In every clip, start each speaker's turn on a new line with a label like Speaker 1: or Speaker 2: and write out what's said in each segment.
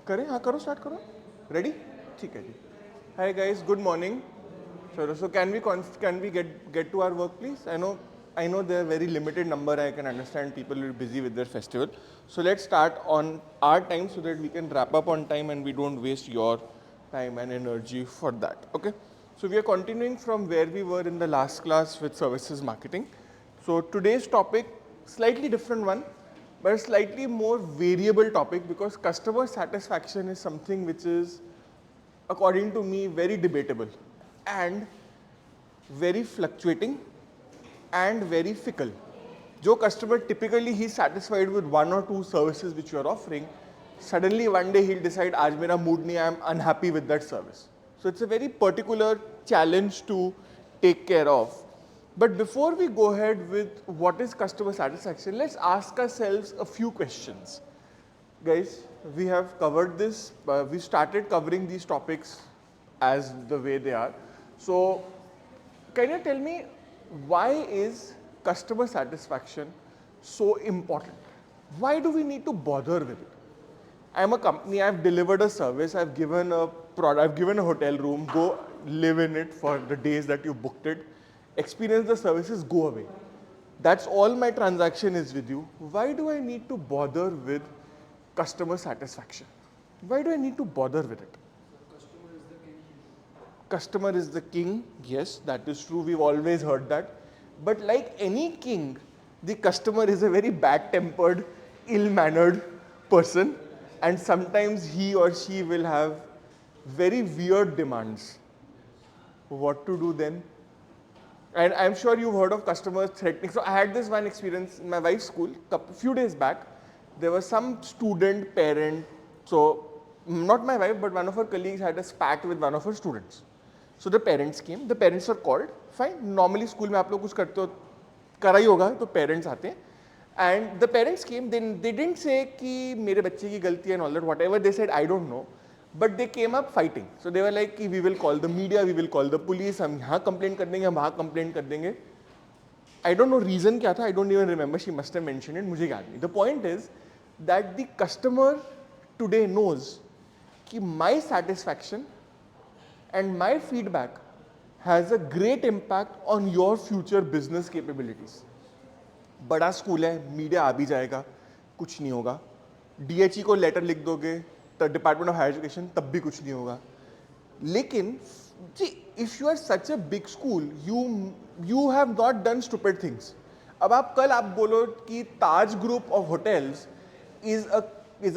Speaker 1: करें हाँ करो स्टार्ट करो रेडी ठीक है जी हाय गाइस गुड मॉर्निंग चलो so can we get to our work please I know there very limited number I can understand people will busy with their festival so let's start on our time so that we can wrap up on time and we don't waste your time and energy for that. Okay, so we are continuing from where we were in the last class with services marketing. So today's topic, slightly different one, but a slightly more variable topic because customer satisfaction is something which is, according to me, very debatable and very fluctuating and very fickle. जो customer typically he's satisfied with one or two services which you are offering, suddenly one day he'll decide आज मेरा mood नहीं, I'm unhappy with that service. So it's a very particular challenge to take care of. But before we go ahead with what is customer satisfaction, let's ask ourselves a few questions. Guys, we have covered this, we started covering these topics as the way they are. So can you tell me why is customer satisfaction so important? Why do we need to bother with it? I'm a company, I've delivered a service, I've given a product, I've given a hotel room, go live in it for the days that you booked it, experience the services, go away. That's all my transaction is with you. Why do I need to bother with customer satisfaction? Why do I need to bother with it? Customer is the king, yes, that is true, we've always heard that. But like any king, the customer is a very bad-tempered, ill-mannered person, and sometimes he or she will have very weird demands. What to do then? And I'm sure you've heard of customers threatening. So I had this one experience in my wife's school, a few days back. There was some student parent, so not my wife, but one of her colleagues had a spat with one of her students. So the parents came, the parents were called, fine, normally school में आप लोग कुछ करते हो, करा ही होगा, तो parents आते हैं. And the parents came, they didn't say कि मेरे बच्चे की गलती है and all that, whatever they said, I don't know. But they came up fighting. So they were like कि we will call the media, we will call the police, हम यहाँ complaint कर देंगे, हम वहाँ complaint कर देंगे. I don't know reason क्या था, I don't even remember, she must have mentioned it, मुझे याद नहीं. The point is that the customer today knows कि my satisfaction and my feedback has a great impact on your future business capabilities. बड़ा school है, media आ भी जाएगा, कुछ नहीं होगा. DHE को लेटर लिख दोगे, तो डिपार्टमेंट ऑफ हायर एजुकेशन, तब भी कुछ नहीं होगा. लेकिन if you are such a big school, you have not done stupid things. अब आप कल आप बोलो कि Taj group of hotels is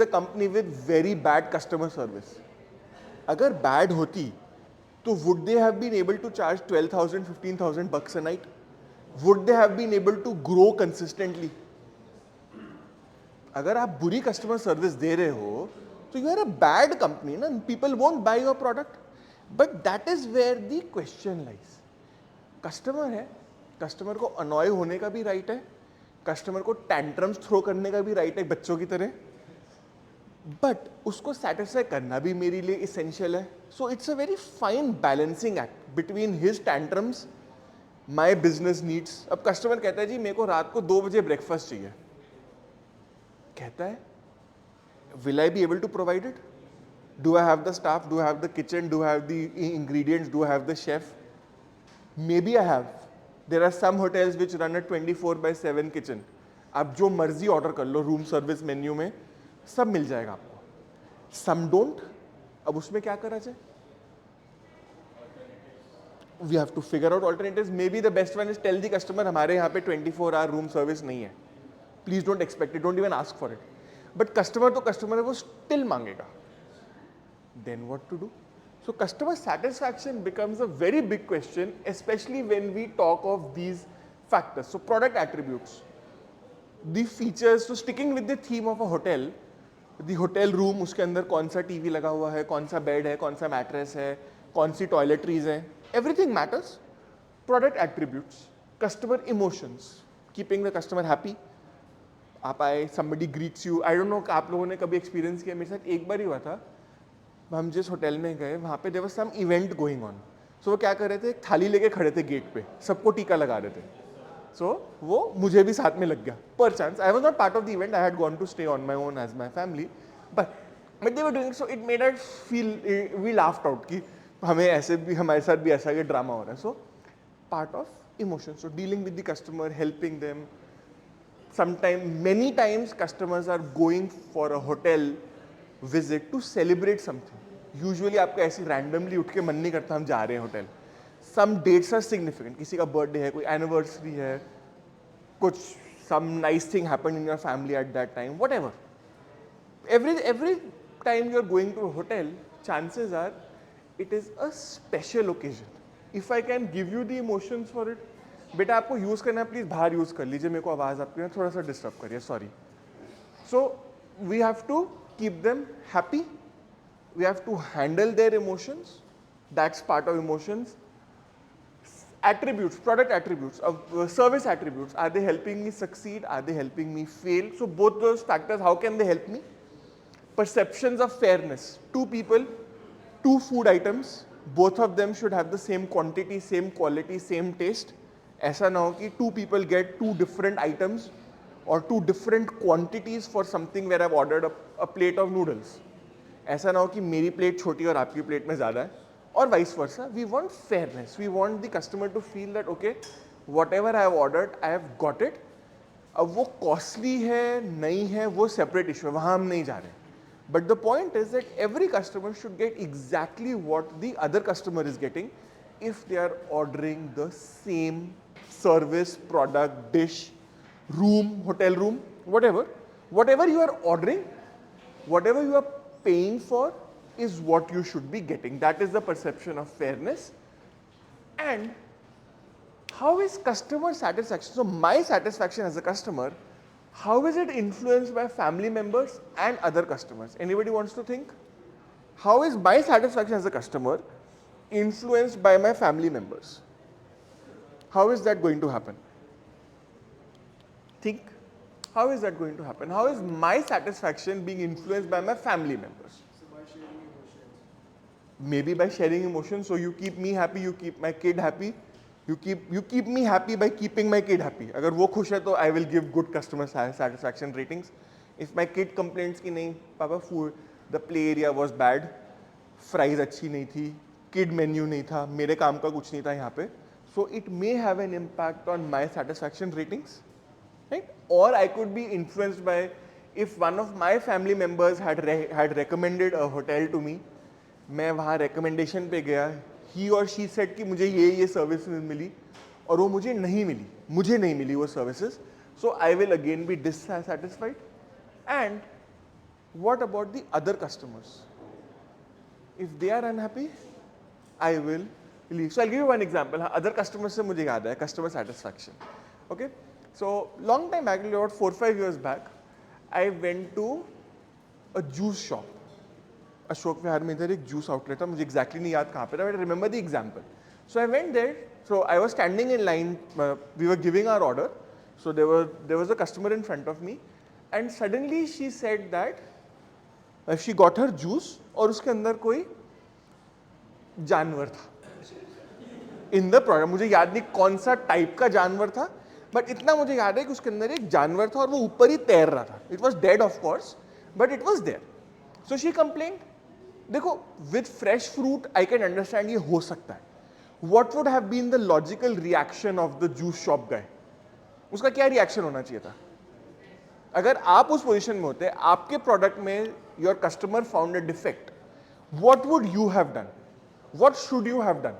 Speaker 1: a company with very bad customer service. अगर बैड होती तो would they have been able to charge 12,000, 15,000 bucks a night? Would they have been able to grow consistently? अगर आप बुरी कस्टमर सर्विस दे रहे हो तो you are a bad company ना, people won't buy your product. But that is where the question lies. Customer है, customer को annoy होने का भी राइट है, कस्टमर को टैंट्रम्स थ्रो करने का भी राइट है बच्चों की तरह, बट उसको सेटिस्फाई करना भी मेरे लिए इसेंशियल है. So it's a very fine balancing act between his tantrums, my business needs. अब कस्टमर कहता है जी मेरे को रात को 2 बजे ब्रेकफास्ट चाहिए, कहता है will I be able to provide it? Do I have the staff, do I have the kitchen, do I have the ingredients, do I have the chef? Maybe I have. There are some hotels which run a 24/7 kitchen. आप जो मर्जी order कर लो, room service menu में सब मिल जाएगा आपको. Some don't. अब उसमें क्या करा जाए? We have to figure out alternatives. Maybe the best one is tell the customer हमारे यहाँ पे 24 आवर रूम सर्विस नहीं है, please don't expect it, don't even ask for it. But customer तो कस्टमर है, वो स्टिल मांगेगा. Then what to do? So customer satisfaction becomes a very big question, especially when we talk of these factors. So product attributes, the features. So sticking with the theme of a hotel, the hotel room, उसके अंदर कौन सा TV लगा हुआ है, कौन सा bed है, कौन सा मैट्रेस है, कौन सी टॉयलेटरीज हैं, everything matters. Product attributes, customer emotions, keeping the customer happy. आप आए, somebody greets you. I don't know आप लोगों ने कभी एक्सपीरियंस किया, मेरे साथ एक बार ही हुआ था. हम जिस होटल में गए वहाँ पे there was some event going on. So वो क्या कर रहे थे, एक थाली लेके खड़े थे गेट पे, सबको टीका लगा रहे थे. सो वो मुझे भी साथ में लग गया पर chance. I was not part of the event, I had gone to stay on my own as my family. But But they were doing so, it made us feel, we laughed out कि हमें ऐसे भी, हमारे साथ भी ऐसा ये drama हो रहा है. So part of emotion. So dealing with the customer, helping them. Sometimes, many times customers are going for a hotel visit to celebrate something. Usually आपका ऐसे randomly उठ के मन नहीं करता हम जा रहे हैं hotel. Some dates are significant. किसी का birthday है, कोई anniversary है, कुछ some nice thing happened in your family at that time, whatever. Every time you're going to a hotel, chances are it is a special occasion. If I can give you the emotions for it, बेटा आपको use करना है please बाहर use कर लीजिए, मेरे को आवाज आपकी ना थोड़ा सा डिस्टर्ब करिए, sorry. So we have to keep them happy, we have to handle their emotions, that's part of emotions. Attributes, product attributes, service attributes, are they helping me succeed, are they helping me fail? So both those factors, how can they help me? Perceptions of fairness, two people, two food items, both of them should have the same quantity, same quality, same taste. ऐसा ना हो कि two people get two different items or two different quantities for something where I've ordered a plate of noodles. ऐसा ना हो कि मेरी plate छोटी और आपकी प्लेट में ज़्यादा है, or vice versa. We want fairness. We want the customer to feel that okay, whatever I have ordered, I have got it. अब वो costly है नहीं है वो separate issue है, वहाँ हम नहीं जा रहे. But the point is that every customer should get exactly what the other customer is getting if they are ordering the same service, product, dish, room, hotel room, whatever. Whatever you are ordering, whatever you are paying for, is what you should be getting. That is the perception of fairness. And how is customer satisfaction? So my satisfaction as a customer, how is it influenced by family members and other customers? Anybody wants to think? How is my satisfaction as a customer influenced by my family members? How is that going to happen? Think. How is that going to happen? How is my satisfaction being influenced by my family members? Maybe by sharing emotions. So you keep me happy, you keep my kid happy, you keep me happy by keeping my kid happy. अगर वो खुश है तो I will give good customer satisfaction ratings. If my kid complains कि नहीं पापा food, the play area was bad, fries अच्छी नहीं थी, kid menu नहीं था, मेरे काम का कुछ नहीं था यहाँ पे, so it may have an impact on my satisfaction ratings, right? Or I could be influenced by if one of my family members had recommended a hotel to me. मैं वहाँ recommendation पे गया, he or she said कि मुझे ये services मिली और वो मुझे नहीं मिली वो services, so I will again be dissatisfied. And what about the other customers? If they are unhappy, I will leave. So I'll give you one example. Other customers से मुझे याद है customer satisfaction. Okay, so long time back, about 4-5 years back, I went to a juice shop. Ashok Vihar में इधर एक juice outlet था, मुझे exactly नहीं याद कहाँ पे था, but I remember the example. So I went there, so I was standing in line, we were giving our order, so there was a customer in front of me and suddenly she said that she got her juice और उसके अंदर कोई जानवर था in the product. मुझे याद नहीं कौन सा टाइप का जानवर था, बट इतना मुझे याद है कि उसके अंदर एक जानवर था और वो ऊपर ही तैर रहा था. It was dead of course, but it was there. So she complained. देखो, with fresh fruit I can understand ये हो सकता है. What would have been the logical reaction of the juice shop guy? उसका क्या रिएक्शन होना चाहिए था? अगर आप उस पोजीशन में होते, आपके प्रोडक्ट में your customer found a defect, what would you have done? What should you have done?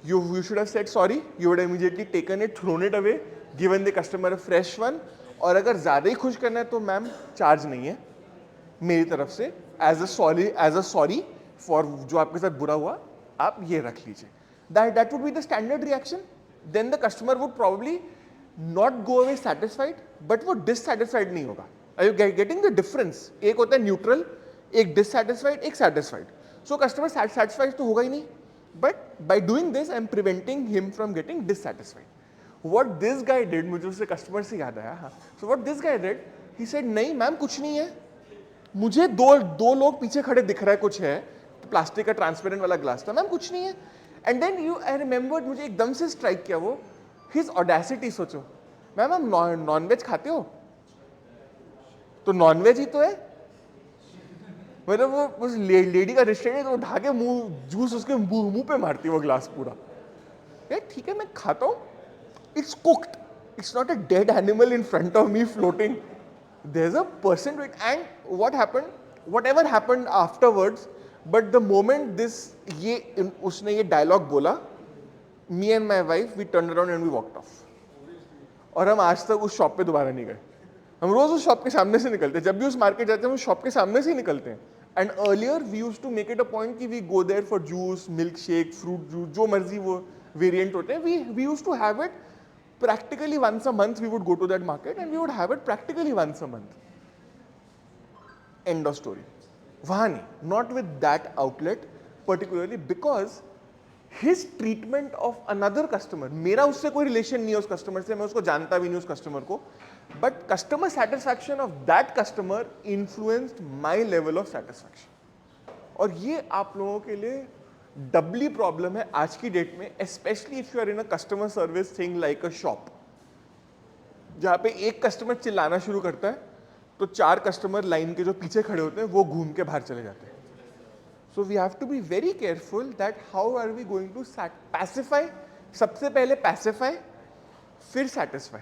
Speaker 1: You should have said sorry. You would have immediately taken it, thrown it away, given the customer a fresh one. और अगर ज़्यादा ही खुश करना है तो ma'am charge नहीं है मेरी तरफ से, एज अ सॉरी फॉर जो आपके साथ बुरा हुआ, आप ये रख लीजिए. That would be the standard reaction. Then the customer would probably not go away satisfied, but वो डिससेटिस्फाइड नहीं होगा. Are you getting the difference? एक होता है न्यूट्रल, एक डिससेटिस्फाइड, एक सेटिस्फाइड. सो कस्टमर सेटिस्फाइड तो होगा ही नहीं. But by doing this, I'm preventing him from getting dissatisfied. What this guy did, मुझे उससे कस्टमर से याद आया. हाँ. So what this guy did, he said, नहीं मैम कुछ नहीं है, मुझे दो लोग पीछे खड़े दिख रहा है, कुछ है, प्लास्टिक का ट्रांसपेरेंट वाला ग्लास था, मैम कुछ नहीं है. एंड देन आई रिमेंबर्ड, मुझे एकदम से स्ट्राइक किया वो हिज ऑडेसिटी. सोचो मैम आप नॉनवेज खाते हो तो नॉनवेज ही तो है, मतलब वो उस लेडी का रेस्टोरेंट है तो उठा के मुंह जूस उसके मुंह पे मारती है वो ग्लास पूरा। यार ठीक है मैं खाता हूँ, it's cooked, it's not a dead animal in front of me floating, there is a person to it. And what happened, whatever happened afterwards, but the moment this ये उसने ये डायलॉग बोला, me and my wife we turn around and we walked off. और हम आज तक उस shop पे दोबारा नहीं गए। हम रोज उस शॉप के सामने से निकलते हैं, जब भी उस मार्केट जाते हैं हम शॉप के सामने से ही निकलते हैं। And earlier we used to make it a point कि we go there for juice, milk shake, fruit juice, जो मर्जी वो वेरिएंट होते हैं, we used to have it practically once a month. We would go to that market and we would have it practically once a month. End of story. वहाँ नहीं, not with that outlet particularly because his treatment of another customer, मेरा उससे कोई relation नहीं है उस customer से, मैं उसको जानता भी नहीं उस कस्टमर को, but customer satisfaction of that customer influenced my level of satisfaction. और ये आप लोगों के लिए डबली प्रॉब्लम है आज की डेट में, specially if you are in a customer service thing like a shop, जहाँ पे एक कस्टमर चिल्लाना शुरू करता है तो 4 कस्टमर लाइन के जो पीछे खड़े होते हैं वो घूम के बाहर चले जाते हैं। So we have to be very careful that how are we going to pacify, सबसे पहले पैसिफाई फिर सेटिस्फाई।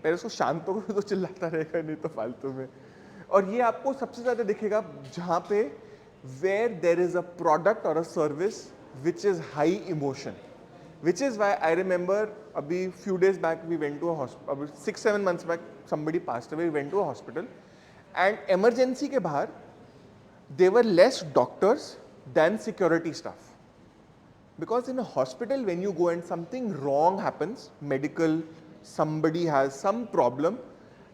Speaker 1: पहले उसको शांत होकर तो चिल्लाता रहेगा नहीं तो फालतू में। और ये आपको सबसे ज्यादा दिखेगा जहाँ पे where there is a product or a service which is high emotion, which is why I remember abhi few days back we went to a hospital, 6-7 months back somebody passed away, we went to a hospital and emergency ke bahar there were less doctors than security staff, because in a hospital when you go and something wrong happens, medical, somebody has some problem,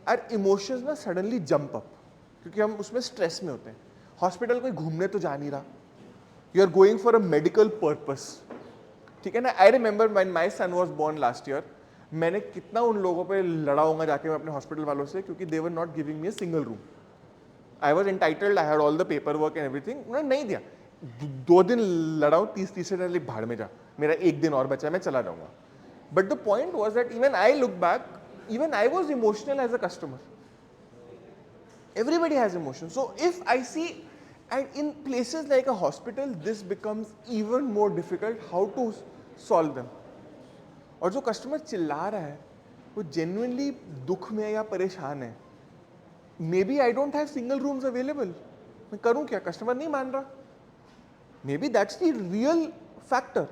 Speaker 1: our emotions na suddenly jump up क्योंकि हम उसमें stress में होते हैं। Hospital कोई घूमने तो जा नहीं रहा, you are going for a medical purpose, ठीक है ना। I remember when my son was born last year, मैंने कितना उन लोगों पे लड़ा होगा जाके मैं अपने हॉस्पिटल वालों से, क्योंकि they were not giving me a single room. I was entitled, I had all the paper work and everything, उन्होंने नहीं दिया। 2 दिन लड़ा हूँ, तीसरे दिन भाड़ में जा, मेरा 1 दिन और बचा है, मैं चला जाऊंगा। But the point was that even I look back, even I was emotional as a customer. Everybody has emotions. So if I see, and in places like a hospital, this becomes even more difficult how to solve them. और जो customer चिल्ला रहा है वो genuinely दुख में या परेशान है, maybe I don't have single rooms available, मैं करूँ क्या, कस्टमर नहीं मान रहा, maybe that's the real factor,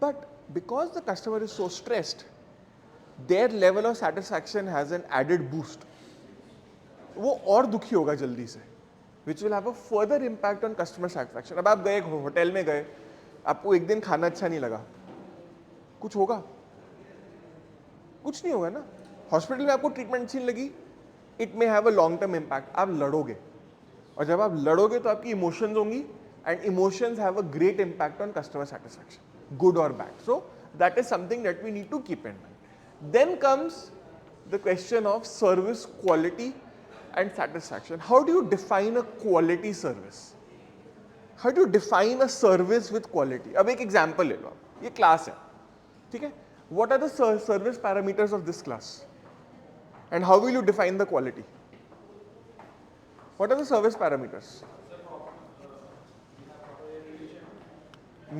Speaker 1: but because the customer is so stressed, their level of satisfaction has an added boost, वो और दुखी होगा जल्दी से, which will have a further impact on customer satisfaction. अब आप गए होटल में गए, आपको एक दिन खाना अच्छा नहीं लगा, कुछ होगा? कुछ नहीं होगा ना। हॉस्पिटल में आपको ट्रीटमेंट अच्छी नहीं लगी, it may have a long term impact, आप लड़ोगे, और जब आप लड़ोगे तो आपकी इमोशंस होंगी, and emotions have a great impact on customer satisfaction, good और bad. So that is something that we need to keep in mind. Then comes the question of service quality and satisfaction. How do you define a quality service? How do you define a service with quality? अब एक example ले लो, ये class है, ठीक है। What are the service parameters of this class? And how will you define the quality? What are the service parameters?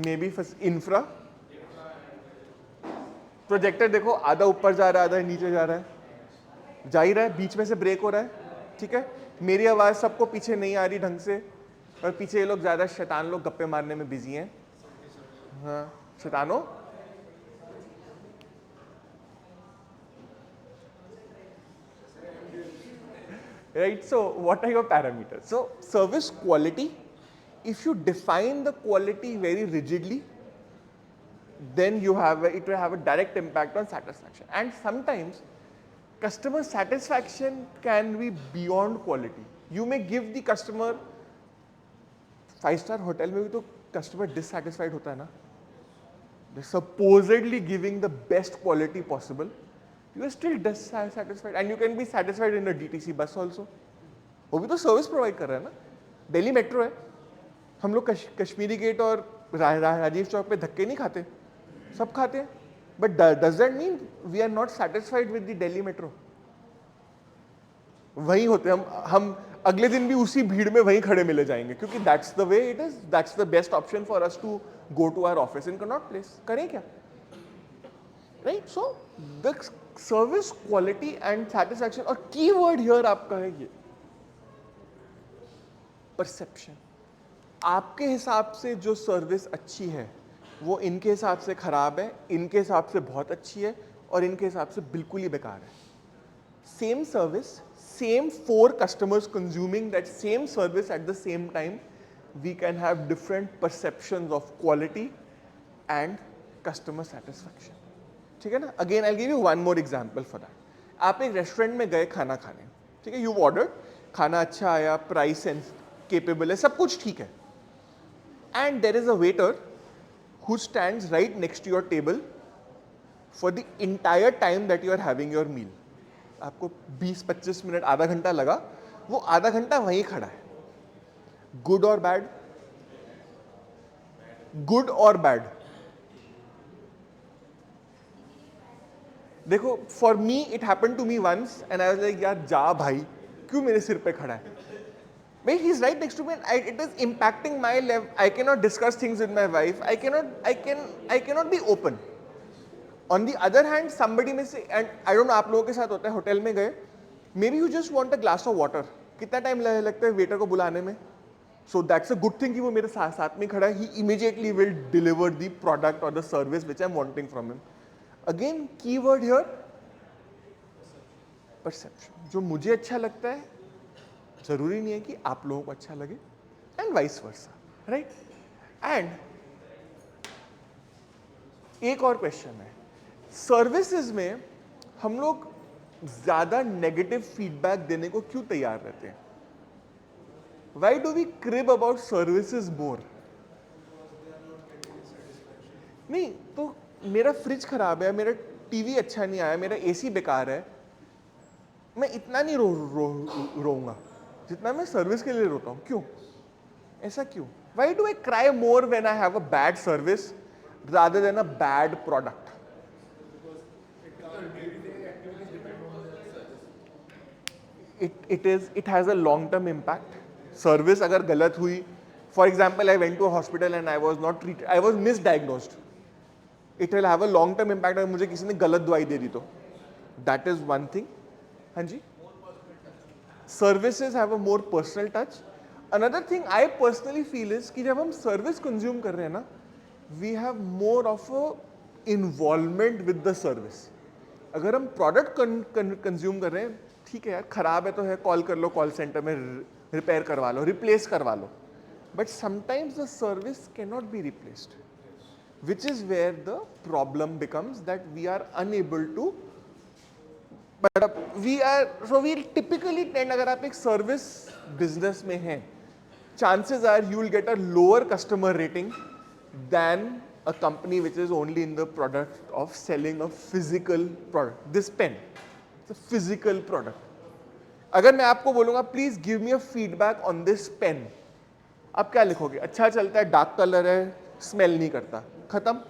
Speaker 1: Maybe first infra. Projector देखो, आधा ऊपर जा रहा है, आधा नीचे जा रहा है, जा ही रहा है, बीच में से ब्रेक हो रहा है, ठीक है। मेरी आवाज सबको पीछे नहीं आ रही ढंग से, और पीछे ये लोग ज्यादा शैतान लोग गप्पे मारने में बिजी हैं। हाँ शैतानो, right? So what are your parameters? So service quality, if you define the quality very rigidly, then you have it will have a direct impact on satisfaction. And sometimes customer satisfaction can be beyond quality. You may give the customer 5-star hotel में भी तो customer dissatisfied होता है ना. They're supposedly giving the best quality possible. You are still dissatisfied, and you can be satisfied in a DTC bus also. वो भी तो service provide कर रहा है ना. दिल्ली मेट्रो है, हम लोग कश्मीरी गेट और राजीव चौक पे धक्के नहीं खाते, सब खाते हैं. But does that mean we are not satisfied with the Delhi metro? वही होते हम अगले दिन भी उसी भीड़ में वहीं खड़े मिले जाएंगे, क्योंकि that's the way it is, that's the best option for us to go to our office in Connaught Place. करें क्या? Right. So the service quality and satisfaction, और की वर्ड हियर आपका है ये परसेप्शन. आपके हिसाब से जो सर्विस अच्छी है वो इनके हिसाब से खराब है, इनके हिसाब से बहुत अच्छी है, और इनके हिसाब से बिल्कुल ही बेकार है. Same service, same 4 customers consuming that same service at the same time, we can have different perceptions of quality and customer satisfaction. ठीक है ना? Again, I'll give you one more example for that. आप एक restaurant में गए खाना खाने, ठीक है? You've ordered, खाना अच्छा आया, प्राइस एंड केपेबल है, सब कुछ ठीक है. And there is a waiter who stands right next to your table for the entire time that you are having your meal. आपको 20-25 मिनट, आधा घंटा लगा, वो आधा घंटा वहीं खड़ा है. गुड और बैड? गुड और बैड? देखो, for me it happened to me once and I was like यार जा भाई, क्यों मेरे सिर पे खड़ा है? भाई he is right next to me, it is impacting my level. I can not discuss things with my wife, I can not be open. On the other hand, somebody may say, and I don't know, आप लोगों के साथ होता है, hotel में गए, maybe you just want a glass of water. कितना time लगता है वेटर को बुलाने में? So that's a good thing कि वो मेरे साथ में खड़ा है. He immediately will deliver the product or the service which I'm wanting from him. Again, keyword here, perception. जो मुझे अच्छा लगता है, जरूरी नहीं है कि आप लोगों को अच्छा लगे, and vice versa, right? And एक और क्वेश्चन है, सर्विसेज में हम लोग ज्यादा नेगेटिव फीडबैक देने को क्यों तैयार रहते हैं? Why do we crib about services more? नहीं तो मेरा फ्रिज खराब है, मेरा टीवी अच्छा नहीं आया, मेरा एसी बेकार है, मैं इतना नहीं रोऊंगा जितना मैं सर्विस के लिए रोता हूं. क्यों? ऐसा क्यों? Why do I cry more when I have a bad service rather than a bad product? It has a long term impact. Service अगर गलत हुई, for example, I went to a hospital and I was not treated, I was misdiagnosed. It will have a long term impact अगर मुझे किसी ने गलत दवाई दे दी तो. That is one thing. हाँ जी. Services have a more personal touch. Another thing I personally feel is कि जब हम service consume कर रहे हैं ना, we have more of a involvement with the service. अगर हम product consume कर रहे हैं, ठीक है यार, खराब है तो है, कॉल कर लो कॉल सेंटर में, रिपेयर करवा लो, रिप्लेस करवा लो. But sometimes the service can not be replaced, which is where the problem becomes that we are unable to. But we typically tend, अगर आप एक सर्विस बिजनेस में हैं, chances are you will get a lower customer rating than a company which is only in the product of selling a physical product. This pen, it's a physical product. अगर मैं आपको बोलूंगा please give me a feedback on this pen, आप क्या लिखोगे? अच्छा चलता है, डार्क कलर है, स्मेल नहीं करता, खत्म.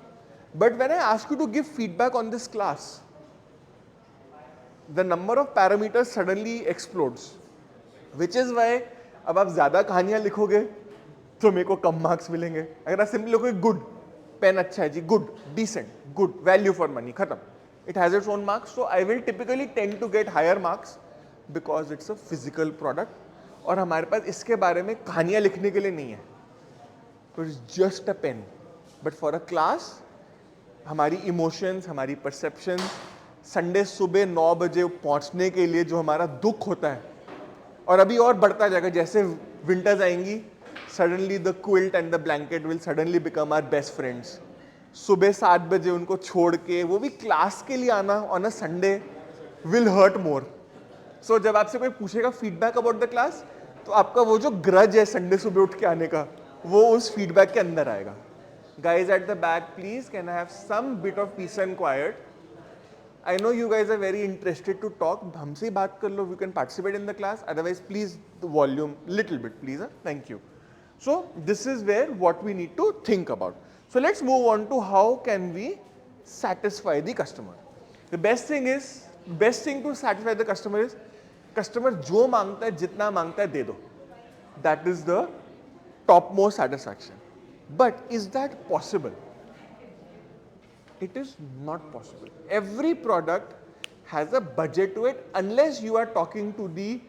Speaker 1: But when I ask you to give feedback on this class, the number of parameters suddenly explodes, which is why अब आप ज्यादा कहानियां लिखोगे तो मेरे को कम मार्क्स मिलेंगे. अगर आप सिंपली लिखोगे गुड, पेन अच्छा है जी, good, decent, good, value for money, खत्म. It has its own marks. So I will typically tend to get higher marks because it's a physical product, और हमारे पास इसके बारे में कहानियां लिखने के लिए नहीं है. तो it's just a pen. But for a class, हमारी इमोशंस, हमारी परसेप्शन, संडे सुबह 9 बजे पहुंचने के लिए जो हमारा दुख होता है, और अभी और बढ़ता जाएगा जैसे विंटर्स आएंगी, suddenly the quilt and the blanket will suddenly become our best friends. सुबह 7 बजे उनको छोड़ के वो भी क्लास के लिए आना on a Sunday will hurt more. So जब आपसे कोई पूछेगा फीडबैक अबाउट द क्लास, तो आपका वो जो ग्रज है संडे सुबह उठ के आने का, वो उस फीडबैक के अंदर आएगा. Guys at the back, please can I have some bit of peace and quiet. I know you guys are very interested to talk. हमसे बात कर लो. You can participate in the class. Otherwise, please the volume little bit, please. Thank you. So this is where what we need to think about. So let's move on to how can we satisfy the customer. The best thing to satisfy the customer is customer जो मांगता है, जितना मांगता है दे दो. That is the topmost satisfaction. But is that possible? It is not possible. Every product has a budget to it unless you are talking to the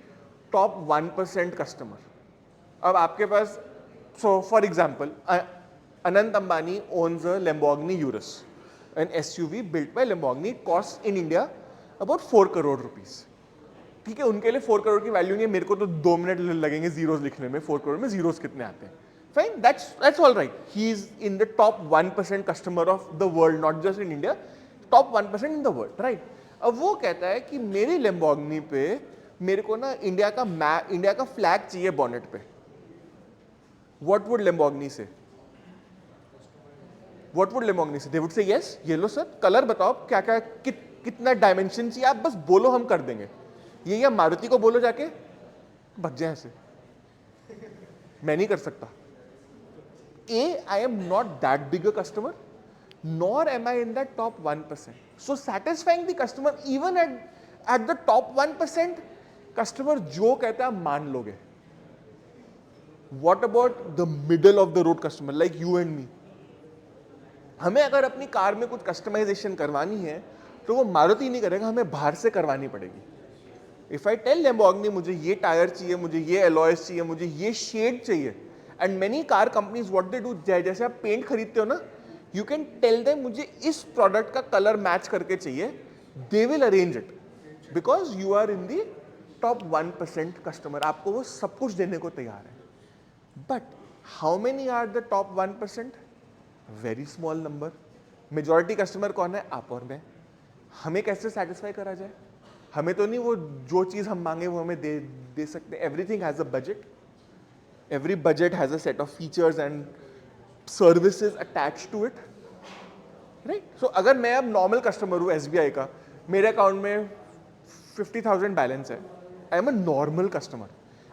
Speaker 1: top 1% customer. अब आपके पास, so for example, Anant Ambani owns a Lamborghini Urus, an SUV built by Lamborghini. It costs in India about 4 crore rupees. ठीक है, उनके लिए 4 करोड़ की value नहीं है, मेरे को तो 2 मिनट लगेंगे जीरोस लिखने में. 4 करोड़ में जीरोस कितने आते हैं? Fine, that's all right. He is in the top 1% customer of the world, not just in India, top 1% in the world, right. अब वो कहता है कि मेरी Lamborghini पे मेरे को ना इंडिया का फ्लैग चाहिए बॉनेट पे. व्हाट वुड Lamborghini से? व्हाट वुड Lamborghini से? दे वुड से यस, ये लो सर, कलर बताओ क्या क्या, कितना डायमेंशन चाहिए, आप बस बोलो हम कर देंगे. ये या मारुति को बोलो जाके भग जाए ऐसे, मैं नहीं कर सकता. I am not that big a customer, nor am I in that top 1%. So satisfying the customer even at the top 1%, customer जो कहता है मान लोगे. What about the middle of the road customer like you and me? हमें अगर अपनी car में कुछ कस्टमाइजेशन करवानी है तो वो मारुति नहीं करेगा, हमें बाहर से करवानी पड़ेगी. If I tell Lamborghini मुझे ये टायर चाहिए, मुझे ये alloys चाहिए, मुझे ये शेड चाहिए, and many car companies what they do, जैसे आप पेंट खरीदते हो ना, you can tell them मुझे इस प्रोडक्ट का कलर मैच करके चाहिए, they will arrange it because you are in the top 1% customer. आपको वो सब कुछ देने को तैयार है. But how many are the top 1%? Very small number. Majority customer कौन है? आप और मैं. हमें कैसे satisfy करा जाए? हमें तो नहीं वो जो चीज़ हम मांगे वो हमें दे सकते. Everything has a budget. Every budget has a set of features and services attached to it, right. So अगर मैं अब नॉर्मल कस्टमर हूँ SBI का, मेरे अकाउंट में 50,000 बैलेंस है, आई एम अ नॉर्मल कस्टमर.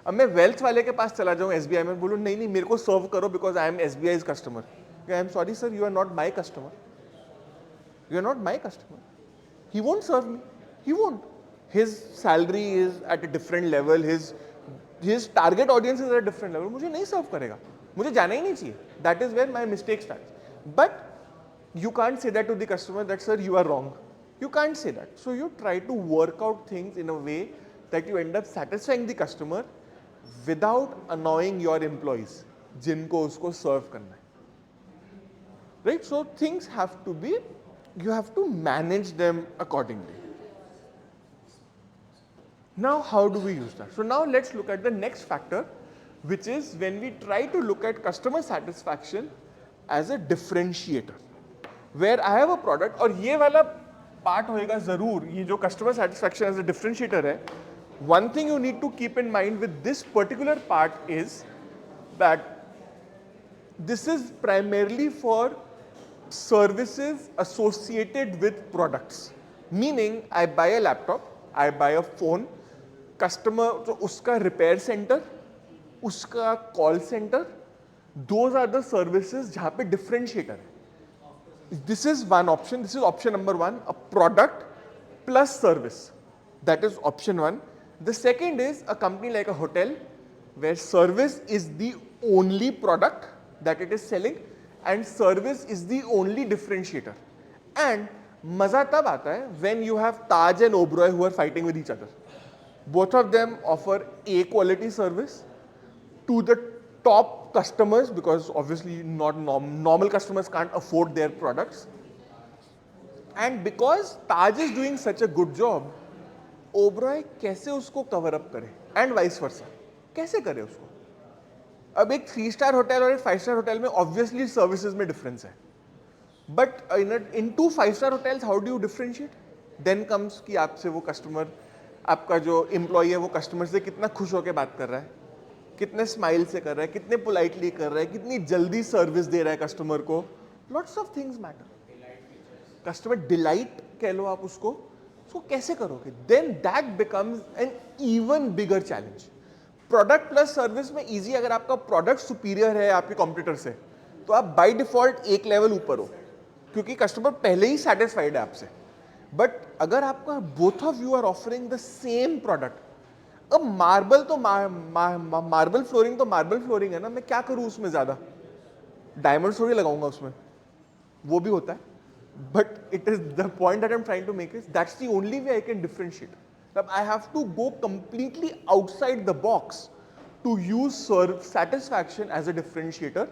Speaker 1: अब मैं वेल्थ वाले के पास चला जाऊँ SBI में, बोलूँ नहीं मेरे को सर्व करो because I am SBI's customer. I am sorry sir, you are not my customer. You are not my customer. He won't serve me. He won't. His salary is at a different level. His target audience is at a different level. मुझे नहीं सर्व करेगा, मुझे जाना ही नहीं चाहिए. That is where my mistake starts. But you can't say that to the customer that sir you are wrong. You can't say that. So you try to work out things in a way that you end up satisfying the customer without annoying your employees जिनको उसको सर्व करना है. Right? So things have to be, you have to manage them accordingly. Now how do we use that? So now let's look at the next factor, which is when we try to look at customer satisfaction as a differentiator. Where I have a product, और ये वाला part होएगा जरूर, ये जो customer satisfaction as a differentiator है. One thing you need to keep in mind with this particular part is that this is primarily for services associated with products. Meaning I buy a laptop, I buy a phone, customer तो उसका repair centre, उसका call centre, those are the services जहां पे differentiator है. This is one option. This is option number 1, a product plus service. That is option 1. The second is a company like a hotel where service is the only product that it is selling and service is the only differentiator. And मजा तब आता है when you have Taj and Oberoi who are fighting with each other. Both of them offer A quality service to the top customers because obviously not normal customers can't afford their products. And because Taj is doing such a good job, Oberoi कैसे उसको cover up करे and vice versa. कैसे करे उसको? अब एक 3-star hotel और एक 5-star होटल में obviously services में difference है. But in 2 5-star hotels how do you differentiate? Then comes कि आपसे वो customer, आपका जो एम्प्लॉई है वो कस्टमर से कितना खुश होकर बात कर रहा है, कितने स्माइल से कर रहा है, कितने पोलाइटली कर रहा है, कितनी जल्दी सर्विस दे रहा है कस्टमर को. Lots of things matter. Customer delight कह लो आप उसको कैसे करोगे? Then that becomes an even bigger challenge. Product plus service में इजी, अगर आपका प्रोडक्ट सुपीरियर है आपके कॉम्पिटिटर से तो आप बाय डिफॉल्ट एक लेवल ऊपर हो क्योंकि कस्टमर पहले ही सेटिस्फाइड है आपसे. बट अगर आपका both of you are offering the same product अब मार्बल तो मार्बल फ्लोरिंग तो मार्बल फ्लोरिंग है ना, मैं क्या करूं उसमें ज्यादा, डायमंड थोड़ी लगाऊंगा उसमें, वो भी होता है. But it is the point that I am trying to make is that's the only way I can differentiate. I have to go completely outside the box to use satisfaction as a differentiator,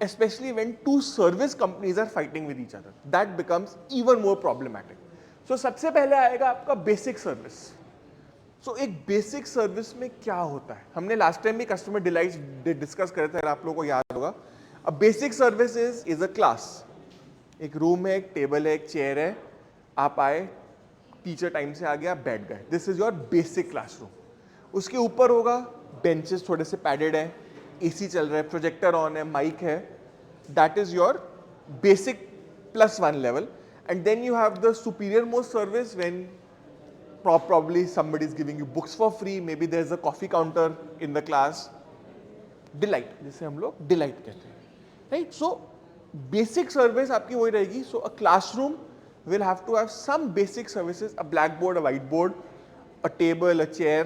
Speaker 1: especially when two service companies are fighting with each other. That becomes even more problematic. So सबसे पहले आएगा आपका basic service. सो एक basic service में क्या होता है, हमने लास्ट टाइम भी कस्टमर डिलाइट डिस्कस करे थे, अगर आप लोगों को याद होगा. अब basic service is a class. एक रूम है, एक टेबल है, एक चेयर है, आप आए, टीचर टाइम से आ गया, बैठ गए. This is your basic classroom. उसके ऊपर होगा बेंचेस थोड़े से पैडेड है, एसी चल रहा है, प्रोजेक्टर ऑन है, माइक है. That is your basic +1 level. And then you have the superior most service when probably somebody is giving you books for free, maybe there is a coffee counter in the class. Delight, जिसे हम लोग delight कहते हैं, right? So basic service आपकी वही रहेगी. So a classroom will have to have some basic services, a blackboard, a whiteboard, a table, a chair,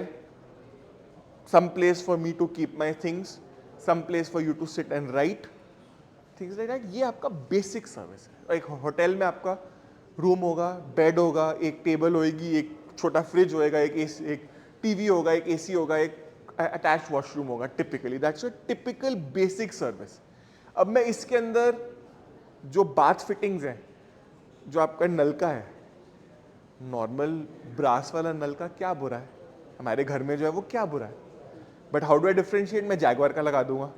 Speaker 1: some place for me to keep my things, some place for you to sit and write, things like that. ये आपका basic service है. एक hotel में आपका room होगा, bed होगा, एक table होगी, एक छोटा फ्रिज होगा, एक टीवी होगा, एक एसी होगा, एक अटैच्ड वॉशरूम होगा. Typically that's a typical basic service. अब मैं इसके अंदर जो बाथ फिटिंग्स हैं, जो आपका नलका है, नॉर्मल ब्रास वाला नलका क्या बुरा है, हमारे घर में जो है वो क्या बुरा है. But how do I differentiate, मैं जैगवार का लगा दूंगा,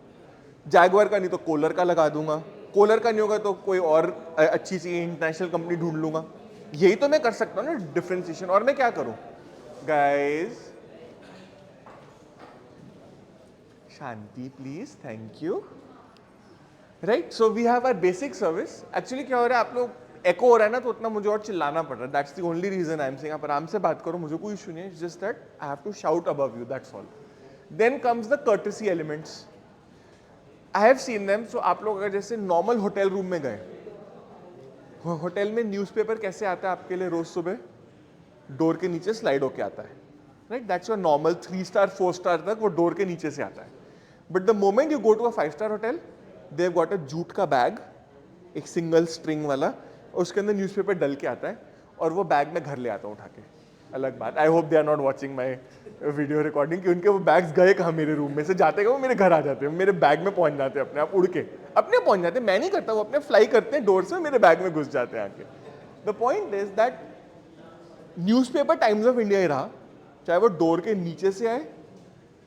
Speaker 1: जैगवार का नहीं तो कोलर का लगा दूंगा, कोलर का नहीं होगा तो कोई और अच्छी सी इंटरनेशनल कंपनी ढूंढ लूंगा. यही तो मैं कर सकता हूँ ना, डिफरेंशिएशन. और मैं क्या करूं गाइस, शांति please, thank you. Right, so we have our basic service. Actually क्या हो रहा है, आप लोग एको हो रहा है ना, तो उतना मुझे और चिल्लाना पड़ रहा है. That's the only reason I am saying. आप आराम से बात करो, मुझे कोई इशू नहीं है. Just that I have to shout above you, that's all. Then comes the courtesy elements. I have seen them. So आप लोग अगर जैसे नॉर्मल होटल रूम में गए, होटल में न्यूज़पेपर कैसे आता है आपके लिए रोज सुबह, डोर के नीचे स्लाइड होके आता है. Right, that's your normal 3 star 4 star तक वो डोर के नीचे से आता है. But the moment you go to a 5 star hotel, they have got a jute का बैग, एक सिंगल स्ट्रिंग वाला, उसके अंदर न्यूज़पेपर डल के आता है, और वो बैग में घर ले आता हूँ उठा के. अलग बात, I hope they are not watching my video recording, कि उनके वो बैग्स गए कहाँ, मेरे रूम में से जाते गए वो मेरे घर आ जाते हैं, मेरे बैग में पहुंच जाते हैं अपने आप, उड़ के अपने पहुंच जाते हैं. मैं नहीं करता, वो अपने फ्लाई करते हैं डोर से, मेरे बैग में घुस जाते हैं आके. The point is that newspaper Times of India ही रहा, चाहे वो डोर के नीचे से आए,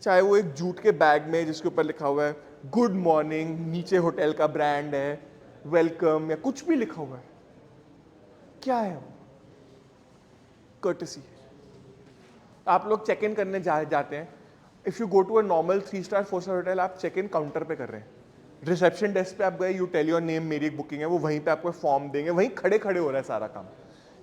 Speaker 1: चाहे वो एक जूट के बैग में जिसके ऊपर लिखा हुआ है गुड मॉर्निंग, नीचे होटल का ब्रांड है, वेलकम, या कुछ भी लिखा हुआ है. क्या है वो? कर्टेसी. आप लोग चेक इन करने जाते हैं. If you go to a normal 3 star 4 star hotel, आप चेक इन काउंटर पे कर रहे हैं, रिसेप्शन डेस्क पे आप गए, यू टेल योर नेम, मेरी एक बुकिंग है, वो वहीं पे आपको फॉर्म देंगे, वहीं खड़े खड़े हो रहा है सारा काम.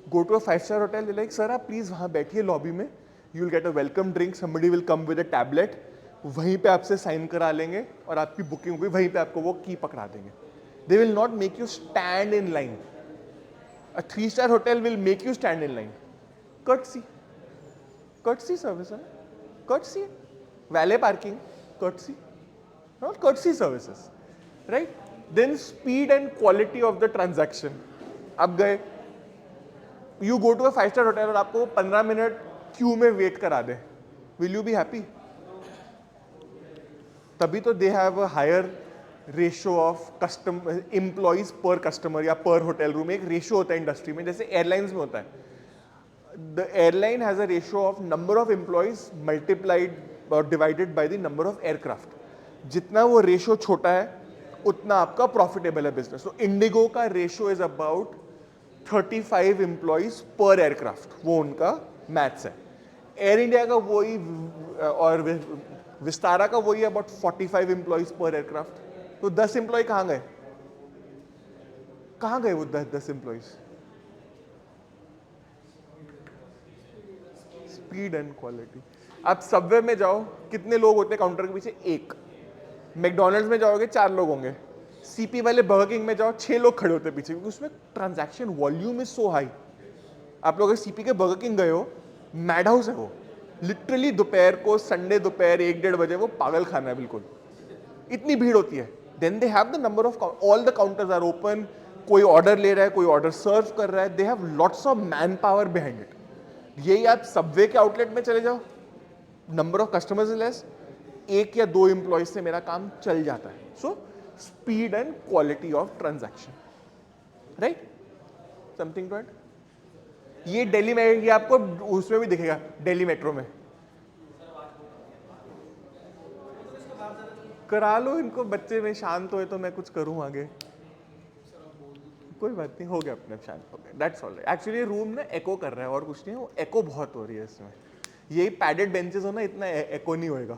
Speaker 1: Go to a 5 star hotel, like sir आप प्लीज वहाँ बैठिए लॉबी में, you will get a welcome drink, somebody will come with a tablet, वहीं पे आपसे साइन करा लेंगे और आपकी बुकिंग हुई, वहीं पे आपको वो की पकड़ा देंगे. They will not make you stand in line. A 3 star hotel will make you stand in line. Courtesy, courtesy service है, courtesy. Valet parking, courtesy, not courtesy services, right? Then speed and quality of the transaction. अब गए, you go to a 5 star hotel और आपको 15 minute Q में wait करा दे, will you be happy? तभी तो they have a higher ratio of employees per customer या per hotel room. एक रेशियो होता है इंडस्ट्री में, जैसे एयरलाइंस में होता है. The airline has a ratio of number of employees multiplied or divided by the number of aircraft. जितना वो रेशियो छोटा है उतना आपका प्रॉफिटेबल है बिजनेस. तो इंडिगो का रेशियो इज अबाउट 35 एम्प्लॉइज पर एयरक्राफ्ट, वो उनका मैथ्स है. एयर इंडिया का वही और विस्तारा का वही अबाउट 45 एम्प्लॉइज पर एयरक्राफ्ट. तो 10 एम्प्लॉय कहाँ गए, कहाँ गए वो 10 एम्प्लॉइज? Speed and quality. आप सबवे में जाओ, कितने लोग होते हैं काउंटर के पीछे? एक. मैकडोनल्ड्स में जाओगे 4 लोग होंगे. सीपी वाले बर्गर किंग में जाओ 6 लोग खड़े होते हैं पीछे, क्योंकि उसमें transaction volume is so high. आप लोग सीपी के बर्गर किंग गए हो, मैड हाउस है वो, लिटरली दोपहर को, संडे दोपहर 1-1:30 बजे वो पागल खाना है बिल्कुल, इतनी भीड़ होती है. Then they have the number of, all the counters are open, कोई ऑर्डर ले रहा है, कोई ऑर्डर सर्व कर रहा है, they have lots of manpower behind it. यही आप सबवे के आउटलेट में चले जाओ, number of customers is less, 1 या 2 एम्प्लॉयज से मेरा काम चल जाता है. So speed and quality of transaction, right. Something to add. ये दिल्ली में, ये आपको उसमें भी दिखेगा, दिल्ली मेट्रो में. करा लो इनको, बच्चे में शांत हुए तो मैं कुछ करूं आगे. कोई बात नहीं, हो गया अपने आप शांत हो गया, that's all right. Actually room ना एको कर रहा है और कुछ नहीं है, वो एको बहुत हो रही है इसमें. यही पैडेड बेंचेस हो ना, इतना एको नहीं होएगा,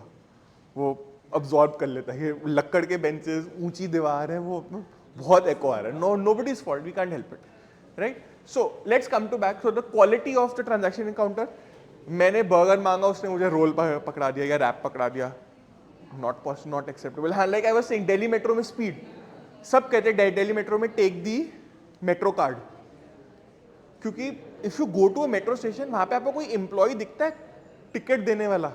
Speaker 1: वो अब्जॉर्ब कर लेता है. ये लक्कड़ के बेंचेस, ऊंची दीवार है, वो बहुत एको आ रहा है. Nobody is fault, we can't help it, right. So let's come to back. So the quality of the transaction encounter. मैंने बर्गर मांगा, उसने मुझे रोल पकड़ा दिया या रैप पकड़ा दिया, नॉट एक्सेप्टेबल. हाँ, like I was saying, Delhi metro में स्पीड, सब कहते हैं दिल्ली मेट्रो में टेक दी मेट्रो कार्ड, क्योंकि if you go to a metro station, वहां पे आपको कोई एम्प्लॉय दिखता है टिकट देने वाला,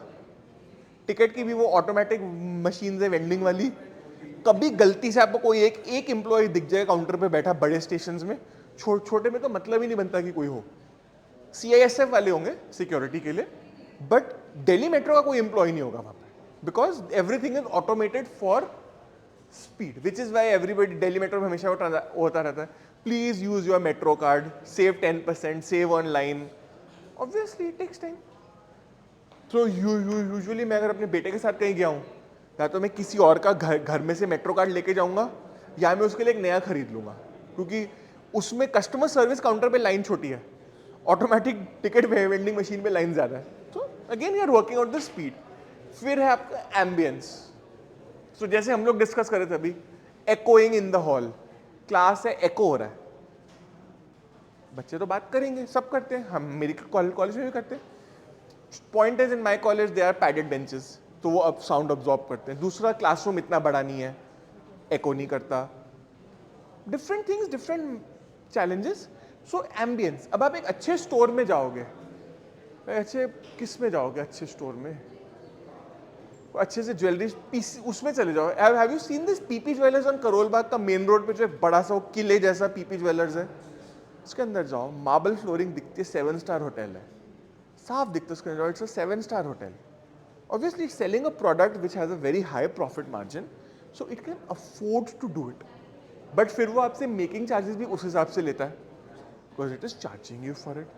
Speaker 1: टिकट की भी वो ऑटोमेटिक मशीन है वेंडिंग वाली. कभी गलती से आपको कोई एक एम्प्लॉय दिख जाए काउंटर पे बैठा बड़े स्टेशन में, छोटे में तो मतलब ही नहीं बनता कि कोई हो. CISF वाले होंगे सिक्योरिटी के लिए, बट दिल्ली मेट्रो का कोई एम्प्लॉय नहीं होगा वहां पे, because everything is automated for speed, which is why everybody, Delhi metro में हमेशा वो होता रहता है, please use your metro card, save 10%, save online. Obviously it takes time. तो यूजुअली मैं अगर अपने बेटे के साथ कहीं गया हूँ, या तो मैं किसी और का घर में से मेट्रो कार्ड लेके जाऊंगा, या मैं उसके लिए एक नया खरीद लूंगा, क्योंकि उसमें कस्टमर सर्विस काउंटर पे लाइन छोटी है, ऑटोमेटिक टिकट वेंडिंग मशीन पे लाइन ज़्यादा है. तो again you are working out the speed. फिर है आपका एम्बियंस. सो जैसे हम लोग डिस्कस कर रहे थे अभी, echoing in the hall, class है, एको हो रहा है. बच्चे तो बात करेंगे, सब करते हैं, हम मेरी कॉलेज में भी करते हैं. Point is in my college they are padded benches, तो वो अब साउंड अब्जॉर्ब करते हैं. दूसरा, क्लासरूम इतना बड़ा नहीं है, एको नहीं करता. Different things, different challenges. So ambience. अब आप एक अच्छे स्टोर में जाओगे, अच्छे किस में जाओगे, अच्छे स्टोर में अच्छे से ज्वेलरी उसमें चले जाओ. Have you seen this PP jewellers on Karol Bagh का मेन रोड पे, जो बड़ा सा किले जैसा पीपी ज्वेलर्स है, उसके अंदर जाओ, मार्बल फ्लोरिंग दिखती है, 7 स्टार होटल है, साफ दिखता है उसके अंदर, it's a 7 star hotel. Obviously it's selling a product which has a very high profit margin, so it can afford to do it. But फिर वो आपसे मेकिंग चार्जेस भी उस हिसाब से लेता है, because it is charging you for it.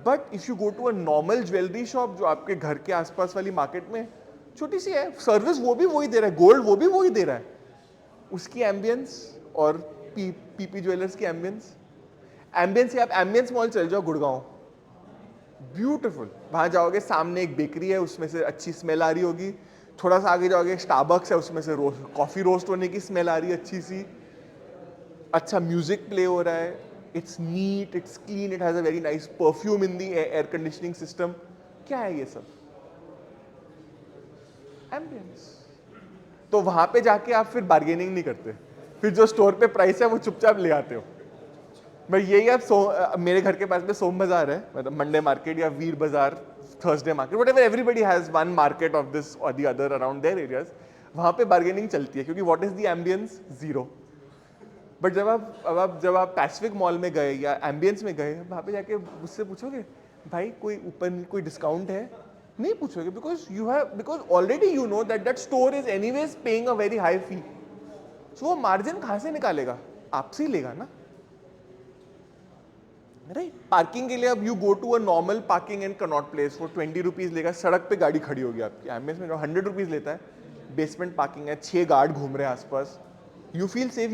Speaker 1: But if you go to a normal jewellery shop जो आपके घर के आसपास वाली मार्केट में छोटी सी है, सर्विस वो भी वही दे रहा है, गोल्ड वो भी वही दे रहा है, उसकी एम्बियंस और पीपी ज्वेलर्स की एम्बियंस. से आप एम्बियंस मॉल चले जाओ गुड़गांव, ब्यूटीफुल. वहां जाओगे, सामने एक बेकरी है, उसमें से अच्छी स्मेल आ रही होगी. थोड़ा सा आगे जाओगे, स्टारबक्स है, उसमें से कॉफी रोस्ट होने की स्मेल आ रही है अच्छी सी, अच्छा म्यूजिक प्ले हो रहा है, it's NEET, it's clean, it has a very nice perfume in the air conditioning system. क्या है ये सब? एम्बियंस. तो वहां पे जाके आप फिर बार्गेनिंग नहीं करते, फिर जो स्टोर पे प्राइस है वो चुपचाप ले आते हो. मैं यही आप मेरे घर के पास में सोम बाजार है, मतलब मंडे मार्केट या वीर बाजार, Thursday market, whatever, everybody has one market of this और the other around there areas. वहां पे बार्गेनिंग चलती है, क्योंकि what is the ambience? Zero. But जब आप पैसिफिक मॉल में गए या एम्बियंस में गए, वहां पे जाके उससे पूछोगे, भाई कोई ऊपर कोई डिस्काउंट है? नहीं पूछोगे, because already you know that store is anyways paying a very high fee. So वो मार्जिन कहां से निकालेगा? आपसे ही लेगा ना, राइट. पार्किंग के लिए अब you go to a normal parking and Connaught Place, वो 20 रुपीज लेगा, सड़क पे गाड़ी खड़ी होगी आपकी. एम्बियंस में 100 रुपीज लेता है, बेसमेंट पार्किंग है, 6 गार्ड घूम रहे हैं आसपास. You feel safe,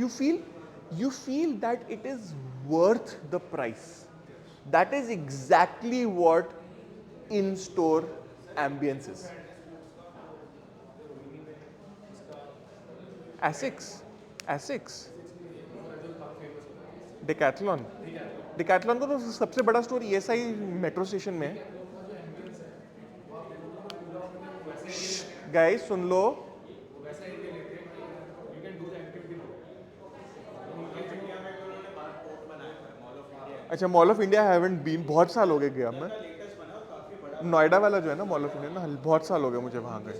Speaker 1: you feel that it is worth the price. That is exactly what in-store ambience is. Asics, Decathlon को तो सबसे बड़ा स्टोर ESI मेट्रो स्टेशन में है. गाइस सुन लो, अच्छा mall of India haven't been, बहुत साल हो गए गया मैं. नोएडा वाला जो है ना मॉल ऑफ इंडिया ना, बहुत साल हो गए मुझे वहाँ गए.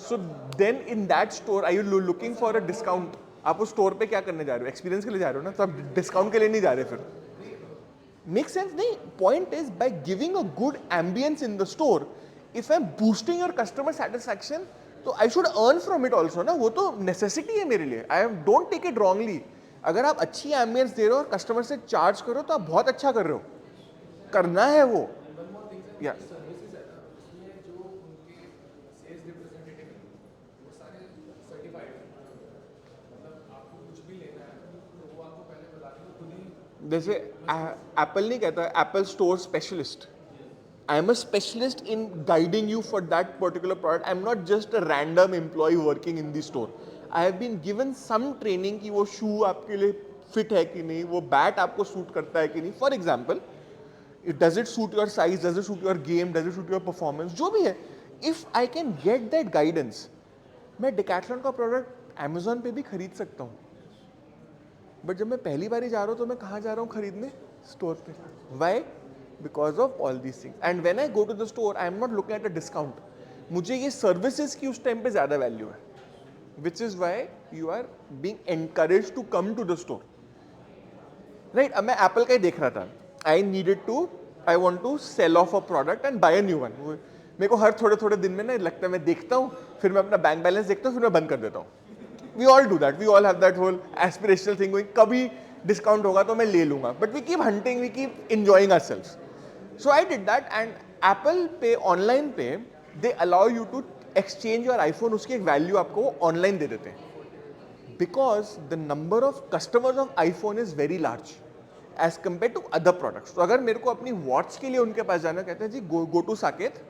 Speaker 1: So then in that store, are you looking for a discount? आप उस स्टोर पे क्या करने जा रहे हो? एक्सपीरियंस के लिए जा रहे हो ना, तो आप डिस्काउंट के लिए नहीं जा रहे फिर. मेक सेंस नहीं. Point is by giving a good ambience in the store, if I am boosting your customer satisfaction, तो I should earn from it also ना. वो तो नेसेसिटी है मेरे लिए. I don't take it wrongly. अगर आप अच्छी एम्बियंस दे रहे हो और कस्टमर से चार्ज करो तो आप बहुत अच्छा कर रहे हो. करना है वो. या जैसे एप्पल नहीं कहता Apple store specialist. I am a specialist in guiding you for that particular product. I am not just a random employee working in the store. I have been given some training कि वो शू आपके लिए fit है कि नहीं, वो bat आपको suit करता है कि नहीं. For example, does it suit your size, does it suit your game, does it suit your performance, जो भी है. If I can get that guidance, मैं Decathlon का प्रोडक्ट Amazon पे भी खरीद सकता हूँ. बट जब मैं पहली बार ही जा रहा हूँ तो मैं कहाँ जा रहा हूँ खरीदने? स्टोर पे. Why? Because of all these things. And when I go to the store I am not looking at a discount. मुझे ये सर्विसेज की उस टाइम पे ज़्यादा वैल्यू है, which is why you are being encourage to come to the store. Right. अब मैं Apple का ही देख रहा था. I want to sell off a product and buy a new one. मेरे को हर थोड़े थोड़े दिन में ना लगता है, मैं देखता हूँ, फिर मैं अपना बैंक बैलेंस देखता हूँ, फिर मैं बंद कर देता हूँ. We all do that. We all have that whole aspirational thing going. कभी डिस्काउंट होगा तो मैं ले लूंगा. But we keep hunting, we keep enjoying ourselves. So I did that, and Apple Pay, online पे, they allow you to exchange your iPhone. उसकी एक value आपको वो ऑनलाइन दे देते हैं. Because the number of customers of iPhone is very large as compared to other products. तो अगर मेरे को अपनी वॉच के लिए उनके पास जाना, कहते हैं जी go to साकेत,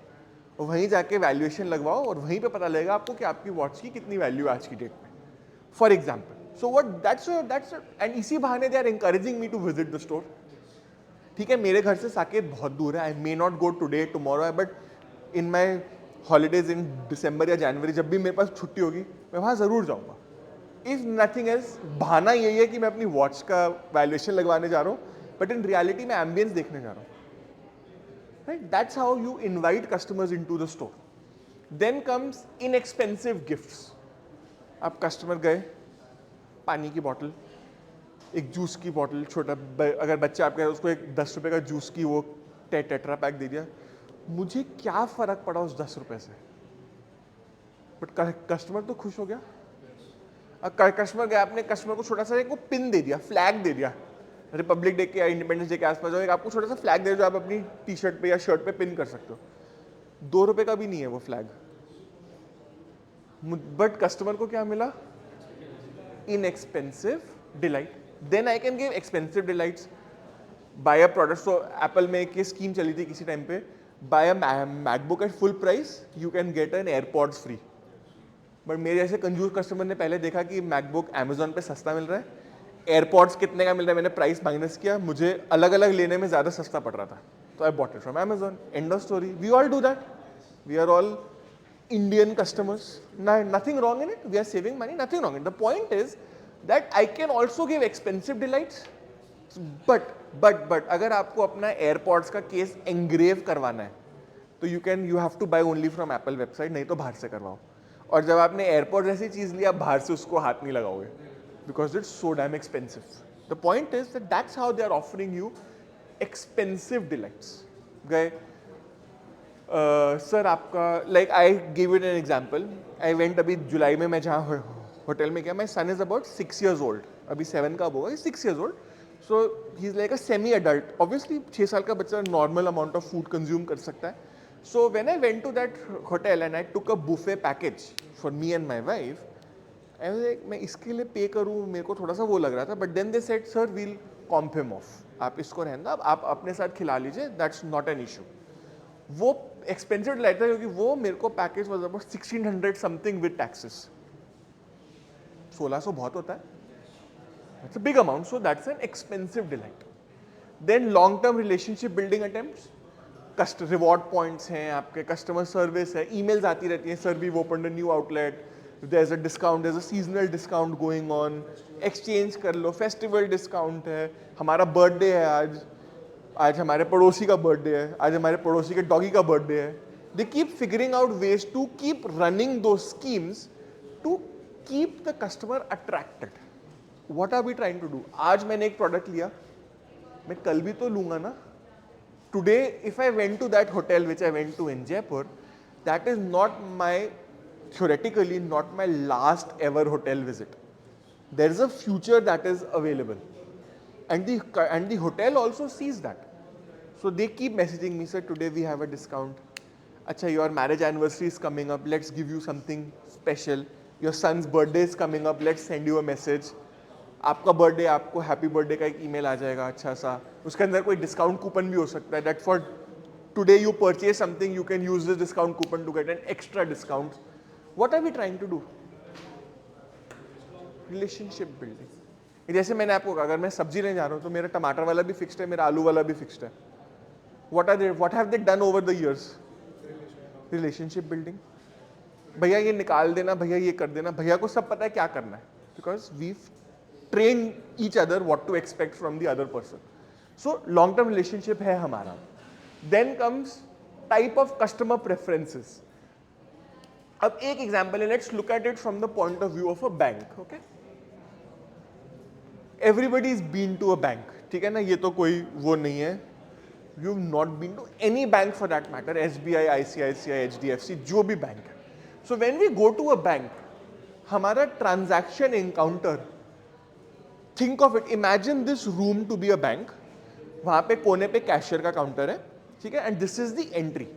Speaker 1: वहीं जाके वैल्यूएशन लगवाओ और वहीं पे पता लगेगा आपको कि आपकी वॉच की कितनी वैल्यू है आज की डेट में. For example, so that's and इसी बहाने they are encouraging me to visit the store. ठीक है, मेरे घर से साकेत बहुत दूर है. I may not go today, tomorrow, but in my holidays in December या January, जब भी मेरे पास छुट्टी होगी, मैं वहाँ ज़रूर जाऊँगा. If nothing else, बहाना यही है कि मैं अपनी वॉच का वैल्यूएशन लगवाने जा रहा हूँ, but in reality मैं एम्बियंस देखने जा रहा हूँ. Right? That's how you invite customers into the store. Then comes inexpensive gifts. आप कस्टमर गए, पानी की बॉटल, एक जूस की बॉटल, छोटा अगर बच्चा आपका है उसको एक 10 रुपये का जूस की वो टेट्रा पैक दे दिया. मुझे क्या फ़र्क पड़ा उस 10 रुपये से? बट कस्टमर तो खुश हो गया. कस्टमर गया, आपने कस्टमर को छोटा सा एक वो पिन दे दिया, फ्लैग दे दिया. रिपब्लिक डे के या इंडिपेंडेंस डे के आसपास जो एक आपको छोटा सा फ्लैग दे जो आप अपनी टी शर्ट पे या शर्ट पे पिन कर सकते हो. 2 रुपये का भी नहीं है वो फ्लैग. बट कस्टमर को क्या मिला? Inexpensive delight. Then I can give expensive delights. Buy a product. So Apple में एक स्कीम चली थी किसी टाइम पे, buy a MacBook at full price you can get an AirPods free. But मेरे जैसे कंजूस कस्टमर ने पहले देखा कि मैकबुक अमेजोन पे सस्ता मिल रहा है, एयरपॉड्स कितने का मिल रहा है, मैंने प्राइस माइनस किया, मुझे अलग अलग लेने में ज़्यादा सस्ता पड़ रहा था, तो I bought it from Amazon. End of story. We all do that. We are all Indian customers. Nothing wrong in it. We are saving money. Nothing wrong in it. The point is that I can also give expensive delights. But अगर आपको अपना AirPods का case engrave करवाना है, तो you have to buy only from Apple website, नहीं तो बाहर से करवाओ. और जब आपने AirPods ऐसी चीज़ ली, आप बाहर से उसको हाथ नहीं लगाओगे, because it's so damn expensive. The point is that that's how they are offering you expensive delights. गए सर आपका, like I give it an example. I went अभी जुलाई में, मैं जहाँ होटल में गया, माई सन इज अबाउट 6 years old. अभी 7 का होगा, 6 years old. So he is like a semi adult. Obviously 6 साल का बच्चा normal amount of food consume कर सकता है. So when I went to that hotel and I took a buffet package for me and my wife, मैं इसके लिए पे करूँ, मेरे को थोड़ा सा वो लग रहा था. But then they said sir we'll comp him off, आप इसको रहना, आप अपने साथ खिला लीजिए, दैट्स नॉट एन इशू. वो एक्सपेंसिव डिलाइट था क्योंकि वो मेरे को package was about 1600 something with taxes. 1600 बहुत होता है. It's a big amount. So that's an expensive delight. Then long term relationship building attempts, reward points हैं आपके, कस्टमर सर्विस है, ईमेल्स आती रहती हैं, sir we opened a new outlet, there is a discount, there is a seasonal discount going on, exchange कर लो, festival discount है, हमारा बर्थडे है आज. आज हमारे पड़ोसी का बर्थडे है, आज हमारे पड़ोसी के डॉगी का बर्थडे है. They keep figuring out ways to keep running those schemes to keep the customer attracted. What are we trying to do? आज मैंने एक प्रोडक्ट लिया, मैं कल भी तो लूंगा ना. Today, if I went to that hotel which I went to in Jaipur, that is not my, theoretically, not my last ever hotel visit. There is a future that is available. And the hotel also sees that. So they keep messaging me, sir, today we have a discount. Acha, your marriage anniversary is coming up, let's give you something special. Your son's birthday is coming up, let's send you a message. आपका birthday, आपको happy birthday का एक email आ जाएगा अच्छा सा, उसके अंदर कोई डिस्काउंट कूपन भी हो सकता है. That for today you purchase something, you can use this discount coupon to get an extra discount. What are we trying to do? Relationship building. जैसे मैंने आपको कहा, अगर मैं सब्जी लेने जा रहा हूँ तो मेरा टमाटर वाला भी फिक्स्ड है, मेरा आलू वाला भी फिक्स्ड है. What have they done over the years? Relationship building. भैया ये निकाल देना, भैया ये कर देना, भैया को सब पता है क्या करना है. Because we've trained each other what to expect from the other person. So long term relationship है हमारा. Then comes type of customer preferences. अब एक एग्जाम्पल है, let's look at it from the point of view of a bank. Okay? Everybody is been to a bank. ठीक है ना, ये तो कोई वो नहीं है. You've not been to any bank for that matter, SBI, ICICI, HDFC, जो भी बैंक है. So when we go to a bank, हमारा transaction encounter, think of it, imagine this room to be a bank. वहाँ पे कोने पे cashier का counter है, ठीक है, and this is the entry.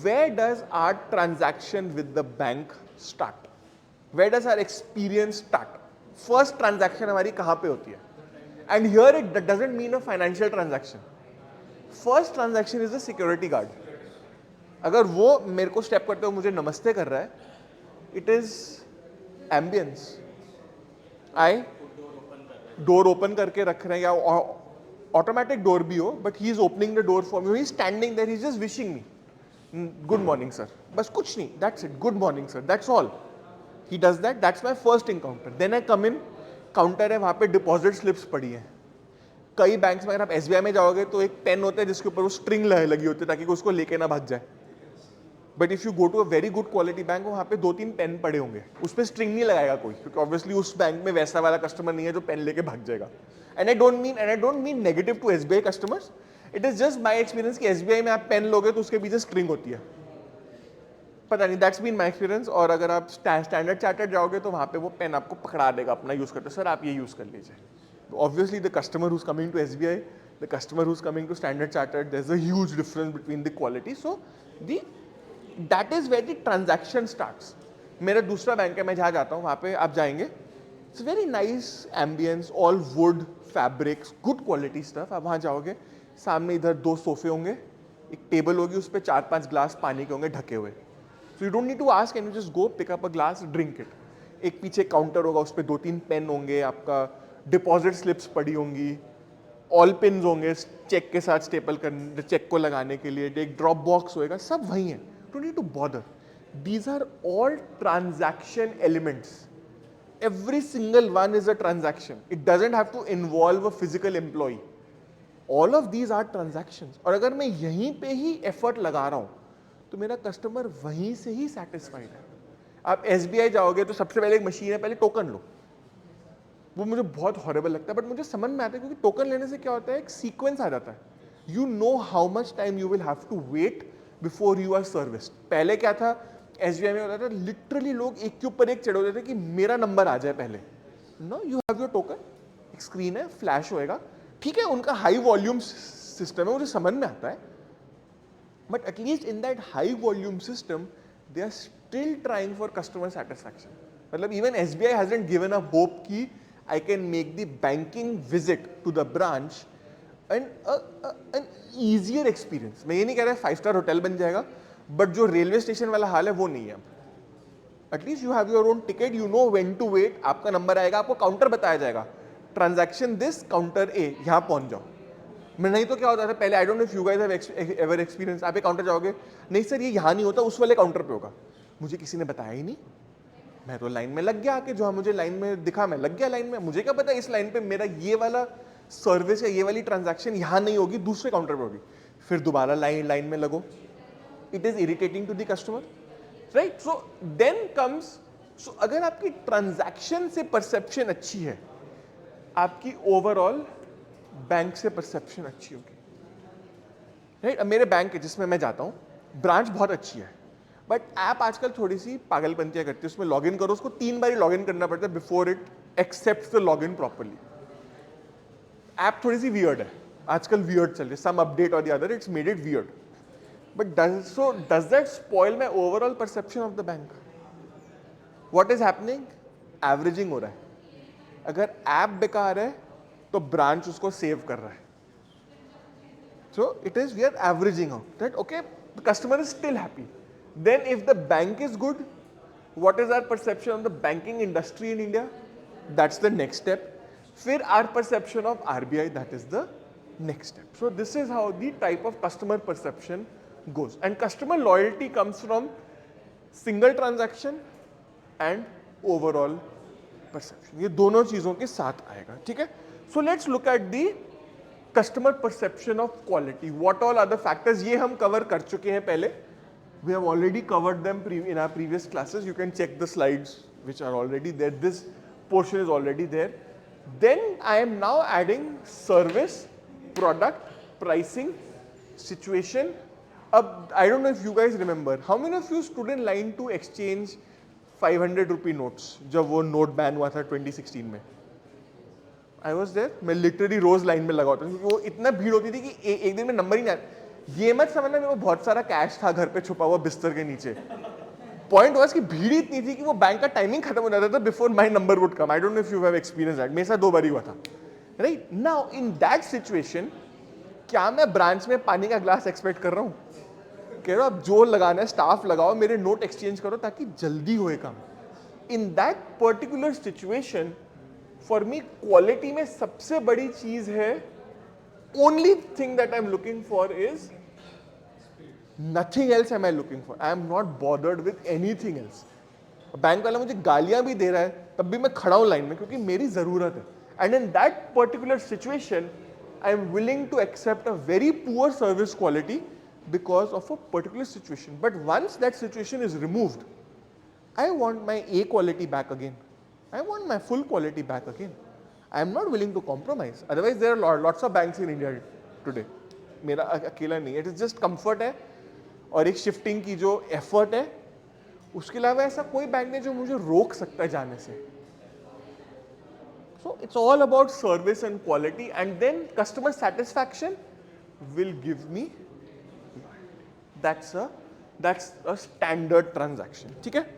Speaker 1: Where does our transaction with the bank start? Where does our experience start? First transaction हमारी कहाँ पे होती है? And here it doesn't mean a financial transaction. First transaction is the security guard. अगर वो मेरे को step करते हुए मुझे नमस्ते कर रहा है, it is ambience. I door open करके रख रहे हैं, या ऑटोमेटिक डोर भी हो, but he is opening the door for me, he is standing there, he is just wishing me good morning sir, बस कुछ नहीं, that's it, good morning sir, that's all. He does that, that's my first encounter. Then I come in, counter है, वहाँ पे deposit slips पड़ी हैं. कई banks में अगर आप एसबीआई में जाओगे तो एक पेन होता है जिसके ऊपर वो स्ट्रिंग लगी होती है ताकि उसको लेके ना भाग जाए. But if you go to a very good quality bank, वहाँ पे 2-3 पेन पड़े होंगे, उस पर स्ट्रिंग नहीं लगाएगा कोई, क्योंकि ऑब्वियसली उस बैंक में वैसा वाला कस्टमर नहीं है जो पेन लेके भाग जाएगा. And I don't mean negative to SBI customers. It is just my experience कि एसबीआई में आप पेन लोगे तो उसके पीछे स्ट्रिंग होती है, पता नहीं, दैट्स बीन माई एक्सपीरियंस. और अगर आप स्टैंडर्ड चार्टर्ड जाओगे तो वहाँ पे वो पेन आपको पकड़ा देगा अपना यूज करते, सर आप ये यूज कर लीजिए. Obviously, the customer who's coming to SBI, the customer who's coming to Standard Chartered, there's a huge difference between the quality. So, that is where the transaction starts. मेरा दूसरा bank है, मैं जहाँ जाता हूँ वहाँ पे आप जाएंगे, it's very nice ambience, all wood, fabrics, good quality stuff. आप वहाँ जाओगे, सामने इधर 2 सोफे होंगे, एक टेबल होगी, उस पर 4-5 ग्लास पानी के होंगे ढके हुए. So you don't need to ask, and you just go pick up a glass, drink it. एक पीछे काउंटर होगा, उस पर 2-3 पेन होंगे, आपका डिपॉजिट स्लिप्स पड़ी होंगी, ऑल पिन्स होंगे चेक के साथ स्टेपल करने, चेक को लगाने के लिए, एक ड्रॉप बॉक्स होएगा, सब वही है. Don't need to bother. These are all transaction elements. Every single one is a transaction. It doesn't have to involve a physical employ. All of these are transactions. और अगर मैं यहीं पे ही एफर्ट लगा रहा हूं तो मेरा कस्टमर वहीं से ही सेटिस्फाइड है. आप एसबीआई जाओगे तो सबसे पहले एक मशीन है, पहले टोकन लो. वो मुझे बहुत हॉरेबल लगता है, बट मुझे समझ में आता है, क्योंकि टोकन लेने से क्या होता है, एक सीक्वेंस आ जाता है. You know how much time you will have to wait before you are serviced. पहले क्या था, एसबीआई में होता था, लिटरली लोग एक के ऊपर एक चढ़ होते थे कि मेरा नंबर आ जाए पहले. No, you have your token, एक स्क्रीन है, फ्लैश होएगा, ठीक है, उनका हाई वॉल्यूम सिस्टम है, मुझे समझ में आता है, but at least in that high volume system they are still trying for customer satisfaction. मतलब even SBI hasn't given a hope की I can make the banking visit to the branch an easier experience. मैं ये नहीं कह रहा 5-star hotel बन जाएगा, but जो रेलवे स्टेशन वाला हाल है वो नहीं है. At least you have your own ticket, you know when to wait, आपका नंबर आएगा, आपको काउंटर बताया जाएगा, ट्रांजैक्शन दिस, काउंटर ए, यहाँ पहुंच जाओ. मैं नहीं तो क्या होता था पहले, आई don't know if you guys have ever experience, आप एक काउंटर जाओगे, नहीं सर ये यहाँ नहीं होता, उस वाले काउंटर पे होगा. मुझे किसी ने बताया ही नहीं, मैं तो लाइन में लग गया आके, जो मुझे लाइन में दिखा मैं लग गया लाइन में. मुझे क्या पता इस लाइन पे मेरा ये वाला सर्विस या ये वाली ट्रांजैक्शन यहाँ नहीं होगी, दूसरे काउंटर पर होगी, फिर दोबारा लाइन में लगो. It is irritating to the customer, right? So then comes, so अगर आपकी ट्रांजैक्शन से परसेप्शन अच्छी है, आपकी ओवरऑल बैंक से परसेप्शन अच्छी होगी, राइट? अब मेरे बैंक जिसमें मैं जाता हूँ, ब्रांच बहुत अच्छी है, बट ऐप आजकल थोड़ी सी पागलपंतियाँ करती है. उसमें लॉग इन करो, उसको 3 बार लॉग इन करना पड़ता है before it accepts the log in properly. App थोड़ी सी वियर्ड है आजकल, वियर्ड चल रही है. सम अपडेट और the other it's made it weird. But does that spoil my overall perception of the bank? What is happening? Averaging हो रहा है. अगर ऐप बेकार है तो ब्रांच उसको सेव कर रहा है. So it is, we are averaging out, right? Okay, the customer is still happy. Then if the bank is good, what is our perception of the banking industry in India? That's the next step. फिर our perception of RBI, that is the next step. So this is how the type of customer perception goes. And customer loyalty comes from single transaction and overall perception. ये दोनों चीजों के साथ आएगा, ठीक है? So let's look at the customer perception of quality. What all other factors? ये हम cover कर चुके हैं पहले. We have already covered them in our previous classes. You can check the slides which are already there. This portion is already there. Then I am now adding service, product, pricing, situation. I don't know if you guys remember. How many of you stood in line to exchange 500 rupee notes जब वो note ban हुआ था 2016 में? I was there. मैं literally रोज line में लगा होता क्योंकि वो इतना भीड़ होती थी कि एक दिन में नंबर ही नहीं आता. ये मत समझना मेरे को बहुत सारा कैश था घर पे छुपा हुआ बिस्तर के नीचे. पॉइंट वाज कि भीड़ इतनी थी कि वो बैंक का टाइमिंग खत्म हो जाता था before my number would come. I don't know if you have experience that. मेरे साथ 2 बार ही हुआ था, right? Now in that situation क्या मैं ब्रांच में पानी का ग्लास एक्सपेक्ट कर रहा हूँ? कह रहा हूँ अब जो लगाना है स्टाफ लगाओ, मेरे नोट एक्सचेंज करो ताकि जल्दी होए काम. In that particular situation for me quality में सबसे बड़ी चीज है, only thing that I am looking for is nothing else am I looking for. I am not bothered with anything else. Bank वाला मुझे गालियां भी दे रहा है तब भी मैं खड़ा हूं लाइन में क्योंकि मेरी जरूरत है. And in that particular situation I am willing to accept a very poor service quality because of a particular situation. But once that situation is removed, I want my A quality back again. I want my full quality back again. I am not willing to compromise. Otherwise, there are lots of banks in India today. मेरा अकेला नहीं है. It is just comfort है और एक shifting की जो effort है. उसके अलावा ऐसा कोई बैंक नहीं जो मुझे रोक सकता है जाने से. So it's all about service and quality, and then customer satisfaction will give me. That's a standard transaction. ठीक है?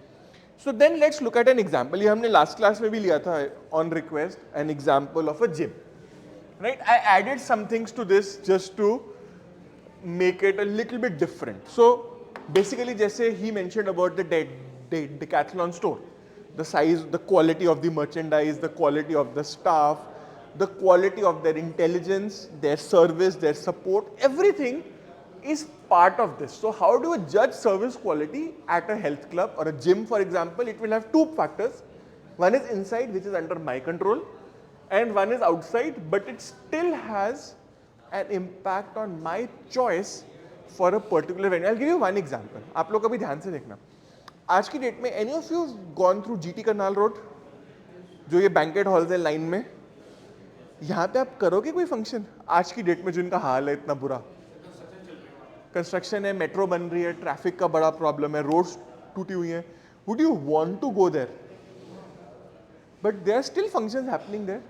Speaker 1: So then let's look at an example. ये हमने last class में भी लिया था on request, an example of a gym, right? I added some things to this just to make it a little bit different. So basically जैसे he mentioned about the Decathlon store, the size, the quality of the merchandise, the quality of the staff, the quality of their intelligence, their service, their support, everything is part of this. So how do you judge service quality at a health club or a gym, for example? It will have 2 factors. One is inside, which is under my control, and one is outside, but it still has an impact on my choice for a particular venue. I'll give you one example. आप लोग अभी ध्यान से देखना. आज की date में any of you gone through GT Karnal Road, जो ये बैंकेट हॉल्स है लाइन में, यहाँ पे आप करोगे कोई फंक्शन आज की डेट में जिनका हाल है इतना बुरा? कंस्ट्रक्शन है, मेट्रो बन रही है, ट्रैफिक का बड़ा प्रॉब्लम है, रोड्स टूटी हुई हैं. Would you want to go there? But there are still functions happening there.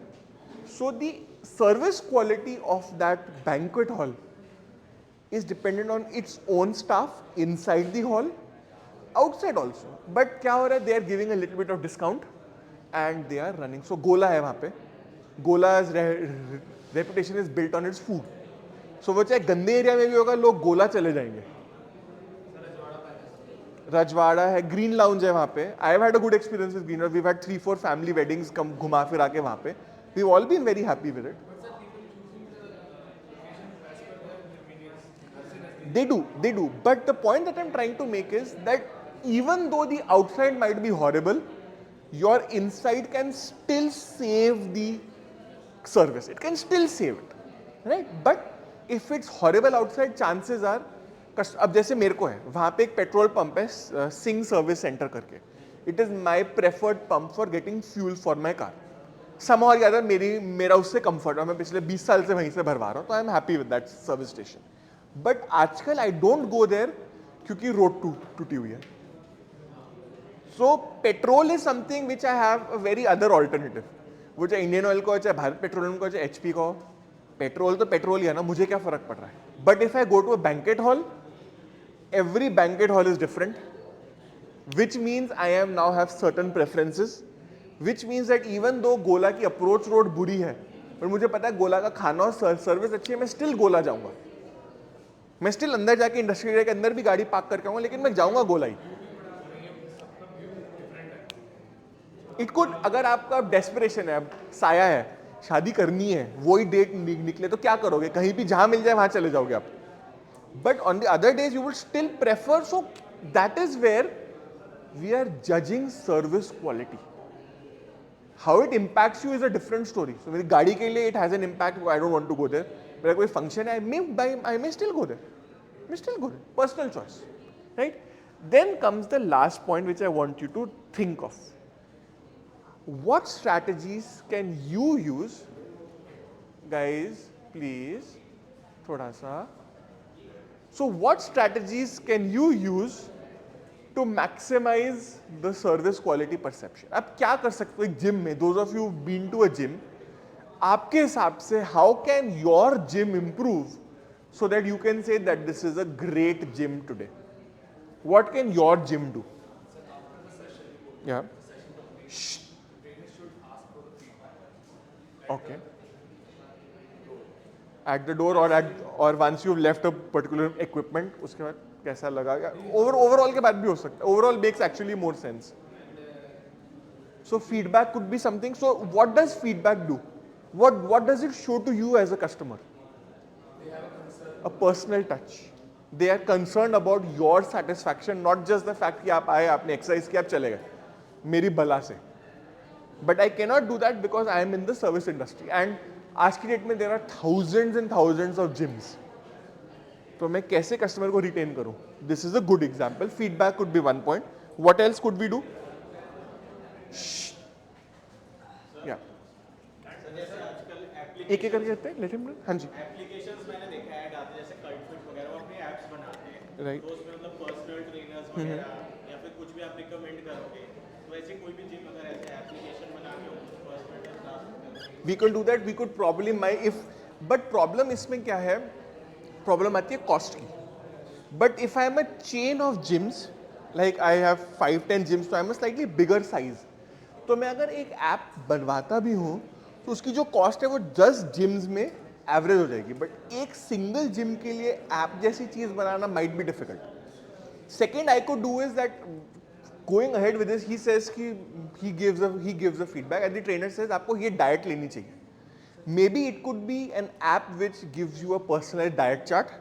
Speaker 1: So the service quality of that banquet hall is dependent on its own staff inside the hall, outside also. But क्या हो रहा है? They are giving a little bit of discount and they are running. So गोला है वहाँ पे. गोला's reputation is built on its food. So वो चाहे गंदे एरिया में भी होगा, लोग गोला चले जाएंगे. रजवाड़ा है, ग्रीन लाउंज है वहाँ पे. I have had a good experience with Green Lounge. We've had 3-4 family weddings कम घुमा फिरा के वहाँ पे. We've all been very happy with it. They do. But the point that I'm trying to make is that even though the outside might be horrible, your inside can still save the service. It can still save it, right? But if it's horrible outside, chances are, अब जैसे मेरे को है, वहाँ पे एक petrol pump है, Singh service centre करके. It is my preferred pump for getting fuel for my car. Somehow or other मेरा उससे comfort है, मैं पिछले 20 साल से वहीं से भरवा रहा हूँ, तो I am happy with that service station. But आजकल I don't go there क्योंकि रोड टूटी हुई है. So petrol is something which I have a very other alternative. वो चाहे इंडियन ऑयल का हो, चाहे भारत पेट्रोलियम का हो, चाहे एचपी का हो, पेट्रोल तो पेट्रोल ही है ना, मुझे क्या फर्क पड़ रहा है. But if I go to a banquet hall, every banquet hall is different, which means I am now have certain preferences, which means that even though गोला की अप्रोच रोड बुरी है, पर मुझे पता है गोला का खाना और सर्विस अच्छी है, मैं स्टिल गोला जाऊंगा. मैं स्टिल अंदर जाके इंडस्ट्रियल एरिया के अंदर भी गाड़ी पार्क करके आऊंगा, लेकिन मैं जाऊंगा गोला ही. इट कुड, अगर आपका डेस्परेशन है, अब साया है, शादी करनी है, वही डेट निकले तो क्या करोगे, कहीं भी जहां मिल जाए वहां चले जाओगे आप. But on the other days you would still prefer, so that is where we are judging service quality. How it impacts you is a different story. So मेरी गाड़ी के लिए it has an impact, I don't want to go there. मेरा कोई function है, I may still go there. Personal choice, right? Then comes the last point which I want you to think of. What strategies can you use? Guys, please, थोड़ा सा. So what strategies can you use to maximize the service quality perception? आप क्या कर सकते हो एक gym में? Those of you who've been to a gym, आपके हिसाब से how can your gym improve so that you can say that this is a great gym today? What can your gym do? Yeah. Shh. Okay. At the door or once you've left a particular equipment, उसके बाद कैसा लगा? Overall के बाद भी हो सकता है. Overall makes actually more sense. So feedback could be something. So what does feedback do? What does it show to you as a customer? A personal touch. They are concerned about your satisfaction, not just the fact कि आप आए, आपने exercise किया, आप चले गए मेरी बला से. But I cannot do that because I am in the service industry, and आज की डेट में there are thousands and thousands of gyms. तो मैं कैसे कस्टमर को रिटेन करूं? This is a good example. Feedback could be one point. What else could we do? Yeah. एक एक करके करते हैं. Let him know. हाँ जी.
Speaker 2: एप्लीकेशंस मैंने देखा है आते जैसे कल्टफिट वगैरह वो अपने ऐप्स बनाते हैं.
Speaker 1: Right.
Speaker 2: तो उसमें मतलब पर्सनल ट्रेनर्स वगैरह या फिर कुछ भी आप रिकमेंड करोगे, तो ऐसे कोई भी जिम अगर ऐसे एप्लीकेशन बना के personal trainer.
Speaker 1: We could do that. We could probably but problem इसमें क्या है? Problem आती है cost की. But if I am a chain of gyms, like I have 5-10 gyms, so I am a slightly bigger size. तो मैं अगर एक ऐप बनवाता भी हूँ, तो उसकी जो कॉस्ट है वो 10 gyms में एवरेज हो जाएगी. बट एक सिंगल जिम के लिए ऐप जैसी चीज बनाना might be difficult. Second I could do is that going ahead with this, he says कि he gives a feedback and the trainer says आपको ये डाइट लेनी चाहिए. Maybe it could be an app which gives you a personalized diet chart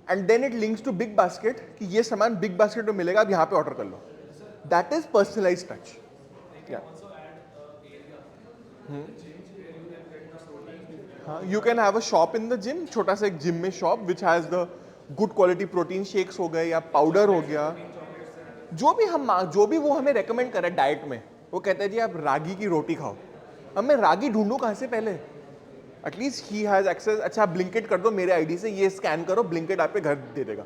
Speaker 1: and then it links to Big Basket कि ये सामान Big Basket में मिलेगा, आप यहाँ पे ऑर्डर कर लो. That is personalized touch. Yeah. You can have a shop in the gym, छोटा सा एक जिम में shop which has the good quality protein shakes हो गए या पाउडर हो गया, जो भी वो हमें रेकमेंड करे डाइट में. वो कहते हैं जी आप रागी की रोटी खाओ. अब मैं रागी ढूंढूं कहाँ से पहले? At least he has access. अच्छा आप ब्लिंकिट कर दो मेरे आईडी से, ये स्कैन करो, ब्लिंकिट आपके घर दे देगा.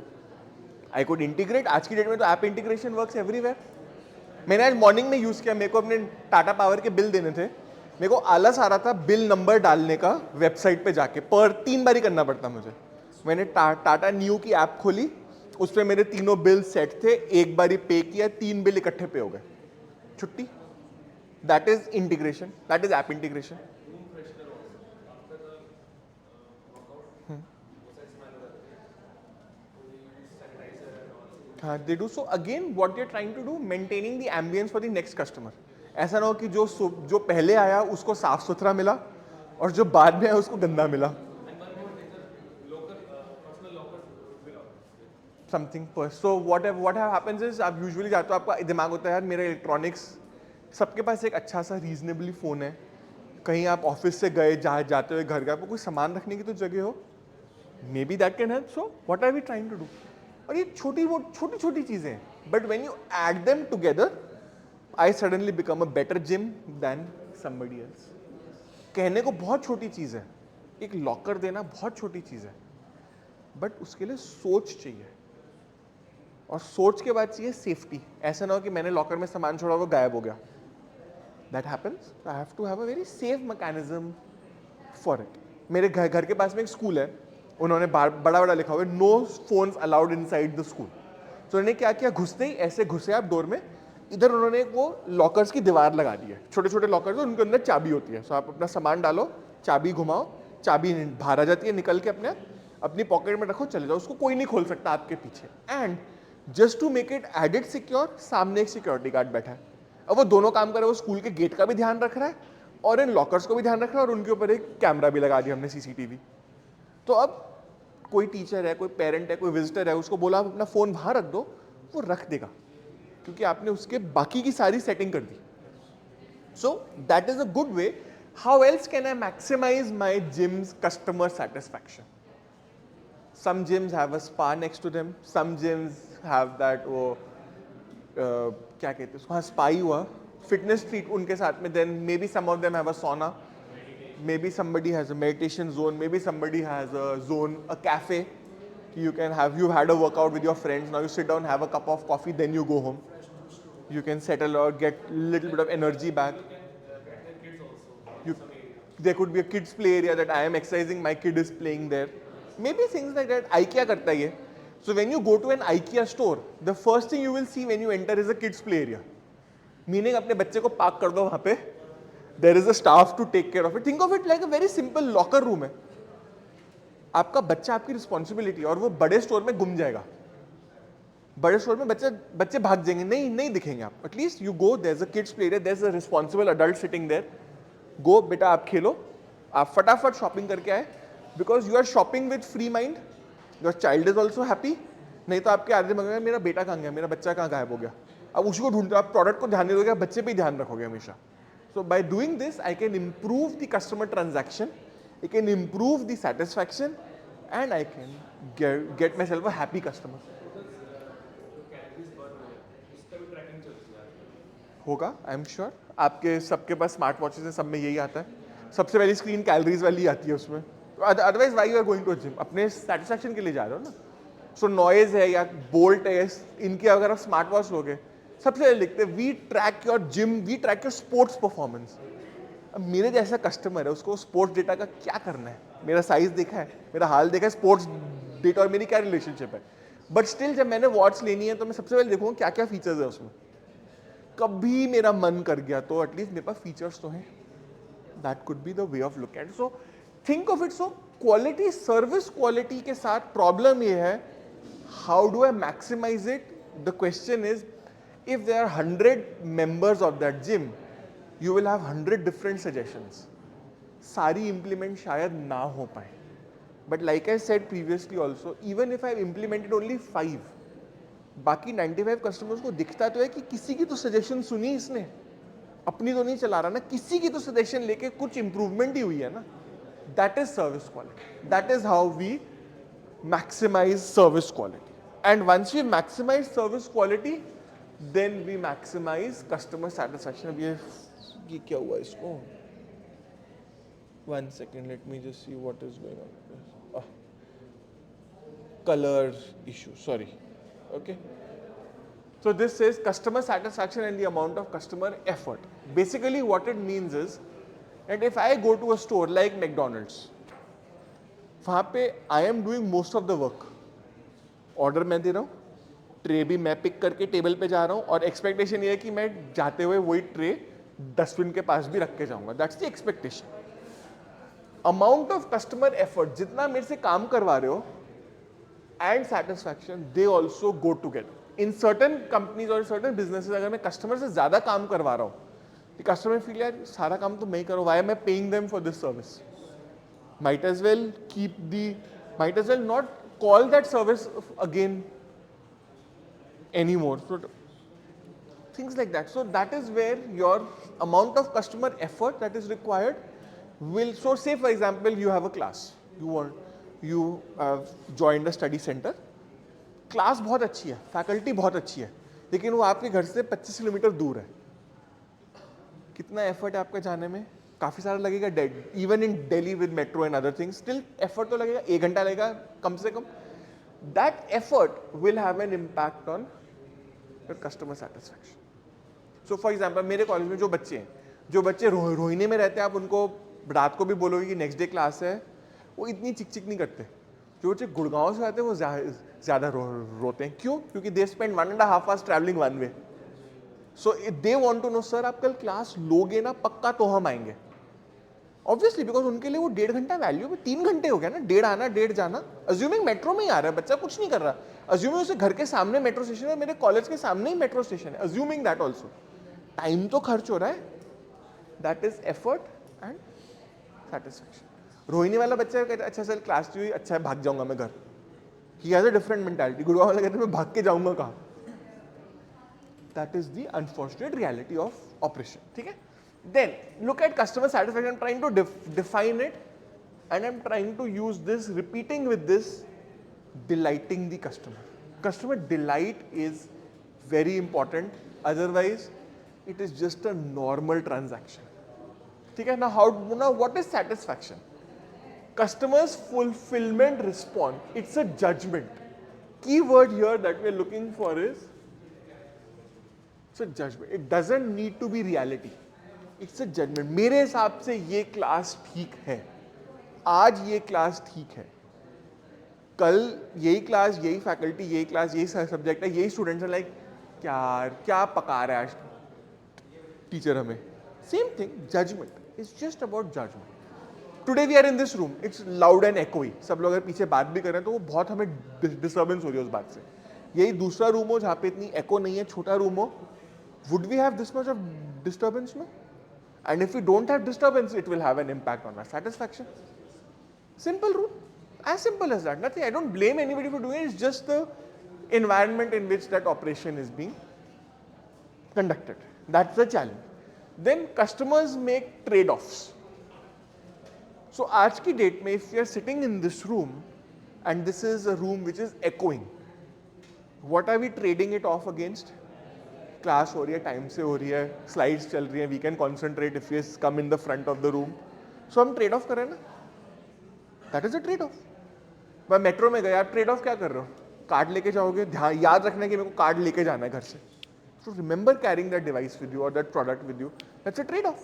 Speaker 1: I could integrate. आज की डेट में तो ऐप इंटीग्रेशन वर्क्स एवरीवेयर. मैंने आज मॉर्निंग में यूज किया. मेरे को अपने टाटा पावर के बिल देने थे, मेरे को आलस आ रहा था बिल नंबर डालने का वेबसाइट पे जाके, पर 3 बार ही करना पड़ता मुझे. मैंने टाटा न्यू की ऐप खोली, उस पर मेरे तीनों बिल सेट थे, एक बार ही पे किया, 3 बिल इकट्ठे पे हो गए, छुट्टी. That is integration, that is app integration. हाँ, they do. So again, what they're trying to do, maintaining the ambience for the next customer. ऐसा ना हो कि जो पहले आया उसको साफ सुथरा मिला और जो बाद में आया उसको गंदा मिला. Something so what happens is, आप यूजुअली जाते हो, आपका दिमाग होता है यार मेरा इलेक्ट्रॉनिक्स, सबके पास एक अच्छा सा रीजनेबली फ़ोन है, कहीं आप ऑफिस से गए, जहाँ जाते हुए घर गए, आपको कोई सामान रखने की तो जगह हो, maybe that can help. So what are we trying to do? और ये छोटी छोटी चीज़ें हैं, but when you add them together, I suddenly become a better gym than somebody else. कहने को बहुत छोटी चीज़ है, एक लॉकर देना बहुत छोटी चीज़ है, बट उसके लिए सोच चाहिए, और सोच के बाद चाहिए सेफ्टी. ऐसा ना हो कि मैंने लॉकर में सामान छोड़ा, वो गायब हो गया. That happens. I have to have a very safe mechanism for it. मेरे घर के पास में एक स्कूल है, उन्होंने बड़ा बड़ा लिखा हुआ है, no phones allowed inside the school. तो उन्होंने क्या किया, घुसते ही ऐसे घुसे आप डोर में, इधर उन्होंने वो लॉकर्स की दीवार लगा दी है, छोटे छोटे लॉकर्स, उनके अंदर चाबी होती है. सो आप अपना सामान डालो, चाबी घुमाओ, चाबी बाहर आ जाती है, निकल के अपनी पॉकेट में रखो, चले जाओ, उसको कोई नहीं खोल सकता आपके पीछे. And just to make it added secure, सामने एक सिक्योरिटी गार्ड बैठा है. अब वो दोनों काम कर रहा है, वो स्कूल के गेट का भी ध्यान रख रहा है और इन लॉकर्स को भी ध्यान रख रहा है, और उनके ऊपर एक कैमरा भी लगा दिया हमने, सीसीटीवी. तो अब कोई टीचर है, कोई पेरेंट है, कोई विजिटर है, उसको बोला आप अपना फ़ोन बाहर रख दो, वो रख देगा, क्योंकि आपने उसके बाकी की सारी सेटिंग कर दी. So that is a good way. How else can I maximise my gym's customer satisfaction? Some gyms have a spa next to them. Some gyms have that वो क्या कहते हैं उसको, हाँ स्पा ही हुआ, फिटनेस ट्रीट उनके साथ में. Then maybe some of them have a sauna. Maybe somebody has a meditation zone. Maybe somebody has a zone, a cafe. You can have, you've had a workout with your friends. Now you sit down, have a cup of coffee, then you go home. You can settle or get little bit of energy back. You, there could be a kids play area that I am exercising, my kid is playing there. Maybe things like that. IKEA करता है ये. So when you go to an IKEA store, the first thing you will see when you enter is a kids play area. Meaning अपने बच्चे को park कर दो वहाँ पे. There is a staff to take care of it. Think of it like a very simple locker room है. आपका बच्चा आपकी रिस्पॉन्सिबिलिटी, और वो बड़े स्टोर में गुम जाएगा. बड़े स्टोर में बच्चे भाग जाएंगे, नहीं दिखेंगे आप. At least you go, there is a kids play area, there is a responsible adult sitting there. Go बेटा, आप खेलो, आप फटाफट शॉपिंग करके आए, because you are shopping with free mind. Your child is also happy. नहीं तो आपके आदमी मंगेगा, मेरा बेटा कहाँ गया, मेरा बच्चा कहाँ गायब हो गया. अब उसी को ढूंढते हो, आप प्रोडक्ट को ध्यान नहीं दोगे, बच्चे पे ही ध्यान रखोगे हमेशा. So by doing this I can improve the customer transaction, I can improve the satisfaction, and I can get myself a happy customer. होगा, आई एम श्योर. आपके सबके पास स्मार्ट वॉचेस है, सब में यही आता है. सबसे पहली स्क्रीन कैलोरीज वाली आती है उसमें. Otherwise why you are going to gym? अपने सेटिस्फैक्शन के लिए जा रहे हो ना. सो नॉइज है या बोल्ट है, इनके अगर आप स्मार्ट वॉच लोगे, सबसे पहले लिखते हैं we track your gym, we track your sports performance. अब मेरे जैसा कस्टमर है, उसको स्पोर्ट्स डेटा का क्या करना है? मेरा साइज देखा है, मेरा हाल देखा है, स्पोर्ट्स डेटा और मेरी क्या रिलेशनशिप है? बट स्टिल जब मैंने वॉच लेनी है तो मैं सबसे पहले देखूंगा क्या क्या फीचर्स है उसमें. कभी मेरा मन कर गया तो एटलीस्ट मेरे पास फीचर्स तो हैं. That could be the way of look at. So think of it. So quality, service quality के साथ प्रॉब्लम ये है, how do I maximise it? The question is, if there are 100 members of that gym, you will have 100 different suggestions. सारी implement शायद ना हो पाए. But like I said previously also, even if I have implemented only 5, बाकी 95 customers को दिखता तो है कि किसी की तो suggestion सुनी इसने, अपनी तो नहीं चला रहा ना, किसी की तो suggestion लेके कुछ improvement ही हुई है ना. That is service quality. That is how we maximize service quality. And once we maximize service quality, then we maximize customer satisfaction. अब ये क्या हुआ इसको? 1 second, let me just see what is going on. Color issue, sorry. Okay. So this says customer satisfaction and the amount of customer effort. Basically what it means is that if I go to a store like McDonald's, वहाँ पे I am doing most of the work. Order मैं दे रहा हूँ, tray भी मैं pick करके table पे जा रहा हूँ, और एक्सपेक्टेशन ये है कि मैं जाते हुए वही ट्रे डस्टबिन के पास भी रख के जाऊंगा. That's the expectation. Amount of customer effort, जितना मेरे से काम करवा रहे हो, and satisfaction, they also go together. In certain companies और सर्टन बिजनेसेस, अगर मैं कस्टमर से ज्यादा काम करवा रहा हूँ, कस्टमर फील यार सारा काम तो मैं ही करूँ, why am I paying them for this service? might as well might as well not call that service again anymore. So things like that. So that is where your amount of customer effort that is required will, so say for example you have a class, you have joined a study center, class बहुत अच्छी है, faculty बहुत अच्छी है, लेकिन वो आपके घर से 25 किलोमीटर दूर है. कितना एफर्ट है आपका जाने में? काफ़ी सारा लगेगा. Even in Delhi with metro and other things still effort तो लगेगा, 1 घंटा लगेगा कम से कम. That effort will have an impact on your customer satisfaction. So for example मेरे कॉलेज में जो बच्चे रोहिणी में रहते हैं, आप उनको रात को भी बोलोगे कि नेक्स्ट डे क्लास है, वो इतनी चिक चिक नहीं करते. जो बच्चे गुड़गांव से आते हैं वो ज़्यादा रोते हैं. क्यों? क्योंकि they spend 1.5 hours travelling one way. So they want to know sir आप कल क्लास लोगे ना पक्का तो हम आएंगे. ऑब्वियसली बिकॉज उनके लिए वो 1.5 घंटा वैल्यू में 3 घंटे हो गया ना, 1.5 आना 1.5 जाना. अज्यूमिंग मेट्रो में ही आ रहा है बच्चा, कुछ नहीं कर रहा. अज्यूमिंग उसे घर के सामने मेट्रो स्टेशन है, मेरे कॉलेज के सामने ही मेट्रो स्टेशन है. अज्यूमिंग दैट ऑल्सो टाइम तो खर्च हो रहा है. That is effort and satisfaction. Rohini वाला बच्चा कहता है अच्छा सर क्लास हुई, अच्छा है भाग जाऊंगा मैं घर. He has a different mentality. Gurgaon वाला कहते हैं मैं भाग के जाऊंगा कहाँ. That is the unfortunate reality of operation. ठीक है. Then look at customer satisfaction. I'm trying to define it, and I'm trying to use this, repeating with this, delighting the customer. Customer delight is very important. Otherwise, it is just a normal transaction. Okay? Now what is satisfaction? Customer's fulfillment response. It's a judgment. Key word here that we're looking for is it's a judgment. It doesn't need to be reality. It's a judgement. मेरे हिसाब से ये class ठीक है, आज ये class ठीक है, कल यही क्लास, यही फैकल्टी, यही क्लास, यही सब्जेक्ट है, यही स्टूडेंट्स हैं. लाइक क्या पका रहा है आज टीचर हमें. Same thing, judgement is just about judgement. Today we are in this room, it's loud and echoey. सब लोग अगर पीछे बात भी कर रहे हैं तो वो बहुत हमें डिस्टर्बेंस हो रही है उस बात से. यही दूसरा रूम हो जहाँ पे इतनी एको नहीं है, छोटा रूम हो, would we have this much of disturbance? No. And if we don't have disturbance, it will have an impact on our satisfaction. Simple rule. As simple as that. Nothing. I don't blame anybody for doing it. It's just the environment in which that operation is being conducted. That's the challenge. Then customers make trade-offs. So आज की date में, if we are sitting in this room and this is a room which is echoing, what are we trading it off against? Class हो रही है, time से हो रही है, स्लाइड्स चल रही है, we can concentrate if you come in the front of the room. So हम ट्रेड ऑफ कर रहे हैं ना. That is a trade off. मैं मेट्रो में गया, आप ट्रेड ऑफ क्या कर रहे हो? कार्ड लेके जाओगे, ध्यान याद रखना कि मेरे को कार्ड लेके जाना है घर से. So remember carrying that device with you और that product with you. That's a trade off.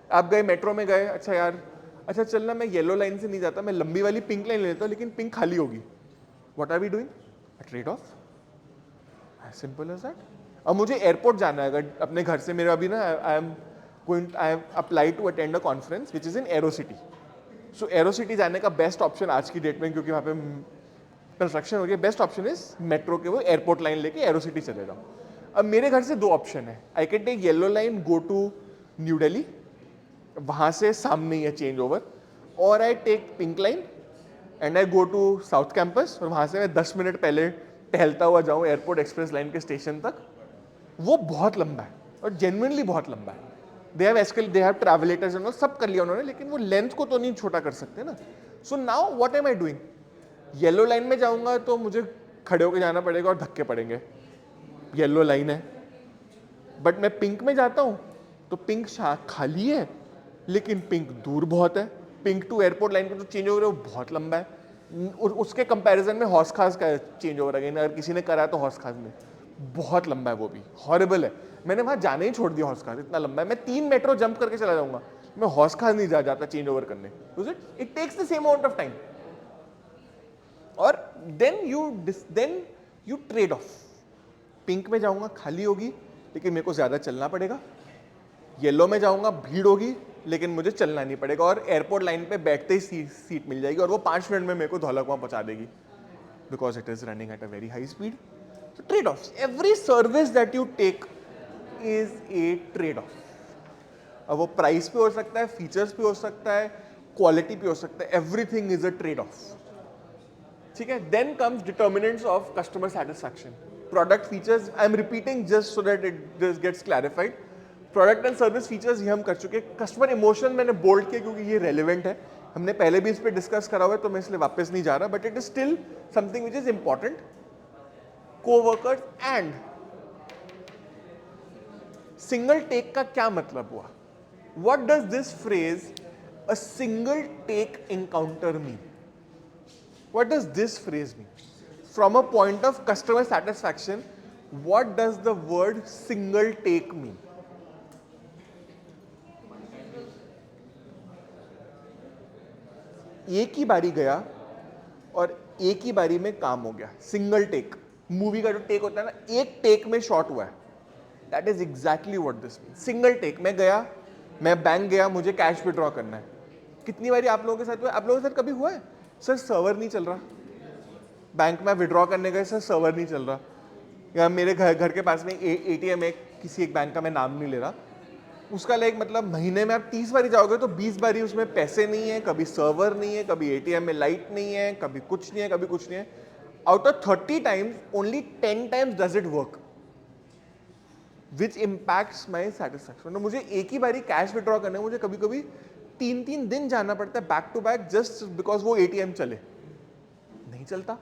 Speaker 1: आप गए मेट्रो में गए, अच्छा यार, अच्छा चलना मैं येलो लाइन से नहीं जाता, मैं लंबी वाली पिंक लाइन लेता हूँ, लेकिन पिंक खाली होगी. What are we doing? A trade off. As simple as that. अब मुझे एयरपोर्ट जाना है अगर अपने घर से, मेरा अभी ना I have applied to attend a conference which is in Aerocity. So Aerocity जाने का बेस्ट ऑप्शन आज की डेट में, क्योंकि वहाँ पे कंस्ट्रक्शन हो रही है, बेस्ट ऑप्शन इज मेट्रो के वो एयरपोर्ट लाइन लेके एरो सिटी चले जाओ. अब मेरे घर से 2 ऑप्शन है. I can take yellow line, go to New Delhi, वहाँ से सामने ही है चेंज ओवर, और I take pink line and I go to South Campus, और वहाँ से मैं 10 मिनट पहले टहलता हुआ जाऊँ एयरपोर्ट एक्सप्रेस लाइन के स्टेशन तक. वो बहुत लंबा है और जेन्युइनली बहुत लंबा है. दे हैव ट्रैवलेटर्स एंड सब कर लिया उन्होंने, लेकिन वो लेंथ को तो नहीं छोटा कर सकते ना. So now what am I doing? Yellow line में जाऊंगा तो मुझे खड़े होकर जाना पड़ेगा और धक्के पड़ेंगे, येलो लाइन है. बट मैं पिंक में जाता हूँ तो पिंक खाली है, लेकिन पिंक दूर बहुत है. पिंक टू एयरपोर्ट लाइन का जो चेंज ओवर है वो बहुत लंबा है. उसके कंपैरिजन में हौस खास का चेंज ओवर अगेन अगर किसी ने करा तो हौस खास में बहुत लंबा है, वो भी हॉरिबल है. मैंने वहाँ जाने ही छोड़ दिया, हौस खास इतना लंबा है. मैं 3 मेट्रो जंप करके चला जाऊंगा, मैं हौस खास नहीं जाता चेंज ओवर करने. It takes the same amount of time. और then you trade off. Pink में जाऊंगा खाली होगी, लेकिन मेरे को ज्यादा चलना पड़ेगा. येलो में जाऊंगा भीड़ होगी, लेकिन मुझे चलना नहीं पड़ेगा, और एयरपोर्ट लाइन पे बैठते ही सीट मिल जाएगी, और वो 5 मिनट में मेरे को धौलक वहाँ पहुँचा देगी, because it is running at a very high speed. So trade-offs. Every service that you take is a trade-off. अब वो प्राइस पे हो सकता है, फीचर्स पे हो सकता है, क्वालिटी पे हो सकता है. Everything is a trade off. ठीक है. Then comes determinants of customer satisfaction. Product features, I am repeating just so that it gets clarified. Product and service features ये हम कर चुके हैं. कस्टमर इमोशन मैंने बोल्ड किया क्योंकि ये रेलिवेंट है, हमने पहले भी इस पर डिस्कस करा हुआ है, तो मैं इसलिए वापस नहीं जा रहा, but it is still something which is important. Coworkers and single take का क्या मतलब हुआ? What does this phrase a single take encounter mean? What does this phrase mean? From a point of customer satisfaction, what does the word single take mean? एक ही बारी गया और एक ही बारी में काम हो गया. सिंगल टेक, मूवी का जो टेक होता है ना, एक टेक में शॉट हुआ है. That is exactly what this mean. Single take में गया, मैं बैंक गया, मुझे कैश विड्रॉ करना है. कितनी बारी आप लोगों के साथ हुआ है? आप लोगों के साथ कभी हुआ है सर सर्वर नहीं चल रहा, बैंक में विड्रॉ करने गए, सर सर्वर नहीं चल रहा, या मेरे घर के पास में एटीएम है किसी एक बैंक का, मैं नाम नहीं ले रहा, उसका लाइक मतलब महीने में आप 30 बारी जाओगे तो 20 बारी उसमें पैसे नहीं है, कभी सर्वर नहीं है, कभी एटीएम में लाइट नहीं है, कभी कुछ नहीं है, कभी कुछ नहीं है. Out of 30 times only 10 times does it work, which impacts my satisfaction. मुझे एक ही बारी कैश विड्रॉ करने मुझे कभी कभी 3-3 दिन जाना पड़ता है back to back, just because वो एटीएम चले. नहीं चलता,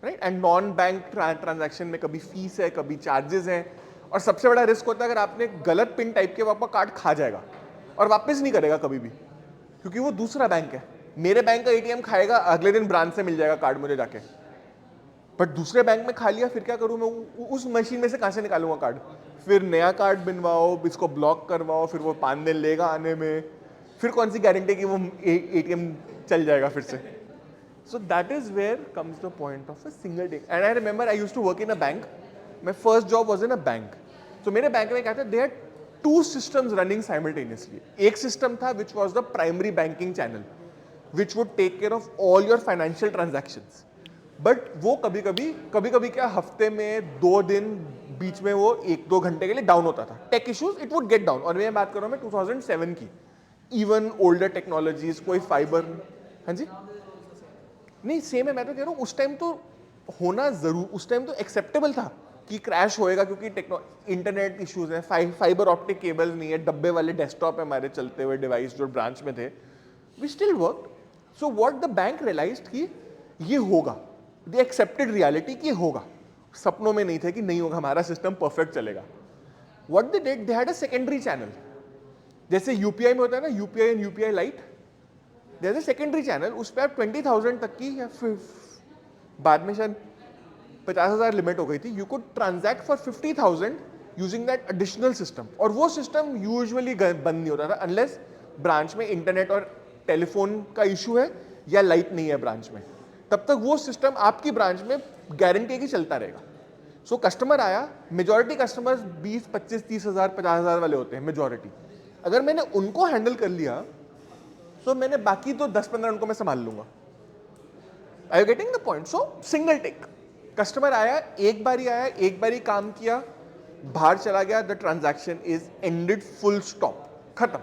Speaker 1: right. And non bank transaction में कभी फीस है, कभी चार्जेस हैं, और सबसे बड़ा रिस्क होता है अगर आपने गलत पिन टाइप किया, वो आपका कार्ड खा जाएगा और वापस नहीं करेगा कभी भी, क्योंकि वो दूसरा बैंक है. मेरे बैंक का एटीएम खाएगा, अगले दिन ब्रांच से मिल जाएगा कार्ड मुझे जाके, बट दूसरे बैंक में खा लिया, फिर क्या करूं मैं? उस मशीन में से कहां से निकालूंगा कार्ड? फिर नया कार्ड बनवाओ, इसको ब्लॉक करवाओ, फिर वो 5 दिन लेगा आने में, फिर कौन सी गारंटी कि वो एटीएम चल जाएगा फिर से? So that is where comes the point of a single day. And I remember I used to work in a bank. My first job was in a bank. So मेरे bank में क्या था? They had 2 systems running simultaneously. एक system था which was the primary banking channel, which would take care of all your financial transactions. But वो कभी-कभी क्या हफ्ते में 2 दिन बीच में वो 1-2 घंटे के लिए डाउन होता था. Tech issues, it would get down. और मैं बात कर रहा हूँ मैं 2007 की. Even older technologies, कोई फाइबर, हाँ जी नहीं सेम है. मैं तो कह रहा हूँ उस टाइम तो होना जरूर, उस टाइम तो एक्सेप्टेबल था कि क्रैश होएगा क्योंकि इंटरनेट इश्यूज हैं, फाइबर ऑप्टिक केबल नहीं है, डब्बे वाले डेस्कटॉप है हमारे चलते हुए डिवाइस जो ब्रांच में थे. We still work. So what the bank realised कि ये होगा, दे एक्सेप्टेड रियलिटी कि होगा. सपनों में नहीं थे कि नहीं होगा, हमारा सिस्टम परफेक्ट चलेगा. What they did, they had a secondary channel. जैसे यूपीआई में होता है ना, UPI and UPI lite, there is a secondary channel. उस पर आप 20,000 तक की, या फिर बाद में शायद 50,000 लिमिट हो गई थी, you could transact for 50,000 using that additional system. और वो सिस्टम यूजुअली बंद नहीं होता था अनलेस ब्रांच में इंटरनेट और टेलीफोन का इशू है या लाइट नहीं है ब्रांच में. तब तक वो सिस्टम आपकी ब्रांच में गारंटी है कि चलता रहेगा. सो कस्टमर आया, मेजॉरिटी कस्टमर्स 20, 25, 30,000, 50,000 वाले होते हैं मेजॉरिटी. अगर मैंने उनको हैंडल कर लिया तो मैंने बाकी तो 10-15 उनको मैं संभाल लूंगा. I you getting the point? So single take, customer आया, एक बारी काम किया, बाहर चला गया, the transaction is ended, full stop, खत्म.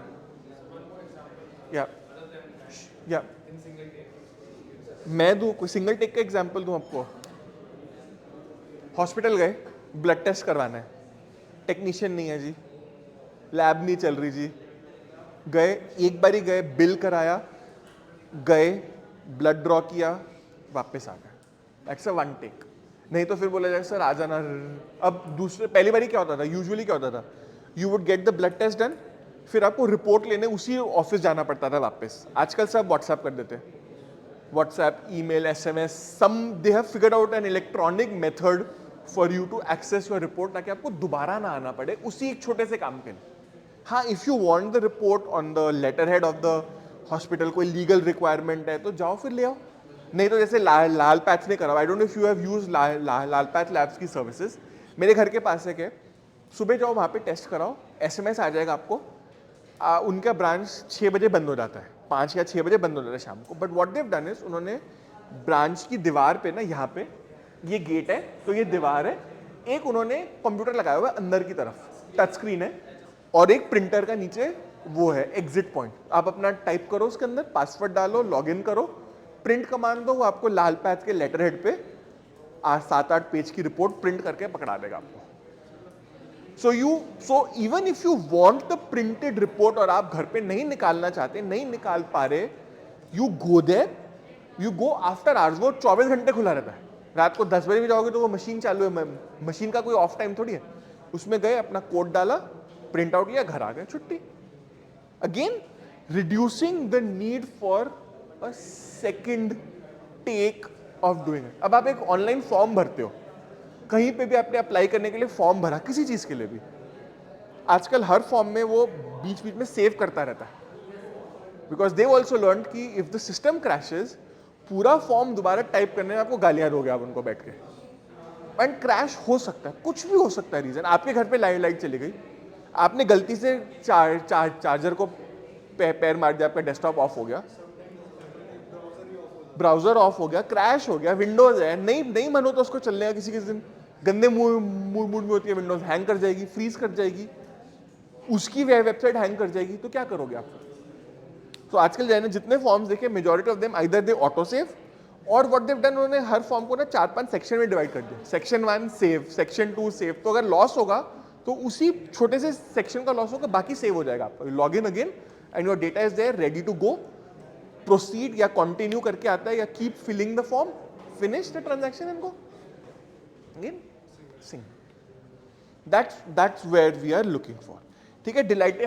Speaker 1: या मैं दूं कोई सिंगल टेक का एग्जांपल दूं आपको. हॉस्पिटल गए, ब्लड टेस्ट करवाना है, टेक्नीशियन नहीं है जी, लैब नहीं चल रही जी, गए, एक बारी गए, बिल कराया, गए, ब्लड ड्रॉ किया, वापस आ गए. That's a one take. नहीं तो फिर बोला जाए सर आ जाना. अब दूसरे पहली बारी क्या होता था, यूजुअली क्या होता था, you would get the blood test done, फिर आपको रिपोर्ट लेने उसी ऑफिस जाना पड़ता था वापस. आजकल सब व्हाट्सएप कर देते हैं, WhatsApp, email, SMS, some they have figured out an electronic method for you to access your report, ताकि आपको दोबारा ना आना पड़े उसी एक छोटे से काम के लिए. हाँ, if you want the report on the letterhead of the hospital, कोई लीगल रिक्वायरमेंट है तो जाओ फिर ले आओ. नहीं तो जैसे लाल पैच ने करा, आई don't know if you have used Lal patch labs की सर्विसेज. मेरे घर के पास है क्या, सुबह जाओ वहाँ पे टेस्ट कराओ, एसएमएस आ जाएगा आपको. उनका ब्रांच 6 बजे बंद हो जाता है, 5 या 6 बजे बंद हो जाता है शाम को. But what they have done is, उन्होंने ब्रांच की दीवार पे ना, यहाँ पे ये गेट है तो ये दीवार है, एक उन्होंने कंप्यूटर लगाया हुआ है अंदर की तरफ, टच स्क्रीन है, और एक प्रिंटर का नीचे वो है एग्जिट पॉइंट. आप अपना टाइप करो उसके अंदर, पासवर्ड डालो, लॉगिन करो, प्रिंट कमांड दो, वो आपको लाल पैच के लेटर हेड पे 7-8 पेज की रिपोर्ट प्रिंट करके पकड़ा देगा आपको. So even if you want the printed report और आप घर पे नहीं निकालना चाहते, नहीं निकाल पा रहे, you go there, you go after hours. वो 24 घंटे खुला रहता है. रात को 10 बजे भी जाओगे तो वो मशीन चालू है. मशीन का कोई ऑफ टाइम थोड़ी है. उसमें गए, अपना कोड डाला, प्रिंट आउट लिया, घर आ गए, छुट्टी. Again, reducing the need for a second take of doing it. अब आप एक ऑनलाइन फॉर्म भरते हो, कहीं पे भी आपने अप्लाई करने के लिए फॉर्म भरा, किसी चीज के लिए भी, आजकल हर फॉर्म में वो बीच बीच में सेव करता रहता है. बिकॉज दे ऑल्सो लर्न कि इफ द सिस्टम क्रैशेज, पूरा फॉर्म दोबारा टाइप करने में आपको गालियां दोगे आप उनको बैठ के. एंड क्रैश हो सकता है, कुछ भी हो सकता है रीजन. आपके घर पे लाइट चली गई, आपने गलती से चार्जर को पैर मार दिया, आपका डेस्कटॉप ऑफ हो गया, ब्राउजर ऑफ हो गया, क्रैश हो गया, विंडोज है, नहीं मन हो तो उसको चलने का किसी किसी दिन, गंदे मूड में होती है विंडोज, हैंग कर जाएगी, फ्रीज कर जाएगी, उसकी वेबसाइट हैंग कर जाएगी, तो क्या करोगे आप? तो आजकल जाने जितने फॉर्म्स देखे, majority of them either they auto save, और व्हाट देव डन, उन्होंने हर फॉर्म को ना 4-5 सेक्शन में डिवाइड कर दिया. Section 1 save, section 2 save. तो अगर लॉस होगा तो उसी छोटे से सेक्शन का लॉस होगा, बाकी सेव हो जाएगा आपका. Log in again and your data is there ready to go. Proceed या कंटिन्यू करके आता है, या keep filling the form, finish the transaction and go again. Sing. That's where we are looking for. ठीक है, डिलाइट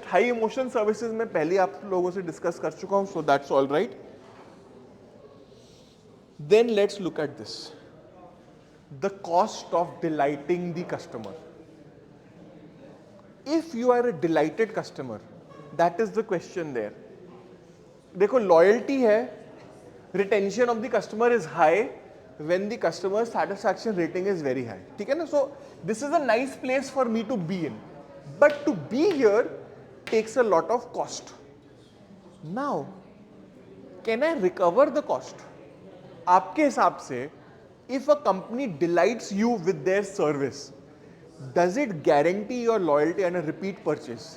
Speaker 1: हाई इमोशन सर्विसेज में पहले आप लोगों से डिस्कस कर चुका हूं, so that's all right. Then let's look at this, the cost of delighting the customer. If you are a delighted customer, that is the question there. देखो, loyalty है, retention of the customer is high when the customer satisfaction rating is very high. ठीक है ना? So this is a nice place for me to be in, but to be here takes a lot of cost. Now, can I recover the cost? आपके हिसाब से, if a company delights you with their service, does it guarantee your loyalty and a repeat purchase?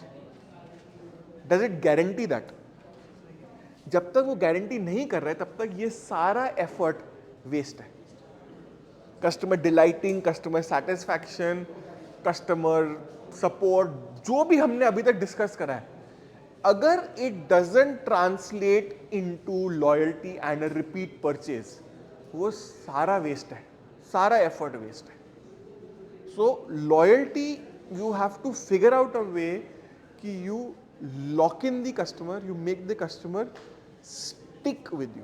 Speaker 1: Does it guarantee that? जब तक वो guarantee नहीं कर रहे, तब तक ये सारा एफर्ट वेस्ट है. Customer delighting, customer satisfaction, customer support, जो भी हमने अभी तक डिस्कस करा है, अगर it doesn't translate into loyalty and a repeat purchase, वो सारा वेस्ट है, सारा एफर्ट वेस्ट है. So loyalty, you have to figure out a way कि you lock in the customer, you make the customer stick with you.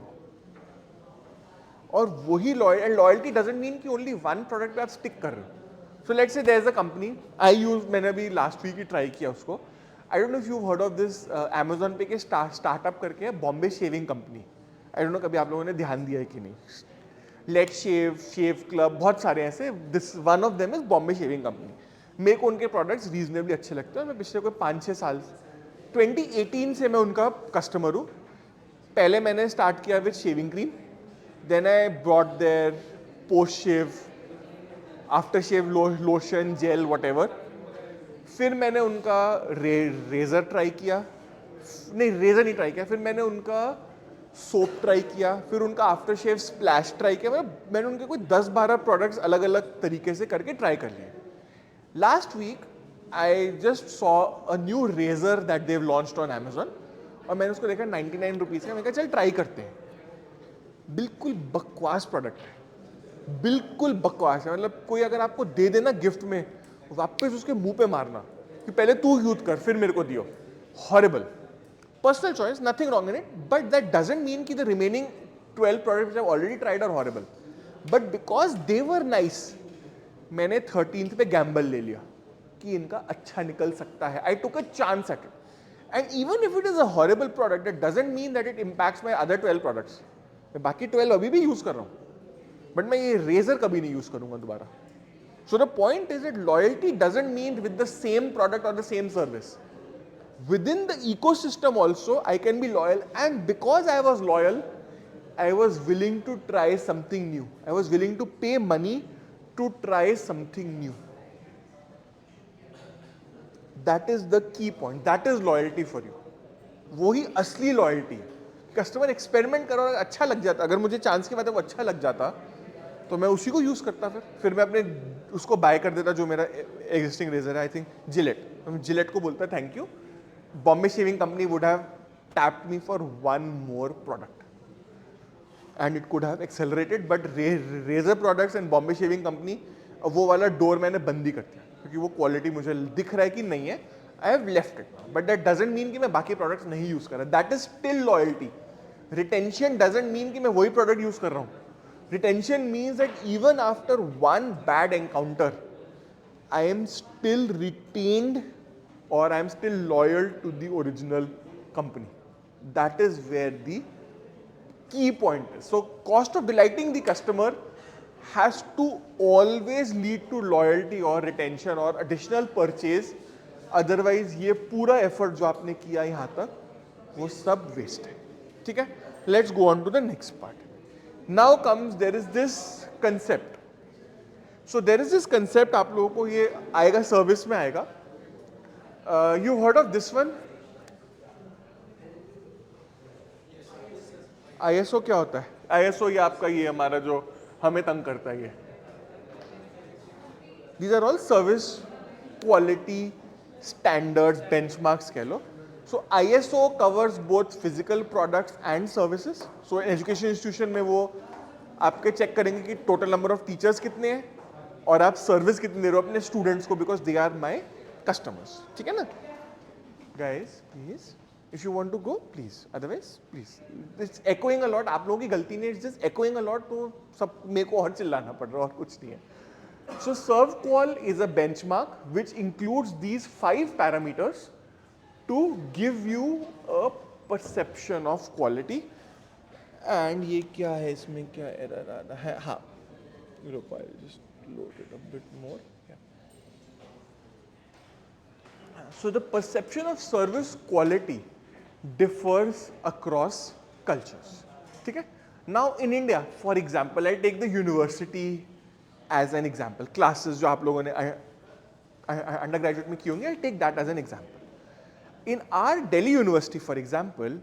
Speaker 1: और वही loyalty doesn't mean कि only one product पे आप स्टिक कर रहे हो. So let's say there is a company I use, मैंने अभी लास्ट वीक ही ट्राई किया उसको. I don't know if you heard of this, Amazon पे के स्टार्टअप करके है, Bombay Shaving Company. I don't know कभी आप लोगों ने ध्यान दिया है कि नहीं. लेट शेव, शेव क्लब, बहुत सारे ऐसे. This one of them is Bombay Shaving company. मेरे को उनके प्रोडक्ट्स रीजनेबली अच्छे लगते हैं. मैं पिछले कोई 5-6 साल, 2018 से मैं उनका कस्टमर हूँ. पहले मैंने स्टार्ट किया with shaving cream, then I brought their post shave, after shave lotion, gel, whatever. फिर मैंने उनका रेजर ट्राई किया, नहीं रेजर नहीं ट्राई किया, फिर मैंने उनका सोप ट्राई किया, फिर उनका आफ्टर शेव स्प्लैश ट्राई किया. मैंने उनके कोई 10-12 प्रोडक्ट्स अलग अलग तरीके से करके ट्राई कर लिए. Last week I just saw a new razor that they launched on Amazon, और मैंने उसको देखा 99 रुपीज़ का. मैंने कहा चल ट्राई करते हैं. बिल्कुल बकवास प्रोडक्ट है, बिल्कुल बकवास है. मतलब कोई अगर आपको दे देना गिफ्ट में, वापस उसके मुंह पे मारना कि पहले तू यूज कर फिर मेरे को दियो. Horrible. Personal choice, nothing wrong in it, but that doesn't mean कि the remaining 12 products I have already tried are horrible. But because they were nice, मैंने 13th पे गैम्बल ले लिया कि इनका अच्छा निकल सकता है. I took a chance at it, and even if it is a horrible product, that doesn't mean that it impacts my other 12 products. मैं बाकी 12 अभी भी यूज कर रहा हूं, बट मैं ये रेजर कभी नहीं यूज करूंगा दोबारा. So the point is that loyalty doesn't mean with the same product और the same service. Within the ecosystem also, I can be loyal, and because I was loyal, I was willing to try something new. I was willing to pay money to try something new. That is the key point. That is loyalty for you. वही असली loyalty. Customer experiment करो, अच्छा लग जाता, अगर मुझे chance की बात है वो अच्छा लग जाता, तो मैं उसी को यूज़ करता फिर मैं अपने उसको बाय कर देता जो मेरा एग्जिस्टिंग रेजर है, आई थिंक जिलेट को बोलता thank you, Bombay Shaving Company would have tapped me for one more product and it could have accelerated, but razor products and Bombay Shaving Company, वो वाला डोर मैंने बंद ही कर दिया क्योंकि वो क्वालिटी मुझे दिख रहा है कि नहीं है, I have left it, but that doesn't mean कि मैं बाकी प्रोडक्ट्स नहीं यूज़ कर रहा, that is still loyalty. Retention doesn't mean कि मैं वही प्रोडक्ट यूज़ कर रहा हूँ. Retention means that even after one bad encounter I am still retained or I am still loyal to the original company. That is where the key point is. So cost of delighting the customer has to always lead to loyalty or retention or additional purchase. Otherwise ये पूरा effort जो आपने किया यहाँ तक वो सब waste है. ठीक है? Let's go on to the next part. Now comes there is this concept. So there is this concept, आप लोगों को ये आएगा सर्विस में आएगा. You heard of this one? ISO क्या होता है? ISO ये आपका ये हमारा जो हमें तंग करता है ये. These are all service quality standards, benchmarks कह लो. So ISO covers both physical products and services. So education institution में वो आपके चेक करेंगे कि total number of teachers कितने हैं और आप सर्विस कितनी दे रहे हो अपने स्टूडेंट्स को, because they are my customers. ठीक है ना guys? Please if you want to go please, otherwise please. It's echoing a lot, आप लोगों की गलती नहीं, it's just echoing a lot, तो सब मेरे को और चिल्लाना पड़ रहा है और कुछ नहीं है. So SERVQUAL is a benchmark which includes these 5 parameters to give you a perception of quality. And ये क्या है, इसमें क्या एरर आ रहा है? हाँ, just load it a bit more. Yeah. So the perception of service quality differs across cultures. ठीक है? Now in India, for example, I take the university as an example. Classes जो आप लोगों ने undergraduate में की होंगी, I take that as an example. In our Delhi University, for example,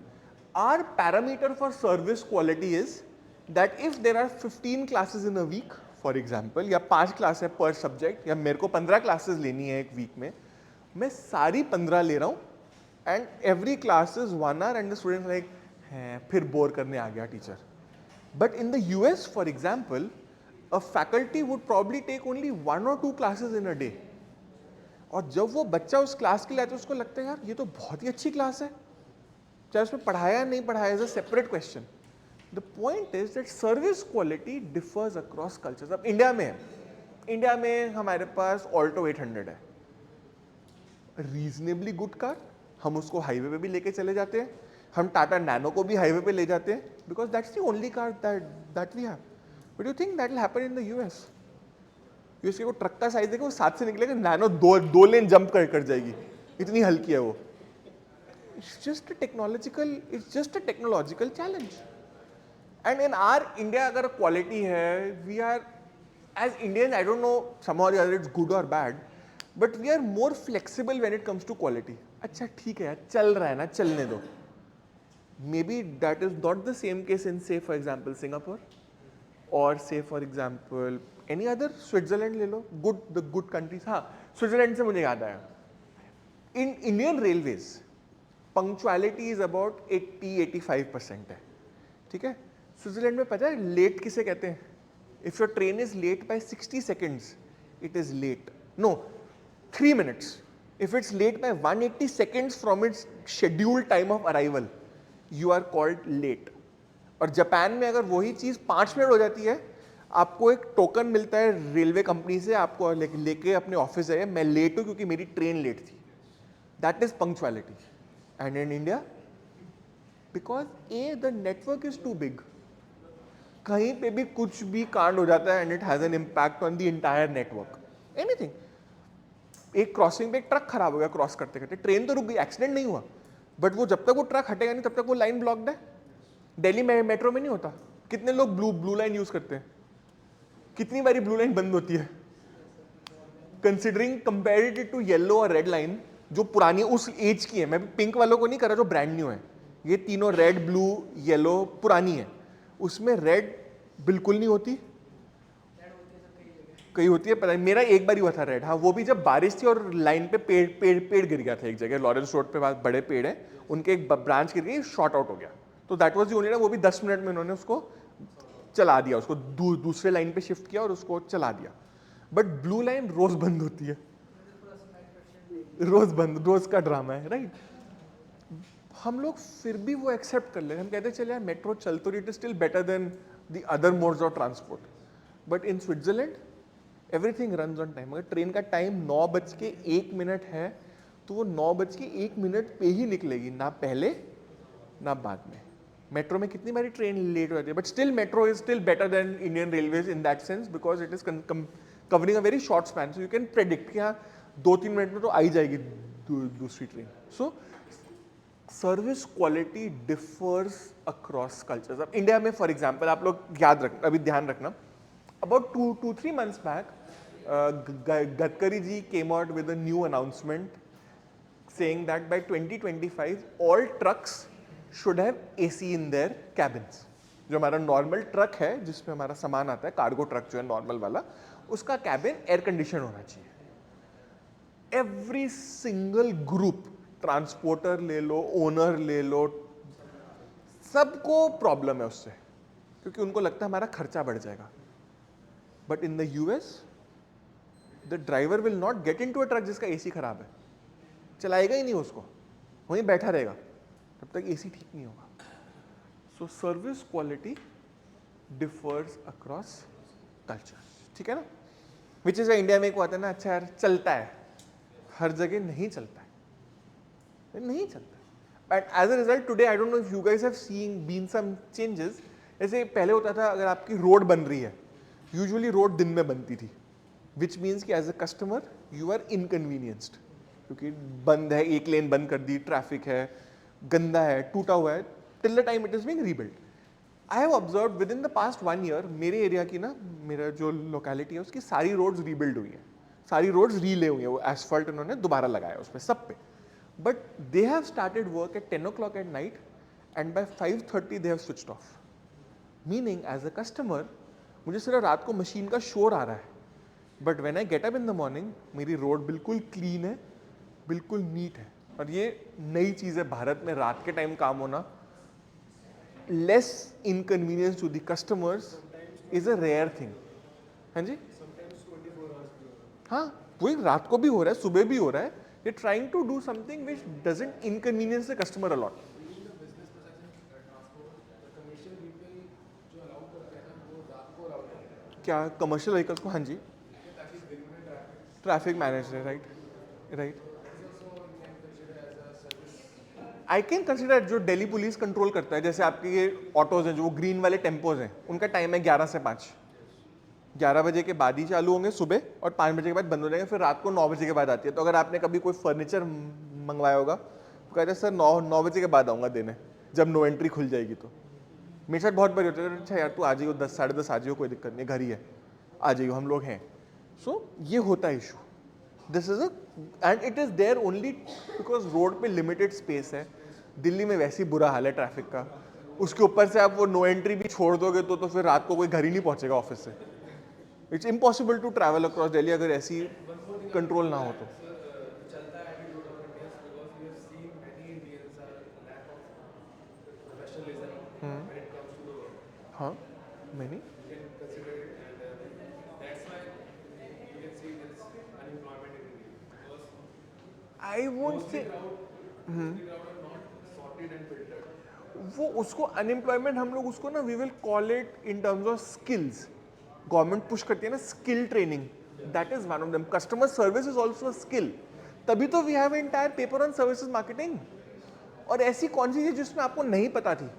Speaker 1: our parameter for service quality is that if there are 15 classes in a week, for example, या 5 class है पर सब्जेक्ट, या मेरे को 15 classes लेनी है एक week में, मैं सारी 15 ले रहा हूँ and every class is 1 hour and the student like फिर बोर करने आ गया teacher. But in the US for example, a faculty would probably take only 1 or 2 classes in a day. और जब वो बच्चा उस क्लास के लिए आता है उसको लगता है यार ये तो बहुत ही अच्छी क्लास है, चाहे उसमें पढ़ाया नहीं पढ़ाया is a separate question. The point is that service quality differs across cultures. अब इंडिया में हमारे पास ऑल्टो 800 है, रीजनेबली गुड कार, हम उसको हाईवे पे भी लेके चले जाते हैं, हम टाटा नैनो को भी हाईवे पे ले जाते हैं, because that's the only car that we have. But you think that will happen in the US? US के को ट्रक का साइज देखो, वो 7 से निकलेगा, नैनो 2 लेन जंप कर जाएगी, इतनी हल्की है वो. It's just a technological challenge. And in our India अगर quality है, we are as Indians, I don't know somehow or other it's good or bad, but we are more flexible when it comes to quality. अच्छा ठीक है यार, चल रहा है ना, चलने दो. Maybe that is not the same case in, say for example Singapore, or say for example any other, Switzerland ले लो, the good countries. हाँ, Switzerland से मुझे याद आया, in Indian railways punctuality is about 80-85% है. ठीक है? स्विट्जरलैंड में पता है लेट किसे कहते हैं? If your train is late by 60 seconds, it is late. No, 3 minutes. If it's late by 180 seconds from its scheduled time of arrival, you are called late. और जापान में अगर वही चीज 5 मिनट हो जाती है, आपको एक टोकन मिलता है रेलवे कंपनी से, आपको लेके अपने ऑफिस आए, मैं लेट हूँ क्योंकि मेरी ट्रेन लेट थी. That is punctuality. And in India, because the network is too big, कहीं पे भी कुछ भी कांड हो जाता है and it has an impact on the entire network. Anything, एक क्रॉसिंग पे एक ट्रक खराब हो गया क्रॉस करते करते, ट्रेन तो रुक गई, एक्सीडेंट नहीं हुआ, बट वो जब तक वो ट्रक हटेगा नहीं तब तक वो लाइन ब्लॉक्ड है. दिल्ली में मेट्रो में नहीं होता. कितने लोग ब्लू लाइन यूज करते हैं? कितनी बारी ब्लू लाइन बंद होती है? कंसिडरिंग कंपेरेटिव टू येलो और रेड लाइन जो पुरानी उस एज की है, मैं पिंक वालों को नहीं कर रहा जो ब्रांड न्यू है, ये तीनों रेड ब्लू येलो पुरानी है, उसमें रेड बिल्कुल नहीं होती कहीं होती है पता नहीं, मेरा एक बार ही हुआ था रेड, हाँ वो भी जब बारिश थी और लाइन पे पेड़ गिर गया था एक जगह, लॉरेंस रोड पे बड़े पेड़ है, उनके एक ब्रांच गिर गई, शॉर्ट आउट हो गया, तो दैट वाज द ओनली, वो भी 10 मिनट में उन्होंने उसको चला दिया, उसको दूसरे लाइन पे शिफ्ट किया और उसको चला दिया। बट ब्लू लाइन रोज बंद होती है, रोज बंद, रोज का ड्रामा है, राइट। हम लोग फिर भी वो एक्सेप्ट कर ले, हम कहते चले यार मेट्रो चल तो रही, it is still better than the other modes of transport. But in Switzerland everything runs on time. अगर ट्रेन का टाइम 9:01 है तो वो 9:01 पे ही निकलेगी, ना पहले ना बाद में। मेट्रो में कितनी बारी ट्रेन लेट हो जाती है, but still metro is still better than Indian railways in that sense, because it is covering a very short span, so you can predict कि हाँ 2-3 मिनट में तो आई जाएगी दूसरी train. So service quality differs across cultures. अब India में for example आप लोग याद रख, अभी ध्यान रखना, about 2-3 months back, Gadkari ji came out with a new announcement saying that by 2025 all trucks should have AC in their cabins. जो हमारा नॉर्मल ट्रक है जिसमें हमारा सामान आता है, कार्गो ट्रक जो है नॉर्मल वाला, उसका कैबिन एयर कंडीशन होना चाहिए। एवरी सिंगल ग्रुप, ट्रांसपोर्टर ले लो, ओनर ले लो, सबको प्रॉब्लम है उससे, क्योंकि उनको लगता है हमारा खर्चा बढ़ जाएगा। But in the US the driver will not get in to a truck जिसका एसी खराब है, चलाएगा ही नहीं उसको, वहीं बैठा रहेगा तब तक एसी ठीक नहीं होगा। So service quality differs across cultures, ठीक है ना। विच इज इंडिया में एक बात है ना, अच्छा यार चलता है, हर जगह नहीं चलता है, नहीं चलता है। But as a result today I don't know if you guys have been some changes. जैसे पहले होता था अगर आपकी रोड बन रही है, यूजुअली रोड दिन में बनती थी, विच मीन्स कि as a customer you are inconvenienced, क्योंकि बंद है, एक लेन बंद कर दी, ट्रैफिक है, गंदा है, टूटा हुआ है, till the time it is being rebuild. I have observe with in the past 1 year मेरे एरिया की ना, मेरा जो लोकेलिटी है उसकी सारी रोड्स रीबिल्ड हुई हैं, सारी रोड्स रीले हुई हैं, वो एसफल्ट उन्होंने दोबारा लगाया उस पर सब पे। But they have started work at 10 o'clock at night and by 5:30 they have switched off. Meaning as a customer मुझे सिर्फ रात को मशीन का शोर आ रहा है, but when I get up in the morning मेरी रोड बिल्कुल क्लीन है, बिल्कुल नीट है। और ये नई चीज़ है भारत में, रात के टाइम काम होना, less inconvenience to the customers is a rare thing. हाँ जी, हाँ वही रात को भी हो रहा है, सुबह भी हो रहा है। ये trying to do something which doesn't inconvenience the customer a lot. क्या कमर्शियल व्हीकल्स को, हाँ जी, ट्रैफिक मैनेज है, right right. I can consider जो दिल्ली पुलिस कंट्रोल करता है, जैसे आपके ये ऑटोज हैं जो वो ग्रीन वाले टेम्पोज हैं, उनका टाइम है 11 से 5, 11 बजे के बाद ही चालू होंगे सुबह, और 5 बजे के बाद बंद हो जाएंगे, फिर रात को 9 बजे के बाद आती है। तो अगर आपने कभी कोई फर्नीचर मंगवाया होगा तो कहते हैं सर 9 बजे के बाद आऊँगा देने, जब नो एंट्री खुल जाएगी। तो मेरे साथ बहुत बार होता है, अच्छा यार तू आ जाइयो 10 साढ़े 10 आ जाइयो, कोई दिक्कत नहीं, घर ही है, आ जाइयो, हम लोग हैं। सो ये होता है issue, this is and it is there only because road पे लिमिटेड स्पेस है। दिल्ली में वैसे ही बुरा हाल है ट्रैफिक का, उसके ऊपर से आप वो नो एंट्री भी छोड़ दोगे तो फिर रात को कोई घर ही नहीं पहुंचेगा ऑफिस से। It's impossible to travel across Delhi अगर ऐसी कंट्रोल ना हो तो। हाँ मैंने आई वोंट से वो उसको अनएम्प्लॉयमेंट हम लोग उसको ना we will call it in terms of skills. Government push करती है ना skill training, that is one of them. Customer service is also a skill, तभी तो we have entire paper on services marketing. और ऐसी कौन सी चीज जिसमें आपको नहीं पता थी?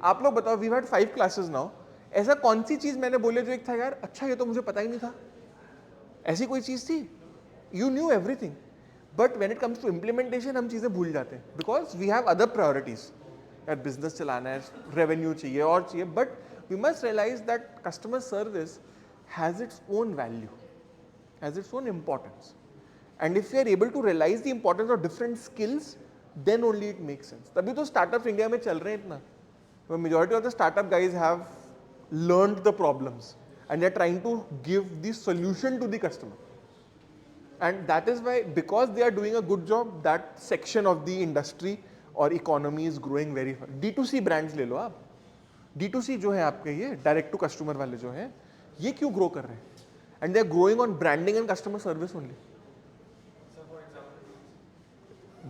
Speaker 1: आप लोग बताओ, वी हैड 5 classes नाउ, ऐसा कौन सी चीज मैंने बोले जो एक था यार अच्छा ये तो मुझे पता ही नहीं था, ऐसी कोई चीज थी? You knew everything, but when it comes to implementation हम चीजें भूल जाते हैं, because we have other priorities. यार बिजनेस चलाना है, रेवेन्यू चाहिए और चाहिए, but we must realise that customer service has its own value, has its own importance, and if you are able to realise the importance of different skills then only it makes sense. तभी तो startups India में चल रहे हैं इतना। Majority of the startup guys have learned the problems. and they're trying to give the solution to the customer. And that is why, because they are doing a good job, that section of the industry or economy is growing very fast. D2C brands ले लो आप, D2C जो है आपके ये direct to customer वाले जो हैं, ये क्यों ग्रो कर रहे हैं? And they are growing on branding and customer service only.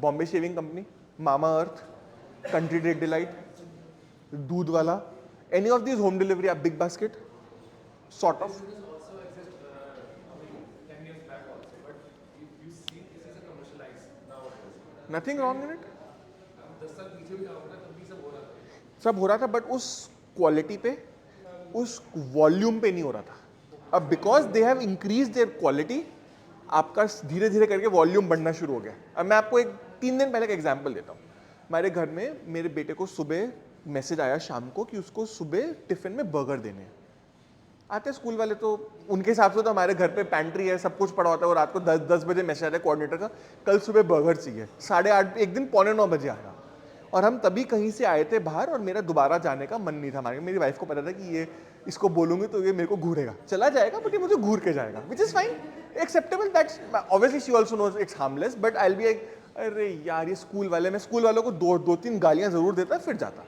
Speaker 1: Bombay Shaving Company, Mamaearth, Country Date Delight, Doodhwala, any of these home delivery आप, BigBasket, sort of. Nothing wrong in it, सब हो रहा था, but उस quality पे, उस volume पे नहीं हो रहा था. अब because they have increase their quality, आपका धीरे धीरे करके वॉल्यूम बढ़ना शुरू हो गया. अब मैं आपको एक 3 दिन पहले का एग्जांपल देता हूँ. हमारे घर में मेरे बेटे को सुबह मैसेज आया शाम को कि उसको सुबह टिफिन में बर्गर देने हैं. आते स्कूल वाले तो उनके हिसाब से तो हमारे घर पे पैंट्री है, सब कुछ पड़ा होता है, और रात को 10 बजे मैसेज आता है कोऑर्डिनेटर का, कल सुबह बर्गर चाहिए. 8:30 एक दिन 8:45 बजे आया, और हम तभी कहीं से आए थे बाहर, और मेरा दोबारा जाने का मन नहीं था. मेरी वाइफ को पता था कि ये इसको बोलूंगी तो ये मेरे को घूरेगा, चला जाएगा बट ये मुझे घूर के जाएगा, which is fine, acceptable. That's obviously she also knows it's harmless, but I will be like, अरे यार ये स्कूल वाले, मैं स्कूल वालों को 2-3 गालियां जरूर देता फिर जाता.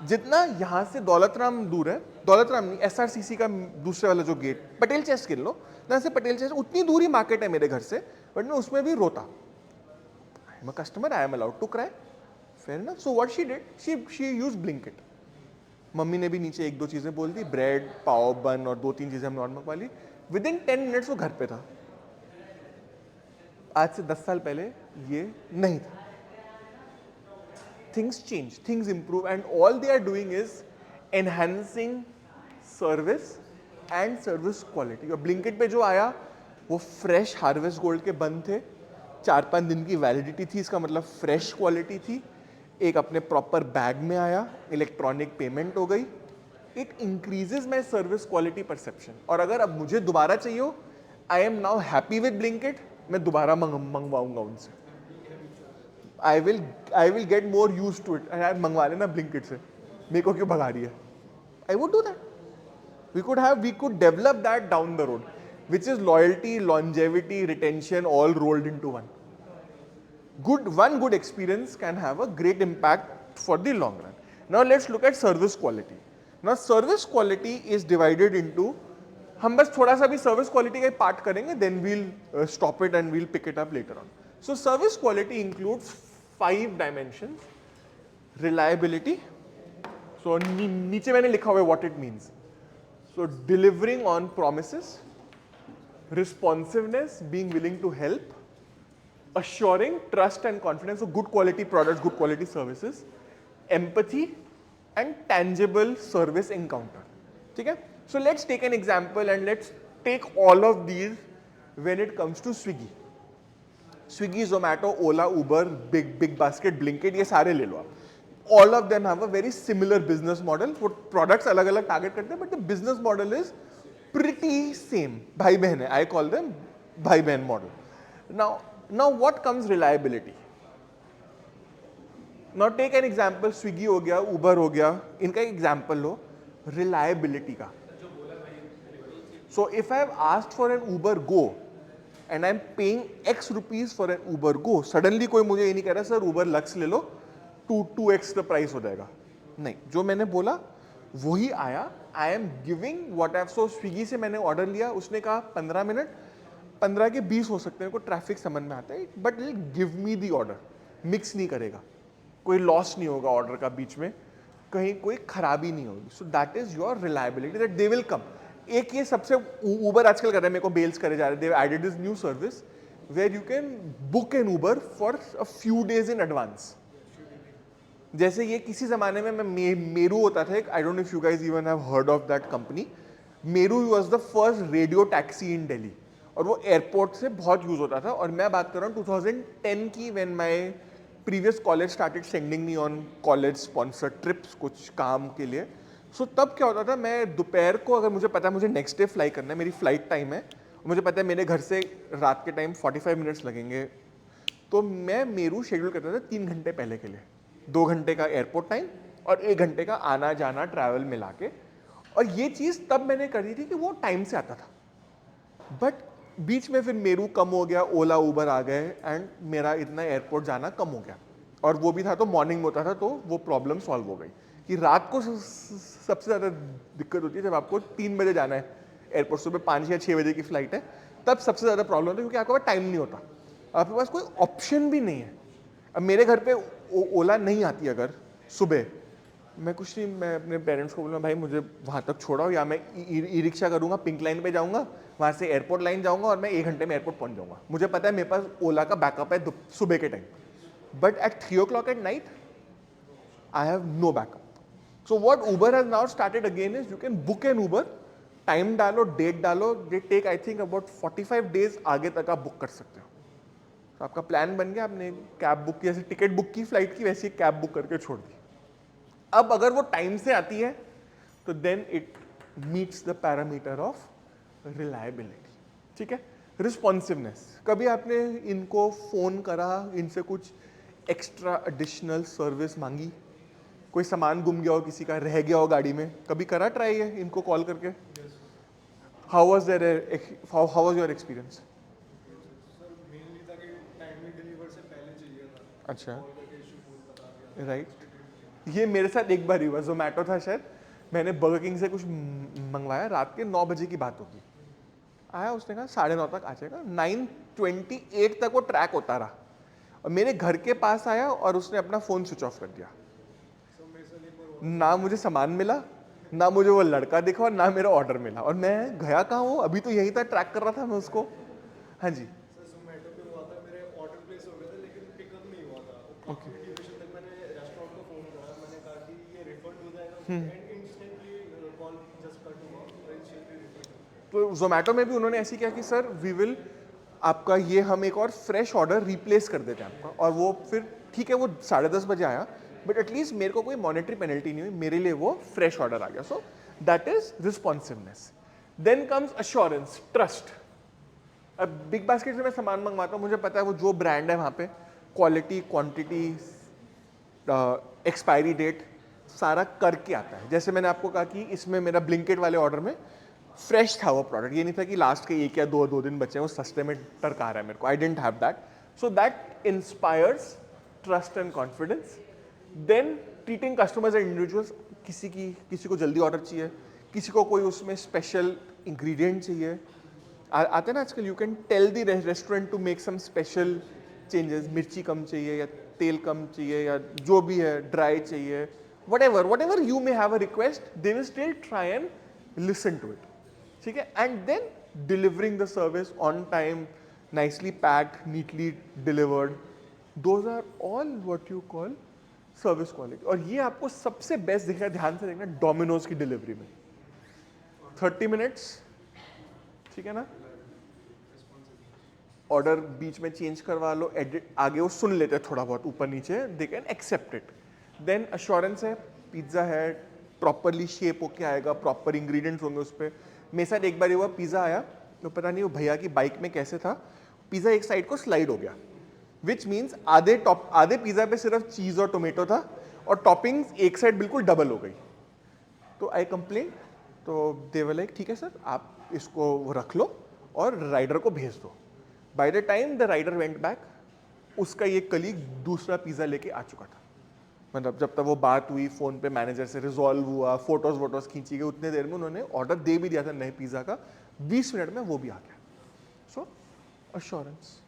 Speaker 1: जितना यहाँ से दौलतराम दूर है, दौलतराम नहीं, SRCC का दूसरे वाला जो गेट, पटेल चेस्ट गिन लो, जहाँ से पटेल चेस्ट उतनी दूरी मार्केट है मेरे घर से, बट मैं उसमें भी रोता. I am a customer, I am allowed to cry, fair enough. So what she did, she used Blinkit. मम्मी ने भी नीचे 1-2 चीजें बोल दी, ब्रेड, पाव, बन और 2-3 चीजें हमने ऑर्डर मंगवा ली. विद इन 10 मिनट्स वो घर पे था. आज से 10 साल पहले ये नहीं था. Things change, things improve, and all they are doing is enhancing service and service quality. और Blinkit पे जो आया वो फ्रेश हार्वेस्ट गोल्ड के बन थे, 4-5 दिन की वैलिडिटी थी, इसका मतलब फ्रेश क्वालिटी थी. एक अपने प्रॉपर बैग में आया, इलेक्ट्रॉनिक पेमेंट हो गई. It increases my service quality perception. और अगर अब मुझे दोबारा चाहिए हो, I am now happy with Blinkit, मैं दोबारा मंगवाऊंगा उनसे. I will get more used to it. यार मंगवा लेना ब्लिंकिट से, मेरे को क्यों भगा रही है? I would do that. We could develop that down the road, which is loyalty, longevity, retention, all rolled into one. One good experience can have a great impact for the long run. Now let's look at service quality. Now service quality is divided into, हम बस थोड़ा सा भी service quality का part करेंगे, then we'll stop it and we'll pick it up later on. So service quality includes 5 dimensions. Reliability. So नीचे मैंने लिखा हुआ है what it means. So delivering on promises, responsiveness, being willing to help, assuring trust and confidence. So good quality products, good quality services, empathy, and tangible service encounter. ठीक है? So let's take an example and let's take all of these when it comes to Swiggy. Swiggy, Zomato, Ola, Uber, Big Basket, Blinkit, ये सारे ले लो आप. All of them have a very similar business model. वो products अलग-अलग target करते हैं, but the business model is pretty same. भाई बहन है. I call them भाई बहन model. Now what comes reliability? Now take an example. Swiggy हो गया, Uber हो गया. इनका एक example लो reliability का. So if I have asked for an Uber Go and I am paying X rupees for an Uber Go, suddenly कोई मुझे ये नहीं कह रहा सर Uber Lux ले लो, 2x the price हो जाएगा. नहीं, जो मैंने बोला वही आया. I am giving what I have. So Swiggy से मैंने ऑर्डर लिया, उसने कहा 15 मिनट, 15 के 20 हो सकते हैं, को ट्रैफिक समझ में आता है, but give me the order. Mix नहीं करेगा, कोई लॉस नहीं होगा ऑर्डर का बीच में, कहीं कोई खराबी नहीं होगी. सो that is your reliability, that they will come. एक ये सबसे ऊबर आजकल कर रहे हैं, मेरे को बेल्स करे जा रहे हैं. They added this new service where you can book an Uber for a few days in advance. जैसे ये किसी जमाने में मैं मेरू होता था, I don't know if you guys even have heard of that company. Meru was the first radio taxi in Delhi, और वो एयरपोर्ट से बहुत यूज होता था. और मैं बात कर रहा हूँ 2010 की, when my previous college started sending me on college sponsored trips कुछ काम के लिए. सो तब क्या होता था, मैं दोपहर को, अगर मुझे पता है मुझे नेक्स्ट डे फ्लाई करना है, मेरी फ्लाइट टाइम है, मुझे पता है मेरे घर से रात के टाइम 45 मिनट्स लगेंगे, तो मैं मेरू शेड्यूल करता था 3 घंटे पहले के लिए. 2 घंटे का एयरपोर्ट टाइम और 1 घंटे का आना जाना ट्रैवल मिला के. और ये चीज़ तब मैंने करी थी कि वो टाइम से आता था, बट बीच में फिर मेरू कम हो गया, ओला उबर आ गए एंड मेरा इतना एयरपोर्ट जाना कम हो गया। और वो भी था तो मॉर्निंग में होता था, तो वो प्रॉब्लम सॉल्व हो गई कि रात को सबसे ज़्यादा दिक्कत होती है जब आपको 3 बजे जाना है एयरपोर्ट, सुबह 5 या 6 बजे की फ़्लाइट है, तब सबसे ज़्यादा प्रॉब्लम होती है क्योंकि आपके पास टाइम नहीं होता, आपके पास कोई ऑप्शन भी नहीं है। अब मेरे घर पे ओला नहीं आती अगर सुबह, मैं कुछ नहीं, मैं अपने पेरेंट्स को बोलूँगा भाई मुझे वहाँ तक छोड़ाओ, या मैं ई रिक्शा करूँगा, पिंक लाइन पे जाऊँगा, वहाँ से एयरपोर्ट लाइन जाऊँगा और मैं 1 घंटे में एयरपोर्ट पहुँच जाऊँगा। मुझे पता है मेरे पास ओला का बैकअप है सुबह के time, but at 3 o'clock at night I have no backup. So what Uber has now started again is you can book an Uber, time डालो, डेट डालो, they take I think about 45 days आगे तक आप book कर सकते हो। तो आपका प्लान बन गया, आपने कैब बुक की, जैसे टिकट बुक की फ्लाइट की, वैसे ही कैब बुक करके छोड़ दी। अब अगर वो टाइम से आती है तो then it meets the parameter of reliability, ठीक है। रिस्पॉन्सिवनेस, कभी आपने इनको फ़ोन करा, इनसे कुछ एक्स्ट्रा एडिशनल सर्विस मांगी, कोई सामान गुम गया हो, किसी का रह गया हो गाड़ी में, कभी करा ट्राई है इनको कॉल करके? How was your experience? अच्छा, राइट। ये मेरे साथ एक बार ही हुआ, जोमेटो था शायद, मैंने बर्गर किंग से कुछ मंगवाया, रात के 9 बजे की बात होगी, आया, उसने कहा 9:30 तक आ जाएगा, 9:28 तक वो ट्रैक होता रहा, और मेरे घर के पास आया और उसने अपना फ़ोन स्विच ऑफ कर दिया। ना मुझे सामान मिला, ना मुझे वो लड़का दिखा, और ना मेरा ऑर्डर मिला, और मैं गया कहाँ हूँ, अभी तो यही था, ट्रैक कर रहा था मैं उसको। हाँ जी,
Speaker 3: जोमेटो पे हुआ था, मेरे ऑर्डर प्लेस हो गए थे लेकिन पिकअप नहीं हुआ था।
Speaker 1: ओके,
Speaker 3: ड्यूरेशन तक मैंने रेस्टोरेंट को फ़ोन करा, मैंने कहा कि ये रिफंड हो जाएगा and instantly call just cut हुआ और इंस्टेंटली रिफंड।
Speaker 1: तो जोमेटो में भी उन्होंने ऐसी किया कि सर वी विल, आपका ये हम एक और फ्रेश ऑर्डर रिप्लेस कर देते हैं आपका, और वो फिर ठीक है, वो 10:30 बजे आया, बट एटलीस्ट मेरे को कोई मॉनेटरी पेनल्टी नहीं हुई, मेरे लिए वो फ्रेश ऑर्डर आ गया। So that is responsiveness. Then comes assurance, trust. अब बिग बास्केट से मैं सामान मंगवाता हूँ, मुझे पता है वो जो ब्रांड है वहाँ पे क्वालिटी, क्वांटिटी, एक्सपायरी डेट सारा करके आता है। जैसे मैंने आपको कहा कि इसमें मेरा ब्लिंकिट वाले ऑर्डर में फ्रेश था वो प्रोडक्ट, ये नहीं था कि लास्ट के 1 या 2 दिन बचे हैं, वो सस्ते में टरका रहा है मेरे को, I didn't have that. So that inspires trust and confidence. Then treating customers and individuals, किसी को जल्दी ऑर्डर चाहिए, किसी को कोई उसमें स्पेशल इंग्रेडिएंट चाहिए, आते हैं ना आजकल, you can tell the restaurant to make some special changes, मिर्ची कम चाहिए या तेल कम चाहिए या जो भी है, ड्राई चाहिए, whatever you may have a request, they will still try and listen to it, ठीक है। And then delivering the service on time, nicely packed, neatly delivered, those are all what you call service quality। और ये आपको सबसे best दिख रहा है, ध्यान से देखना, डोमिनोज की डिलीवरी में 30 मिनट्स, ठीक है ना, ऑर्डर बीच में चेंज करवा लो, एडिट आगे वो सुन लेते हैं थोड़ा बहुत ऊपर नीचे, they can accept it. Then assurance है, पिज्ज़ा है, प्रॉपरली शेप होके आएगा, प्रॉपर इंग्रेडिएंट्स होंगे उस पर। मेरे साथ एक बार हुआ, पिज़्ज़ा आया तो पता नहीं वो भैया की बाइक में कैसे था, पिज़्ज़ा एक साइड को स्लाइड हो गया, विच मीन्स आधे पिज़्ज़ा पे सिर्फ चीज़ और टोमेटो था, और टॉपिंग्स एक साइड बिल्कुल डबल हो गई। तो आई कंप्लेन, तो दे वर लाइक ठीक है सर, आप इसको रख लो और राइडर को भेज दो। By the time the rider went back, उसका ये कलीग दूसरा पिज़्ज़ा लेके आ चुका था। मतलब जब तक वो बात हुई फ़ोन पे मैनेजर से, रिजॉल्व हुआ, फोटोज़ खींची गई, उतने देर में उन्होंने ऑर्डर दे भी दिया था नए पिज़्ज़ा का, 20 मिनट में वो भी आ गया। So assurance,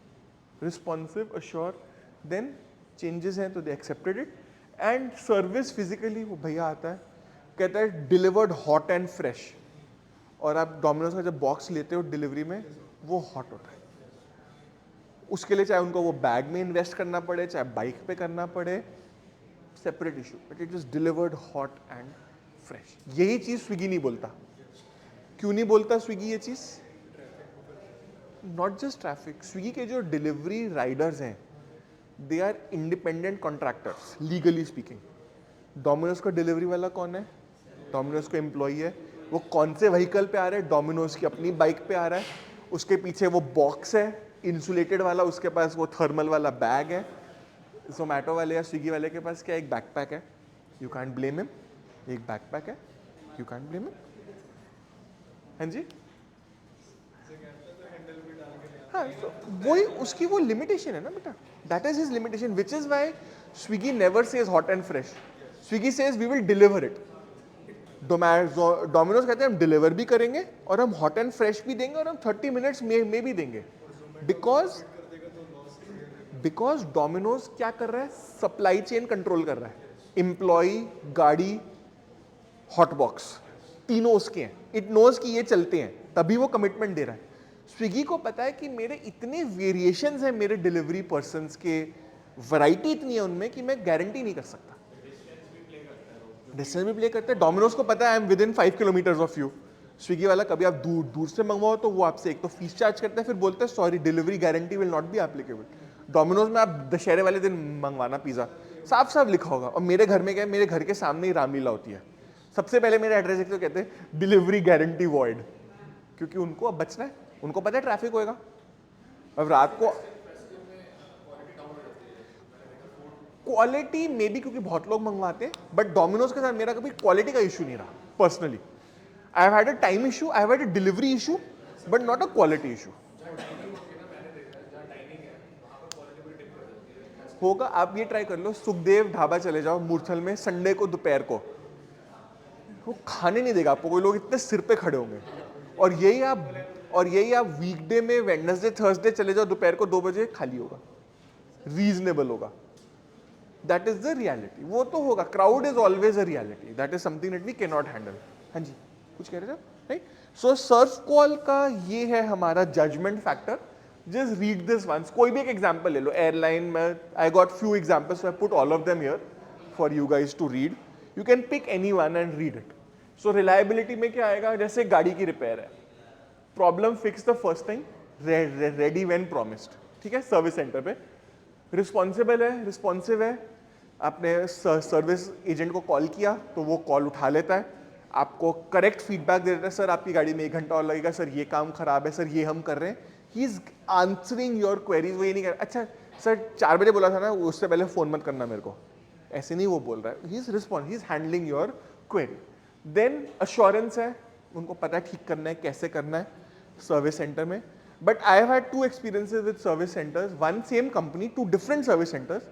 Speaker 1: responsive, assure, then changes हैं तो they accepted it. And service physically, वो भैया आता है, कहता है डिलीवर्ड हॉट एंड फ्रेश, और आप डोमिनोज का जब बॉक्स लेते हो डिलीवरी में, वो हॉट होता है। उसके लिए चाहे उनको वो बैग में इन्वेस्ट करना पड़े, चाहे बाइक पे करना पड़े, separate issue, but it is delivered hot and fresh. यही चीज स्विगी नहीं बोलता। क्यों नहीं बोलता स्विगी ये चीज? नॉट जस्ट ट्रैफिक, स्विगी के जो डिलीवरी राइडर्स हैं, they are independent contractors legally speaking. Domino's का डिलीवरी वाला कौन है? डोमिनोज का एम्प्लॉई है। वो कौन से व्हीकल पे आ रहा है? डोमिनोज की अपनी बाइक पे आ रहा है। उसके पीछे वो बॉक्स है इंसुलेटेड वाला, उसके पास वो थर्मल वाला बैग है। जोमेटो वाले या स्विगी वाले के पास क्या, एक बैकपैक है, यू कांट ब्लेम हिम। एक बैकपैक है, यू कांट ब्लेम हिम। हाँ जी,
Speaker 3: जैसे कहते हैं तो हैंडल भी डाल के ले आता
Speaker 1: हाँ, so वही उसकी वो लिमिटेशन है ना बेटा, that is his limitation, which is why Swiggy never says hot and fresh, Swiggy says we will deliver it, Domino's कहते हैं हम डिलीवर भी करेंगे और हम हॉट एंड फ्रेश भी देंगे और हम 30 मिनट्स में भी देंगे, बिकॉज डोमिनोज क्या कर रहा है, सप्लाई चेन कंट्रोल कर रहा है, एम्प्लॉय, गाड़ी, हॉट बॉक्स, तीनों उसके हैं, इट नोज कि ये चलते हैं, तभी वो कमिटमेंट दे रहा है। स्विगी को पता है कि मेरे इतने वेरिएशंस हैं मेरे डिलीवरी पर्सन्स के, वैरायटी इतनी है उनमें कि मैं गारंटी नहीं कर सकता। डिस्टेंस भी प्ले करते हैं, डोमिनोज को पता है I am with in 5 kilometres of you, Swiggy वाला कभी आप दूर दूर से मंगवाओ तो वो आपसे एक तो फीस चार्ज करता है, फिर बोलते हैं sorry delivery guarantee will not be applicable. Domino's में आप दशहरे वाले दिन मंगवाना पिज़्ज़ा, साफ साफ लिखा होगा, और मेरे घर में क्या है, मेरे घर के सामने ही रामलीला होती है, सबसे पहले मेरा एड्रेस एक तो कहते हैं डिलीवरी गारंटी वॉइड, क्योंकि उनको अब बचना है, उनको पता है ट्रैफिक होएगा। अब रात को क्वालिटी में भी क्योंकि बहुत लोग मंगवाते हैं, बट डोमिनोज के साथ मेरा कभी क्वालिटी का इशू नहीं रहा personally. I have had a time issue, I have had a delivery issue, but not a quality issue. होगा, आप ये ट्राई कर लो, सुखदेव ढाबा चले जाओ मूर्थल में, संडे को दोपहर को वो खाने नहीं देगा आपको कोई, लोग इतने सिर पे खड़े होंगे। और यही आप वीकडे में वेडनेसडे थर्सडे चले जाओ दोपहर को 2 बजे, खाली होगा, रीजनेबल होगा। दैट इज द रियलिटी, वो तो होगा, crowd is always a reality, that is something that we can not handle. हाँ जी, कुछ कह रहे थे राइट। सो सर्फ कॉल का ये है हमारा judgement factor, just read this once. कोई भी एक एग्जाम्पल ले लो, एयरलाइन में I got few examples, so I put all of them here for you guys to read, you can pick any one and read it. So reliability में क्या आएगा, जैसे गाड़ी की रिपेयर है, problem fix the first time, ready when promised, ठीक है, service centre पे रिस्पॉन्सिबल है, रिस्पॉन्सिव है, आपने सर्विस एजेंट को कॉल किया तो वो कॉल उठा लेता है, आपको करेक्ट फीडबैक दे देता है, सर आपकी गाड़ी में 1 घंटा और लगेगा, सर ये काम खराब है, सर ये हम कर रहे हैं, he is answering your queries. वो ये नहीं कर अच्छा सर 4 बजे बोला था ना, उससे पहले फ़ोन मत करना मेरे को, ऐसे नहीं वो बोल रहा है, he is handling your query. Then assurance है, उनको पता है ठीक करना है, कैसे करना है सर्विस सेंटर में। But I have had 2 experiences with service centers, one same company, 2 different service centers,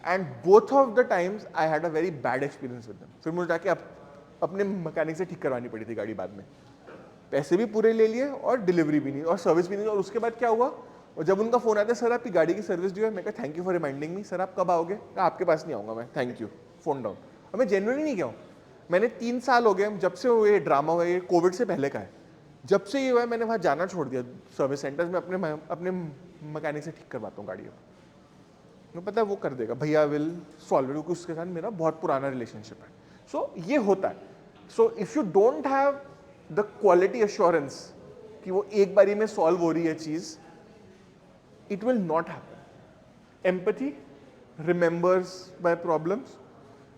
Speaker 1: and both of the times I had a very bad experience with them. फिर मुझे जाके अपने मैकेनिक से ठीक करवानी पड़ी थी गाड़ी बाद में, पैसे भी पूरे ले लिए और डिलीवरी भी नहीं और सर्विस भी नहीं। और उसके बाद क्या हुआ, और जब उनका फोन आता है, सर आपकी गाड़ी की सर्विस ड्यू है, मैं कहा thank you for reminding me, sir आप कब आओगे, आपके पास नहीं आऊँगा मैं, थैंक यू, फोन डाउन। और मैं जेन्युइनली नहीं गया हूँ, मैंने 3 साल हो गए जब से ये ड्रामा हुआ, ये कोविड से पहले का है, जब से ये हुआ है मैंने वहाँ जाना छोड़ दिया सर्विस सेंटर्स में, अपने मैकेनिक से ठीक करवाता हूँ गाड़ी। मुझे पता है वो कर देगा, भैया विल सॉल्व इट, क्योंकि उसके साथ मेरा बहुत पुराना रिलेशनशिप है। सो ये होता है। So if you don't have the quality assurance कि वो एक बारी में सॉल्व हो रही है चीज़, it will not happen. Empathy, remembers my problems,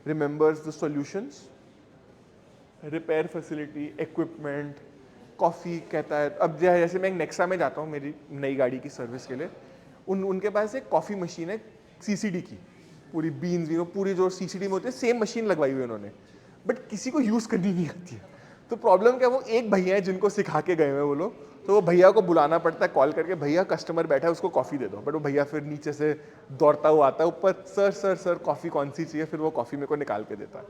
Speaker 1: remembers the solutions, repair facility, equipment, coffee कहता है। अब जैसे मैं एक नेक्सा में जाता हूँ मेरी नई गाड़ी की सर्विस के लिए, उनके पास एक कॉफ़ी मशीन है सीसीडी की, पूरी बीन्स भी, पूरी जो सीसीडी में होती है सेम मशीन लगवाई हुई है उन्होंने, बट किसी को यूज़ करनी नहीं आती है। तो प्रॉब्लम क्या, वो एक भैया है जिनको सिखा के गए हुए वो लोग, तो वो भैया को बुलाना पड़ता है कॉल करके, भैया कस्टमर बैठा है उसको कॉफ़ी दे दो, बट वो भैया फिर नीचे से दौड़ता हुआ आता है ऊपर, सर सर सर कॉफ़ी कौन सी चाहिए, फिर वो कॉफ़ी मेरे को निकाल के देता है।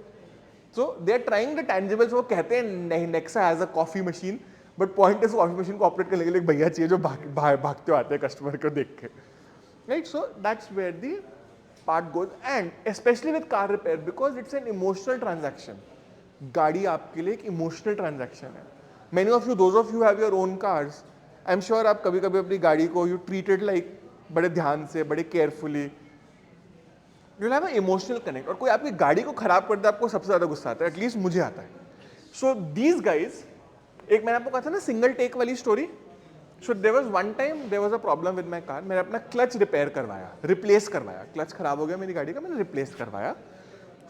Speaker 1: सो दे आर ट्राइंग द टैंजिबल्स, वो कहते हैं Nexa has a coffee machine, but point इस कॉफ़ी मशीन को ऑपरेट करने के लिए एक भैया चाहिए जो भागते आते हैं कस्टमर को देख के, right. So that's where the part goes, and specially with car repair because it's an emotional transaction. गाड़ी आपके लिए एक इमोशनल ट्रांजैक्शन है। Many of you, those of you have your own cars, I am sure आप कभी कभी अपनी गाड़ी को यू ट्रीटेड लाइक बड़े ध्यान से, बड़े carefully, you have an emotional connect. और कोई आपकी गाड़ी को खराब करता है, आपको सबसे ज़्यादा गुस्सा आता है, एटलीस्ट मुझे आता है। सो दीज गाइज, एक मैंने आपको कहा था ना सिंगल टेक वाली story, so there was one time there was a problem with my car, मैंने अपना क्लच रिपेयर करवाया, रिप्लेस करवाया, क्लच खराब हो गया मेरी गाड़ी का, मैंने रिप्लेस करवाया।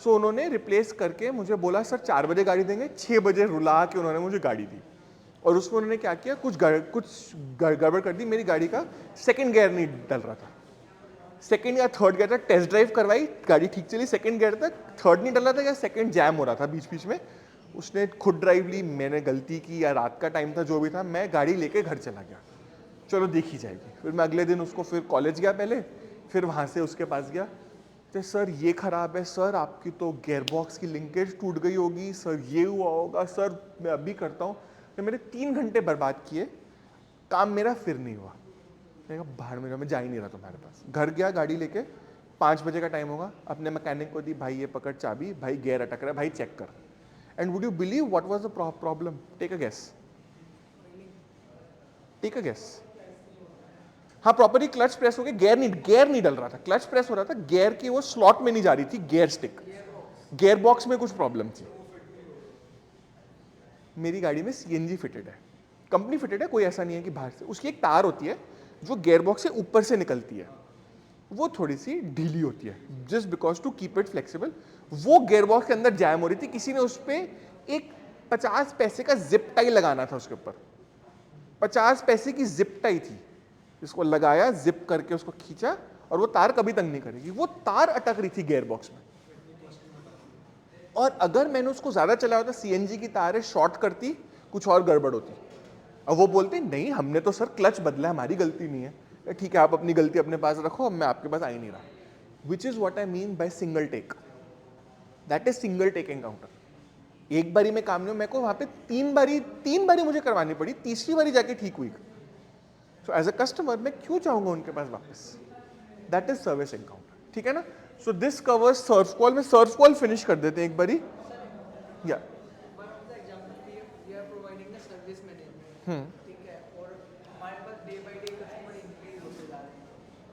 Speaker 1: सो उन्होंने रिप्लेस करके मुझे बोला सर 4 बजे गाड़ी देंगे, 6 बजे रुला के उन्होंने मुझे गाड़ी दी। और उसमें उन्होंने क्या किया, कुछ गड़बड़ कर दी, मेरी गाड़ी का सेकंड गियर नहीं डल रहा था, सेकंड या थर्ड गियर तक टेस्ट ड्राइव करवाई, गाड़ी ठीक चली सेकंड गियर तक, थर्ड नहीं डल रहा था या सेकंड जैम हो रहा था बीच बीच में, उसने खुद ड्राइव ली, मैंने गलती की या रात का टाइम था जो भी था, मैं गाड़ी लेके घर चला गया, चलो देखी जाएगी। फिर मैं अगले दिन उसको फिर कॉलेज गया पहले, फिर वहाँ से उसके पास गया, तो सर ये ख़राब है, सर आपकी तो गियर बॉक्स की लिंकेज टूट गई होगी, सर ये हुआ होगा, सर मैं अभी करता हूँ। तो मेरे 3 घंटे बर्बाद किए, काम मेरा फिर नहीं हुआ। मैं कहा बाहर में मैं जा ही नहीं रहा तुम्हारे पास। घर गया गाड़ी लेके, 5 बजे का टाइम होगा, अपने मैकेनिक को दी, भाई ये पकड़ चाबी, भाई गियर अटक रहा है, भाई चेक कर। And would you believe what was the problem? Take a guess, take a guess. हाँ, प्रॉपरली क्लच प्रेस हो गया, गियर नहीं डल रहा था, क्लच प्रेस हो रहा था, गियर की वो स्लॉट में नहीं जा रही थी, गियर स्टिक, गियर बॉक्स में कुछ प्रॉब्लम थी। मेरी गाड़ी में सीएनजी फिटेड है, कंपनी फिटेड है, कोई ऐसा नहीं है कि बाहर से। उसकी एक तार होती है जो गियर बॉक्स से ऊपर से निकलती है, वो थोड़ी सी ढीली होती है, just because to keep it flexible. वो गियर बॉक्स के अंदर जैम हो रही थी, किसी ने उस पर एक 50 पैसे का जिप टाई लगाना था, उसके ऊपर 50 पैसे की जिप टाई थी, इसको लगाया, जिप करके उसको खींचा, और वो तार कभी तंग नहीं करेगी। वो तार अटक रही थी गियर बॉक्स में, और अगर मैंने उसको ज्यादा चलाया होता, सीएनजी की तार है, शॉर्ट करती, कुछ और गड़बड़ होती। अब वो बोलते नहीं हमने तो सर क्लच बदला, हमारी गलती नहीं है। ठीक है, आप अपनी गलती अपने पास रखो, मैं आपके पास आ ही नहीं रहा। Which is what I mean by single take, that is single take encounter. एक बारी में काम नहीं हो, मेरे को वहां पे 3 बारी मुझे करवानी पड़ी, तीसरी बारी जाके ठीक हुई। सो एज अ कस्टमर मैं क्यों चाहूंगा उनके पास वापस? दैट इज सर्विस एनकाउंटर, ठीक है ना। So this covers serve call. में सर्व कॉल फिनिश कर देते हैं एक बारी, या
Speaker 4: One of the example we are providing the service management, ठीक है, और हमारे पास day by day customer increase होते जा रहे हैं,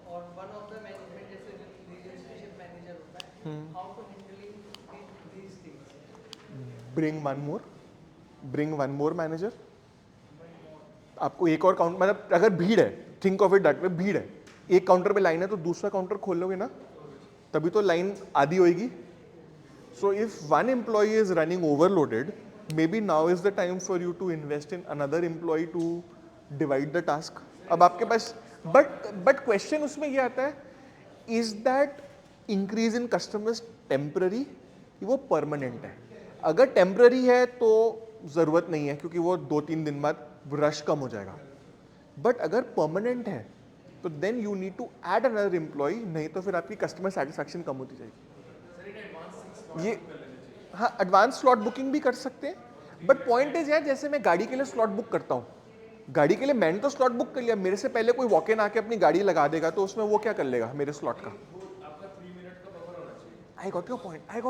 Speaker 4: और वन ऑफ द मैनेजमेंट जैसे रिलेशनशिप मैनेजर होता है, how to handling these things।
Speaker 1: Bring one more manager. आपको एक और काउंटर, मतलब अगर भीड़ है, think of it that way, भीड़ है, एक काउंटर पे लाइन है, तो दूसरा काउंटर खोल लोगे ना, तभी तो लाइन आधी होएगी। So if one employee is running overloaded, maybe now is the time for you to invest in another employee to divide the task. अब आपके पास, बट क्वेश्चन उसमें ये आता है, is that increase in customers temporary, वो permanent है? अगर टेम्पररी है तो जरूरत नहीं है, क्योंकि वो 2-3 दिन बाद रश कम हो जाएगा। बट अगर परमानेंट है तो then you need to add another employee, नहीं तो फिर आपकी कस्टमर सेटिस्फैक्शन कम होती जाएगी। ये हाँ, एडवांस स्लॉट बुकिंग भी कर सकते हैं, बट पॉइंट इज यार, जैसे मैं गाड़ी के लिए स्लॉट बुक करता हूँ, गाड़ी के लिए मैंने तो स्लॉट बुक कर लिया, मेरे से पहले कोई वॉक इन आके अपनी गाड़ी लगा देगा, तो उसमें वो क्या कर लेगा मेरे स्लॉट का? I got your point. I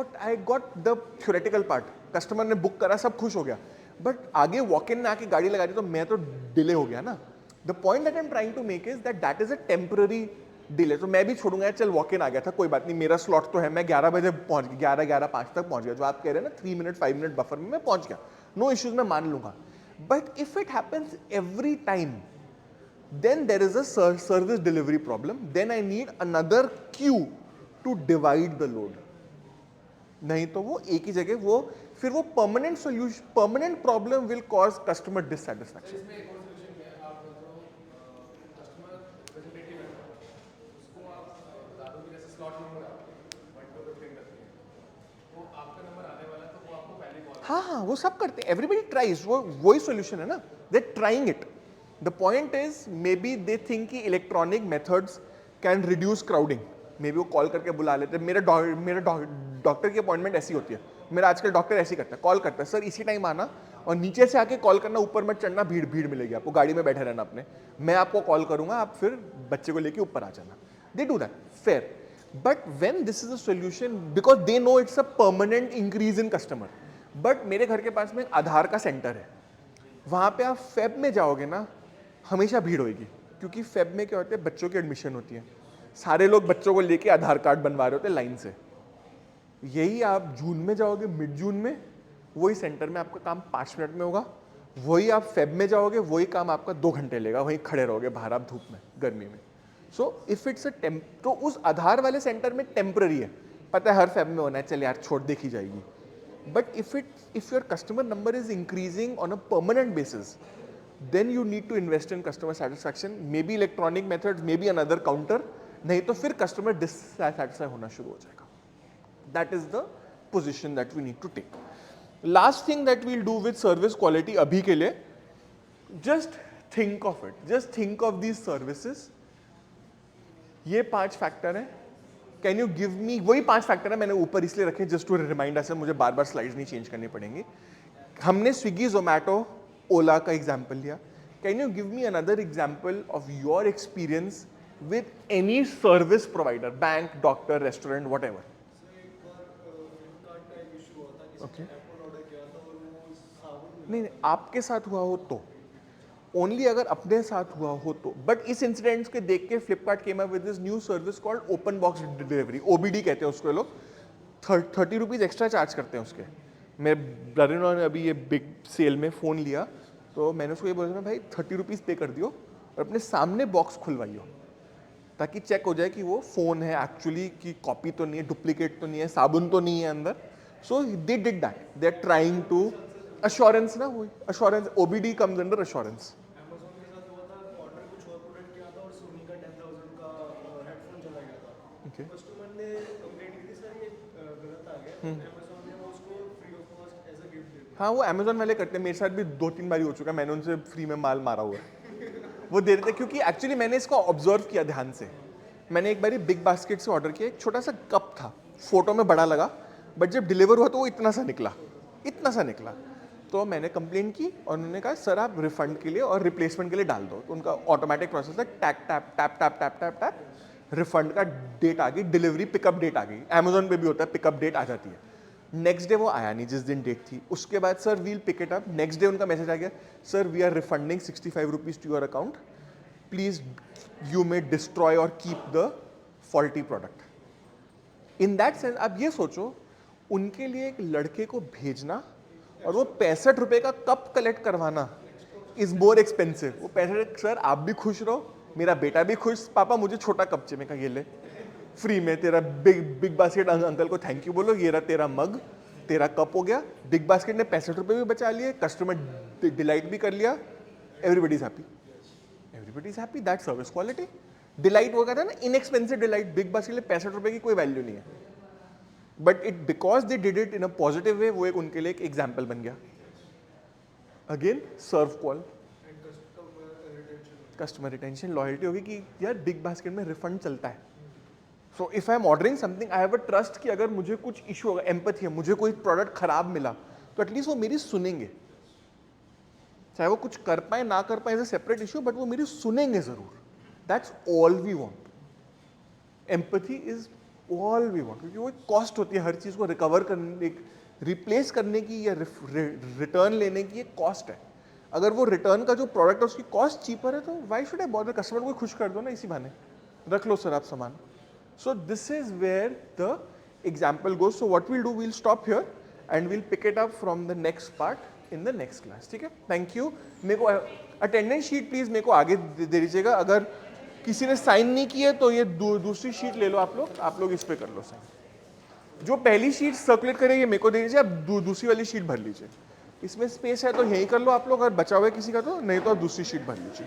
Speaker 1: got the theoretical part. Customer ने बुक करा, सब खुश हो गया, बट आगे वॉक इन में आके गाड़ी लगा दी तो मैं तो डिले हो गया ना। The point that I am trying to make is that is a temporary delay. तो मैं भी छोड़ूंगा, चल वॉक इन आ गया था, कोई बात नहीं, मेरा स्लॉट तो है, मैं 11 बजे पहुंच गया, 11:05 तक पहुंच गया, जो आप कह रहे हैं ना 3 मिनट 5 मिनट बफर में मैं पहुंच गया, नो इश्यूज, मैं मान लूंगा। But if it happens every time, then there is a service delivery problem, then I need another queue to divide the load। नहीं तो वो एक ही जगह, वो फिर वो permanent solution, permanent problem will cause customer dissatisfaction. हाँ, वो सब करते हैं, एवरीबडी ट्राइज, वो वही सॉल्यूशन है ना, they trying it. The point is maybe they think कि electronic methods can reduce crowding. Maybe वो कॉल करके बुला लेते हैं, मेरा डॉक्टर की अपॉइंटमेंट ऐसी होती है, मेरा आजकल डॉक्टर ऐसी करता है, कॉल करता है, सर इसी टाइम आना, और नीचे से आके कॉल करना, ऊपर मत चढ़ना, भीड़ मिलेगी आपको, गाड़ी में बैठे रहना अपने, मैं आपको कॉल करूंगा, आप फिर बच्चे को लेके ऊपर आ जाना। They do that, fair. But when this is a solution, because they know it's a permanent increase in customer. But मेरे घर के पास में एक आधार का सेंटर है, वहाँ पे आप फेब में जाओगे ना, हमेशा भीड़ होगी, क्योंकि फेब में क्या होता है, बच्चों की एडमिशन होती है, सारे लोग बच्चों को लेके आधार कार्ड बनवा रहे होते हैं लाइन से। यही आप जून में जाओगे, मिड जून में, वही सेंटर में आपका काम 5 मिनट में होगा। वही आप फेब में जाओगे, वही काम आपका 2 घंटे लेगा, वहीं खड़े रहोगे बाहर आप धूप में, गर्मी में। सो इफ इट्स अ तो उस आधार वाले सेंटर में टेम्पररी है, पता है हर फेब में होना है, चल यार छोड़, देखी जाएगी। But if your customer number is increasing on a permanent basis, then you need to invest in customer satisfaction, maybe electronic methods, maybe another counter, नहीं तो फिर customer dissatisfied होना शुरू हो जाएगा। That is the position that we need to take. Last thing that we'll do with service quality अभी के लिए, just think of it, just think of these services. ये 5 फैक्टर है. कैन यू गिव मी, वही 5 factor है मैंने ऊपर इसलिए रखे जस्ट टू रिमाइंड अस, मुझे बार बार स्लाइड्स नहीं चेंज करनी पड़ेंगी. हमने स्विगी, जोमैटो, ओला का एग्जाम्पल लिया. Can you give me another example of your experience with any service provider, bank, doctor, restaurant, what ever.
Speaker 3: एक बार फ्लिपकार्ट का एक इशू हुआ था, किसी
Speaker 1: Okay.
Speaker 3: ने एप्पल ऑर्डर किया था और वो साबुन
Speaker 1: नहीं, आपके साथ हुआ हो तो, ओनली अगर अपने साथ हुआ हो तो. बट इस इंसिडेंट के देख के Flipkart came up with this new service called open box delivery, OBD कहते हैं उसको लोग. 30 रुपीज़ एक्स्ट्रा चार्ज करते हैं उसके. मेरे ब्रदर इन लॉ ने अभी ये बिग सेल में फ़ोन लिया, तो मैंने उसको ये बोला भाई 30 रुपीज़ पे कर दियो और अपने सामने बॉक्स खुलवाइयो, ताकि चेक हो जाए कि वो फ़ोन है एक्चुअली, की कॉपी तो नहीं है, डुप्लीकेट तो नहीं है, साबुन तो नहीं है अंदर. So they did that, they are trying to assurance ना, वही assurance, OBD comes under assurance.
Speaker 3: Amazon के साथ हुआ था, ऑर्डर कुछ और प्रोडक्ट किया था और सोनी का 10,000 का हेडफोन चला गया था.
Speaker 1: Okay.
Speaker 3: कस्टमर ने कंप्लेंट की थी, सर ये गलत आ गया. अमेजोन ने वो उसको free of cost as a gift दे दिया.
Speaker 1: हाँ, वो अमेजोन वाले करते हैं. मेरे साथ भी 2-3 बार हो चुका है, मैंने उनसे फ्री में माल मारा हुआ है. वो दे देते, क्योंकि एक्चुअली मैंने इसको ऑब्जर्व किया ध्यान से. मैंने एक बारी बिग बास्केट से ऑर्डर किया, एक छोटा सा कप था, फोटो में बड़ा लगा, बट जब डिलीवर हुआ तो वो इतना सा निकला, इतना सा निकला. तो मैंने कंप्लेन की और उन्होंने कहा सर आप रिफंड के लिए और रिप्लेसमेंट के लिए डाल दो. तो उनका ऑटोमेटिक प्रोसेस है, tap tap tap tap tap tap tap, refund का डेट आ गई, डिलीवरी पिकअप डेट आ गई. अमेजोन पे भी होता है, पिकअप डेट आ जाती है. नेक्स्ट डे वो आया नहीं जिस दिन डेट थी. उसके बाद sir we'll pick it up. Next day उनका मैसेज आ गया, sir we are refunding 65 rupees to your account, please you may destroy और keep the faulty product. In that sense आप ये सोचो, उनके लिए एक लड़के को भेजना और वो 65 रुपये का कप कलेक्ट करवाना इज मोर एक्सपेंसिव. वो 65, सर आप भी खुश रहो, मेरा बेटा भी खुश, पापा मुझे छोटा कप चाहिए. मैं कहा ये ले फ्री में, तेरा बिग बास्केट अंकल को थैंक यू बोलो, ये रहा तेरा मग, तेरा कप हो गया. बिग बास्केट ने 65 रुपये भी बचा लिए, कस्टमर डिलाइट भी कर लिया, everybody is happy, everybody is happy. That service quality. Delight वो कहता है ना, इनएक्सपेंसिव डिलाइट. बिग बास्केट के लिए 65 रुपये की कोई वैल्यू नहीं है, but it because they did it in a positive way, वो एक उनके लिए एक एग्जाम्पल बन गया. अगेन सर्व कॉल, कस्टमर रिटेंशन, लॉयल्टी होगी कि यार बिग बास्केट में रिफंड चलता है. So if I M ordering something, I have a trust कि अगर मुझे कुछ इशू होगा, एम्पैथी है, मुझे कोई प्रोडक्ट खराब मिला तो एटलीस्ट वो मेरी सुनेंगे. चाहे वो कुछ कर पाए ना कर पाए, is a separate issue, but वो मेरी सुनेंगे जरूर. That's all we want. Empathy is all we want, क्योंकि वो एक कॉस्ट होती है हर चीज़ को रिकवर करने, रिप्लेस करने की या रिटर्न लेने की एक कॉस्ट है. अगर वो रिटर्न का जो प्रोडक्ट है उसकी कॉस्ट चीपर है तो why should I bother. Customer को खुश कर दो ना इसी बहाने, रख लो सर आप सामान. So this is where the example goes. So what we'll do, we'll stop here and we'll pick it up from the next part in the next class. ठीक है, थैंक यू. मेरे को अटेंडेंस शीट प्लीज मेरे को आगे दे दीजिएगा. अगर किसी ने साइन नहीं किए तो ये दूसरी शीट ले लो आप लोग इस पे कर लो साइन. जो पहली शीट सर्कुलेट करेगी मेरे को दे दीजिए, आप दूसरी वाली शीट भर लीजिए. इसमें स्पेस है तो यहीं कर लो आप लोग, अगर बचा हुआ है किसी का तो, नहीं तो आप दूसरी शीट भर लीजिए.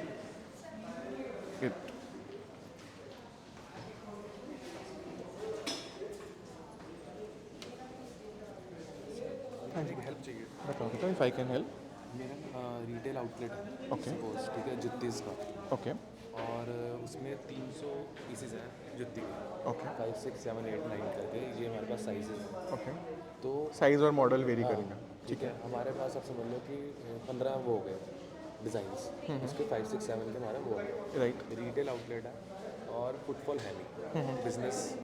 Speaker 1: हाँ जी,
Speaker 5: हेल्प चाहिए.
Speaker 1: बताओ इफ आई कैन हेल्प.
Speaker 5: मेरा रिटेल आउटलेट है,
Speaker 1: Okay.
Speaker 5: सपोज, ठीक है, जुत्तीज़ का,
Speaker 1: ओके
Speaker 5: और उसमें 300 पीसेज हैं जुत्ती के,
Speaker 1: ओके
Speaker 5: 5, 6, 7, 8, 9 करके. ये हमारे पास साइजेस हैं.
Speaker 1: ओके.
Speaker 5: तो
Speaker 1: साइज और मॉडल वेरी
Speaker 5: हाँ,
Speaker 1: करेगा.
Speaker 5: ठीक है, हमारे पास आप समझ लो कि 15 वो हो गए डिज़ाइंस, उसके 5, 6, 7 के हमारे वो हो गए.
Speaker 1: राइट.
Speaker 5: रिटेल आउटलेट है और फुटफॉल है नहीं, बिजनेस